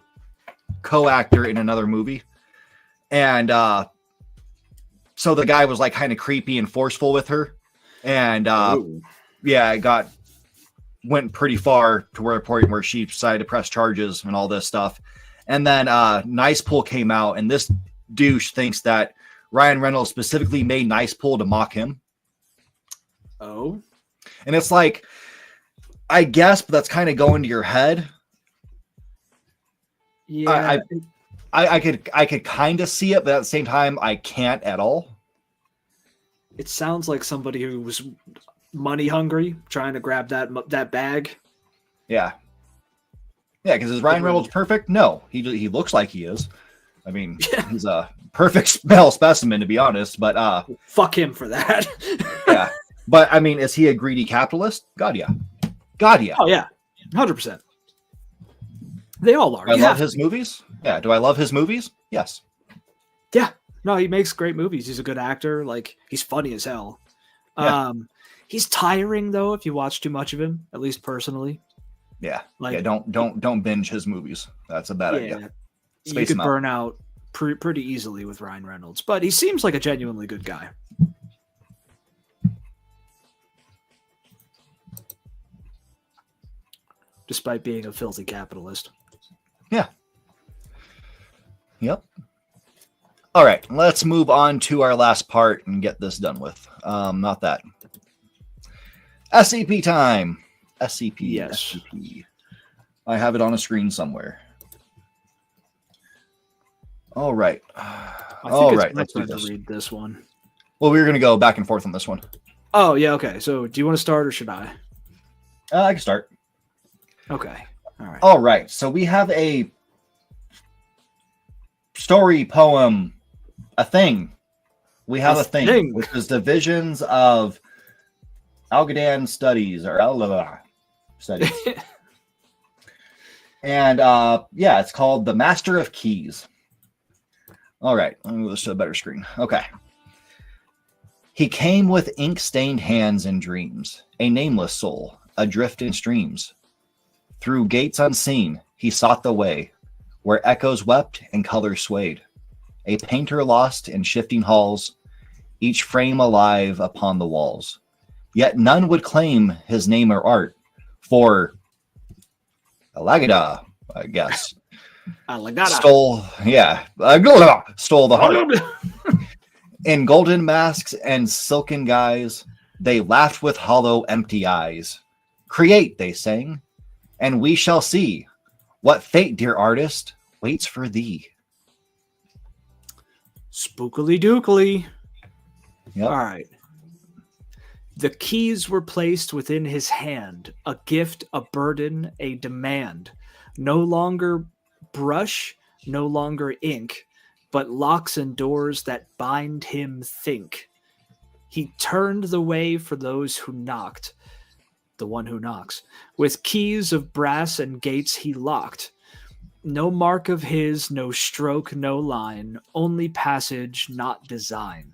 co-actor in another movie. And so the guy was kind of creepy and forceful with her. And yeah, it went pretty far to where a point where she decided to press charges and all this stuff. And then Nice Pull came out, and this douche thinks that Ryan Reynolds specifically made Nice Pull to mock him. Oh. And it's I guess, but that's kind of going to your head. Yeah. I could kind of see it, but at the same time, I can't at all. It sounds like somebody who was money hungry, trying to grab that bag. Yeah. Yeah, because is Ryan Reynolds perfect? No, he looks like he is. I mean, he's a perfect male specimen, to be honest. But fuck him for that. Yeah, but I mean, is he a greedy capitalist? God, yeah. God, yeah. Oh yeah, 100%. They all are. I love his movies. Yeah. Do I love his movies? Yes. Yeah. No, he makes great movies. He's a good actor. He's funny as hell. Yeah. He's tiring though if you watch too much of him. At least personally. Yeah. Don't binge his movies. That's a bad idea. You could burn out pretty easily with Ryan Reynolds, but he seems like a genuinely good guy. Despite being a filthy capitalist. Yeah. Yep. All right, let's move on to our last part and get this done with. Not that. SCP time. SCP. Yes. SCP. I have it on a screen somewhere. All right. All right. Let's read this one. Well, we're going to go back and forth on this one. Oh, yeah. Okay. So do you want to start or should I? I can start. Okay. All right. All right. So we have a story, poem, a thing. We have a thing, which is Divisions of Algadan Studies or Studies. And yeah, it's called The Master of Keys. All right. Let me move this to a better screen. Okay. He came with ink-stained hands and dreams, a nameless soul, adrift in streams. Through gates unseen, he sought the way, where echoes wept and colors swayed. A painter lost in shifting halls, each frame alive upon the walls. Yet none would claim his name or art, for Alagada, I guess, stole the heart. In golden masks and silken guise, they laughed with hollow, empty eyes. Create, they sang, and we shall see what fate, dear artist, waits for thee. Spookily dookily. Yep. All right. The keys were placed within his hand, a gift, a burden, a demand. No longer brush, no longer ink, but locks and doors that bind him think. He turned the way for those who knocked, the one who knocks. With keys of brass and gates he locked. No mark of his, no stroke, no line, only passage, not design.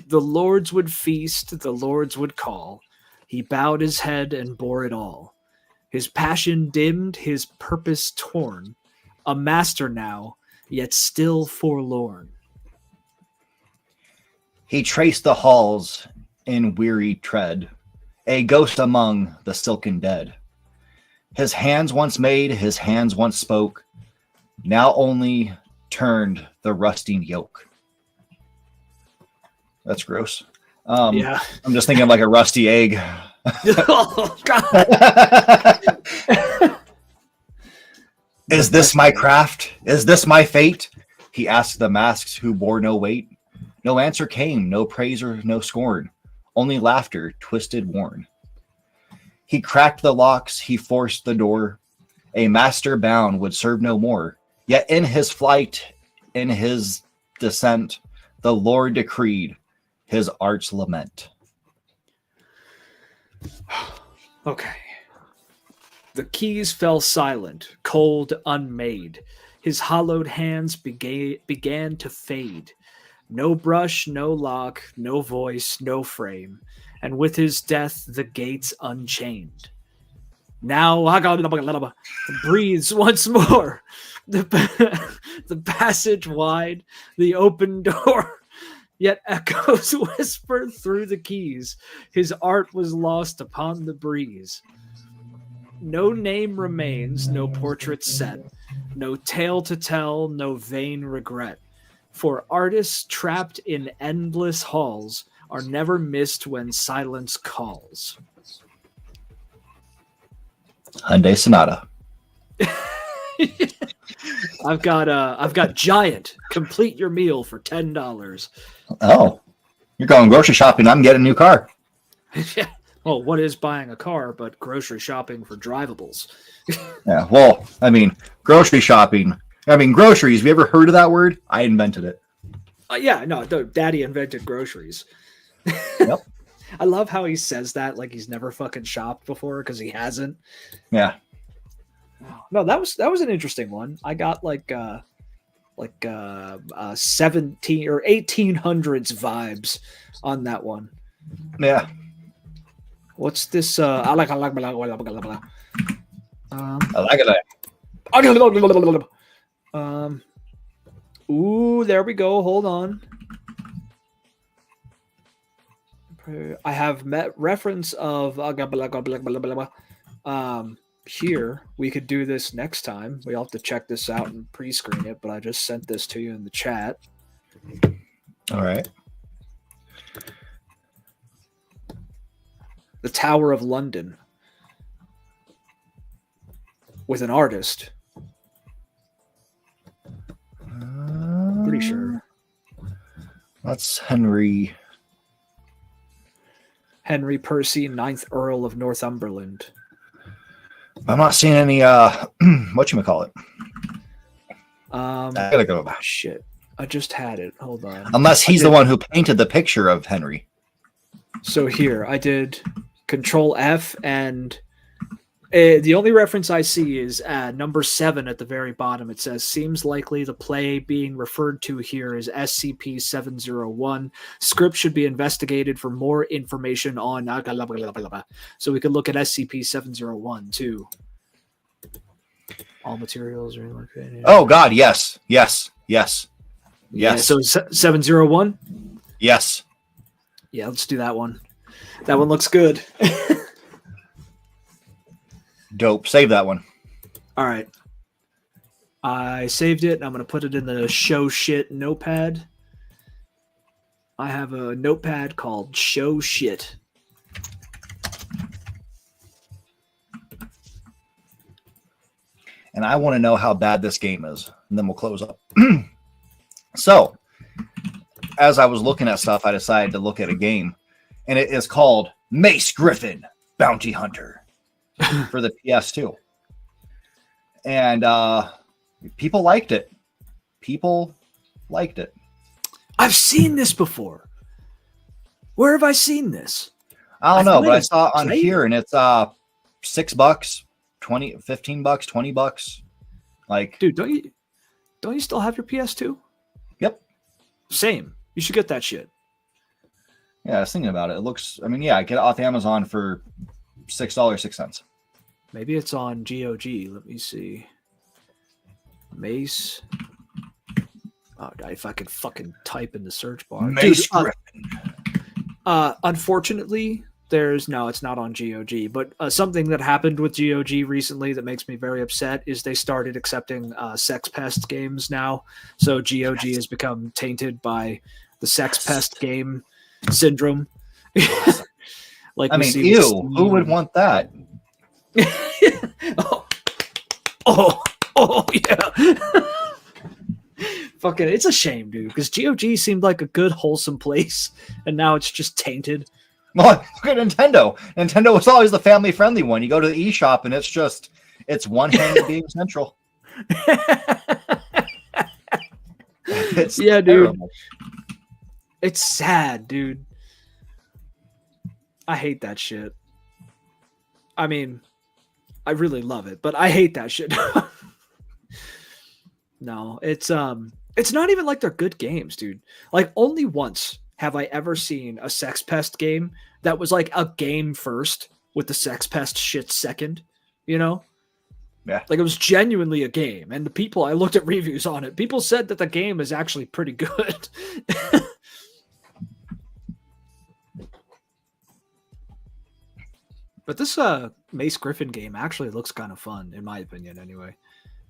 The lords would feast, the lords would call. He bowed his head and bore it all. His passion dimmed, his purpose torn. A master now, yet still forlorn. He traced the halls in weary tread, a ghost among the silken dead. His hands once made, his hands once spoke, now only turned the rusting yoke. That's gross. Yeah. I'm just thinking of like a rusty egg. Oh, God. Is this my craft? Is this my fate? He asked the masks who bore no weight. No answer came, no praise or no scorn, only laughter, twisted worn. He cracked the locks, he forced the door. A master bound would serve no more. Yet in his flight, in his descent, the Lord decreed his art's lament. Okay. The keys fell silent, cold, unmade. His hollowed hands began to fade. No brush, no lock, no voice, no frame. And with his death, the gates unchained. Now I got breathes once more. The passage wide, the open door. Yet echoes whisper through the keys. His art was lost upon the breeze. No name remains, no portrait set, no tale to tell, no vain regret. For artists trapped in endless halls are never missed when silence calls. Hyundai Sonata. I've got Giant. Complete your meal for $10. Oh, you're going grocery shopping. I'm getting a new car. Yeah. Well, what is buying a car but grocery shopping for drivables? Yeah. Well, I mean, grocery shopping. I mean, groceries. Have you ever heard of that word? I invented it. Yeah, no, Daddy invented groceries. Yep. I love how he says that like he's never fucking shopped before because he hasn't. Yeah. No, that was an interesting one. I got like 17 or 1800s vibes on that one. Yeah. What's this? I like I like it. Ooh, there we go. Hold on. I have reference of here. We could do this next time. We'll have to check this out and pre-screen it, but I just sent this to you in the chat. All right. The Tower of London with an artist. Pretty sure. That's Henry Percy, 9th Earl of Northumberland. I'm not seeing any whatchamacallit. I gotta go back. Shit. I just had it. Hold on. Unless he's the one who painted the picture of Henry. So here, I did Control F, and the only reference I see is number 7 at the very bottom. It says, seems likely the play being referred to here is SCP-701. Script should be investigated for more information on... So we could look at SCP-701 too. All materials are located. Oh, God, yes. Yes. Yes. Yeah, Yes. so 701? Yes. Yeah, let's do that one. That one looks good. Dope. Save that one. All right. I saved it. I'm going to put it in the show shit notepad. I have a notepad called show shit. And I want to know how bad this game is. And then we'll close up. So, as I was looking at stuff, I decided to look at a game. And it is called Mace Griffin Bounty Hunter for the PS2. And people liked it. People liked it. I've seen this before. Where have I seen this? I don't know, but I saw it on played here and it's $6, $15, $20. Like, Dude, don't you still have your PS2? Yep. Same. You should get that shit. Yeah, I was thinking about it. It looks. I mean, yeah, I get it off Amazon for $6.06. Maybe it's on GOG. Let me see. Mace. Oh, if I could fucking type in the search bar. Mace Dude, unfortunately, it's not on GOG, but something that happened with GOG recently that makes me very upset is they started accepting Sex Pest games now. So GOG has become tainted by the Sex Pest game syndrome. Like, I mean, ew, who would want that? oh, yeah. Fucking, it's a shame, dude, because GOG seemed like a good, wholesome place, and now it's just tainted. Well, look at Nintendo. Nintendo was always the family-friendly one. You go to the eShop, and it's one hand being central. It's yeah, terrible. Dude. It's sad, dude. I hate that shit. I mean, I really love it, but I hate that shit. No, it's not even like they're good games, dude. Like, only once have I ever seen a Sex Pest game that was like a game first with the Sex Pest shit second, you know? Yeah. Like, it was genuinely a game. And the people, I looked at reviews on it, people said that the game is actually pretty good. But this Mace Griffin game actually looks kind of fun, in my opinion, anyway.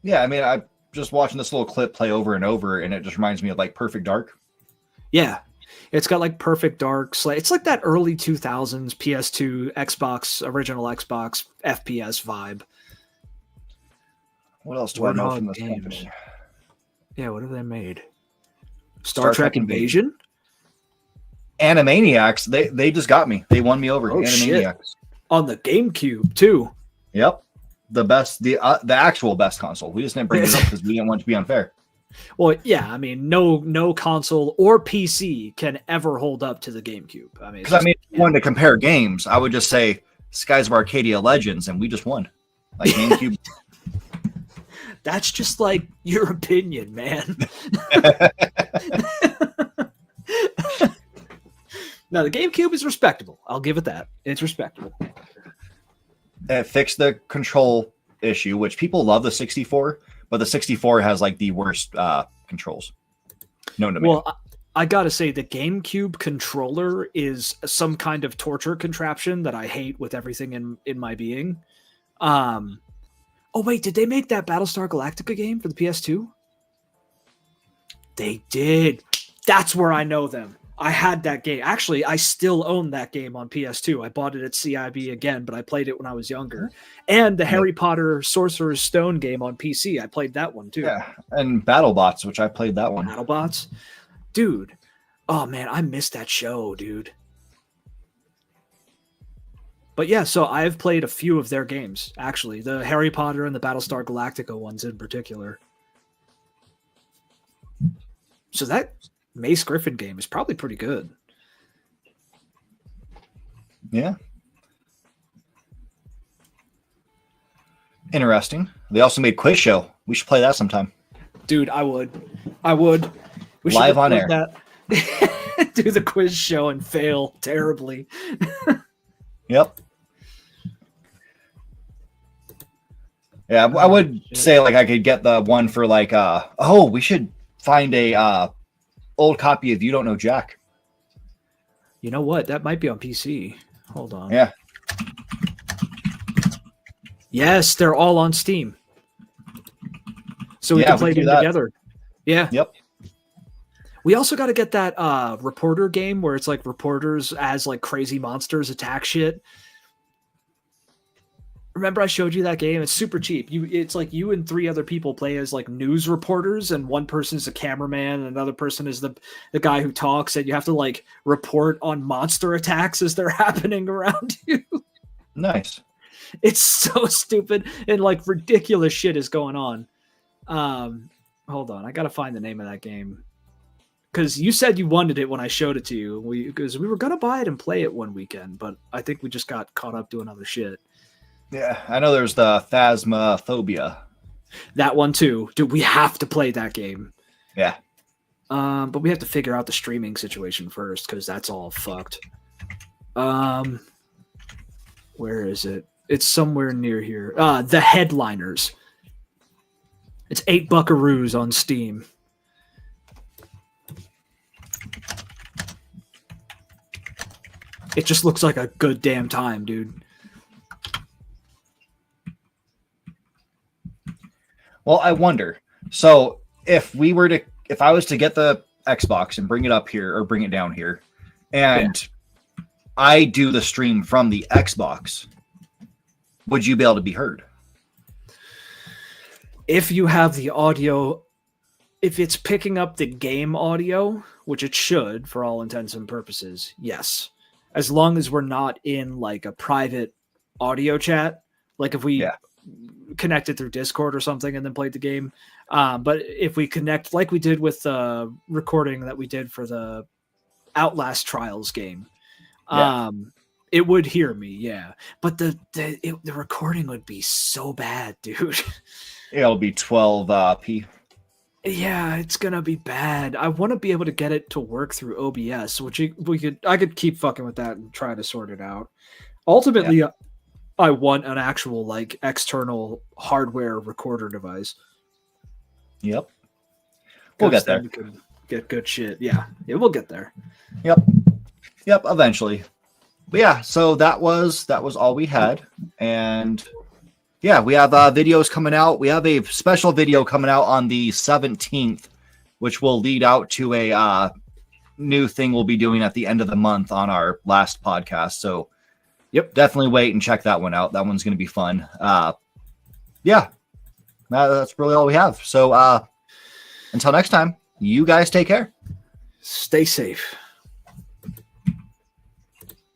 Yeah, I mean, I'm just watching this little clip play over and over, and it just reminds me of like Perfect Dark. Yeah, it's got like Perfect Dark. It's like that early 2000s PS2, Xbox, original Xbox FPS vibe. What else do I know from this company? Yeah, what have they made? Star Trek Invasion? Animaniacs. They just got me. They won me over. Oh, Animaniacs. Shit. On the GameCube too. Yep. The best, the actual best console. We just didn't bring it up because we didn't want to be unfair. Well, yeah, I mean, no console or PC can ever hold up to the GameCube. I mean, because if you wanted to compare games, I would just say Skies of Arcadia Legends, and we just won. Like GameCube. That's just like your opinion, man. No, the GameCube is respectable. I'll give it that. It's respectable. It fixed the control issue, which people love the 64, but the 64 has like the worst controls known to me. Well, I gotta say, the GameCube controller is some kind of torture contraption that I hate with everything in my being. Oh wait, did they make that Battlestar Galactica game for the PS2? They did. That's where I know them. I had that game. Actually, I still own that game on PS2. I bought it at CIB again, but I played it when I was younger. And the Harry Potter Sorcerer's Stone game on PC. I played that one too. Yeah, and BattleBots, which I played that one. BattleBots? Dude. Oh man, I missed that show, dude. But yeah, so I've played a few of their games, actually. The Harry Potter and the Battlestar Galactica ones in particular. So that Mace Griffin game is probably pretty good. Yeah. Interesting. They also made Quiz Show. We should play that sometime. Dude, I would. We Live on air. That. Do the quiz show and fail terribly. Yep. Yeah, I would say like I could get the one for like we should find a old copy of You Don't Know Jack. You know what? That might be on PC. Hold on. Yeah. Yes, they're all on Steam. So we can play them together. Yeah. Yep. We also got to get that reporter game where it's like reporters as like crazy monsters attack shit. Remember I showed you that game? It's super cheap. It's like you and 3 other people play as like news reporters, and one person is a cameraman and another person is the guy who talks, and you have to like report on monster attacks as they're happening around you. Nice. It's so stupid and like ridiculous shit is going on. Hold on. I got to find the name of that game. Because you said you wanted it when I showed it to you. Because we were going to buy it and play it one weekend, but I think we just got caught up doing other shit. Yeah, I know there's the Phasmophobia. That one too. Dude, we have to play that game. Yeah. But we have to figure out the streaming situation first because that's all fucked. Where is it? It's somewhere near here. The Headliners. It's 8 buckaroos on Steam. It just looks like a good damn time, dude. Well, I wonder. So if I was to get the Xbox and bring it up here or bring it down here, and I do the stream from the Xbox, would you be able to be heard? If you have the audio, if it's picking up the game audio, which it should for all intents and purposes, yes. As long as we're not in like a private audio chat, like if we connected through Discord or something and then played the game. But if we connect like we did with the recording that we did for the Outlast Trials game, it would hear me, yeah. But the recording would be so bad, dude. It'll be 12p. Yeah, it's gonna be bad. I want to be able to get it to work through OBS, which I could keep fucking with that and try to sort it out. Ultimately, I want an actual like external hardware recorder device. Yep, we'll get there. We can get good shit. Yeah, we'll get there. Yep, eventually. But yeah, so that was all we had, and yeah, we have videos coming out. We have a special video coming out on the 17th, which will lead out to a new thing we'll be doing at the end of the month on our last podcast. So, definitely wait and check that one out. That one's going to be fun. Yeah, that's really all we have. So, until next time, you guys take care. Stay safe.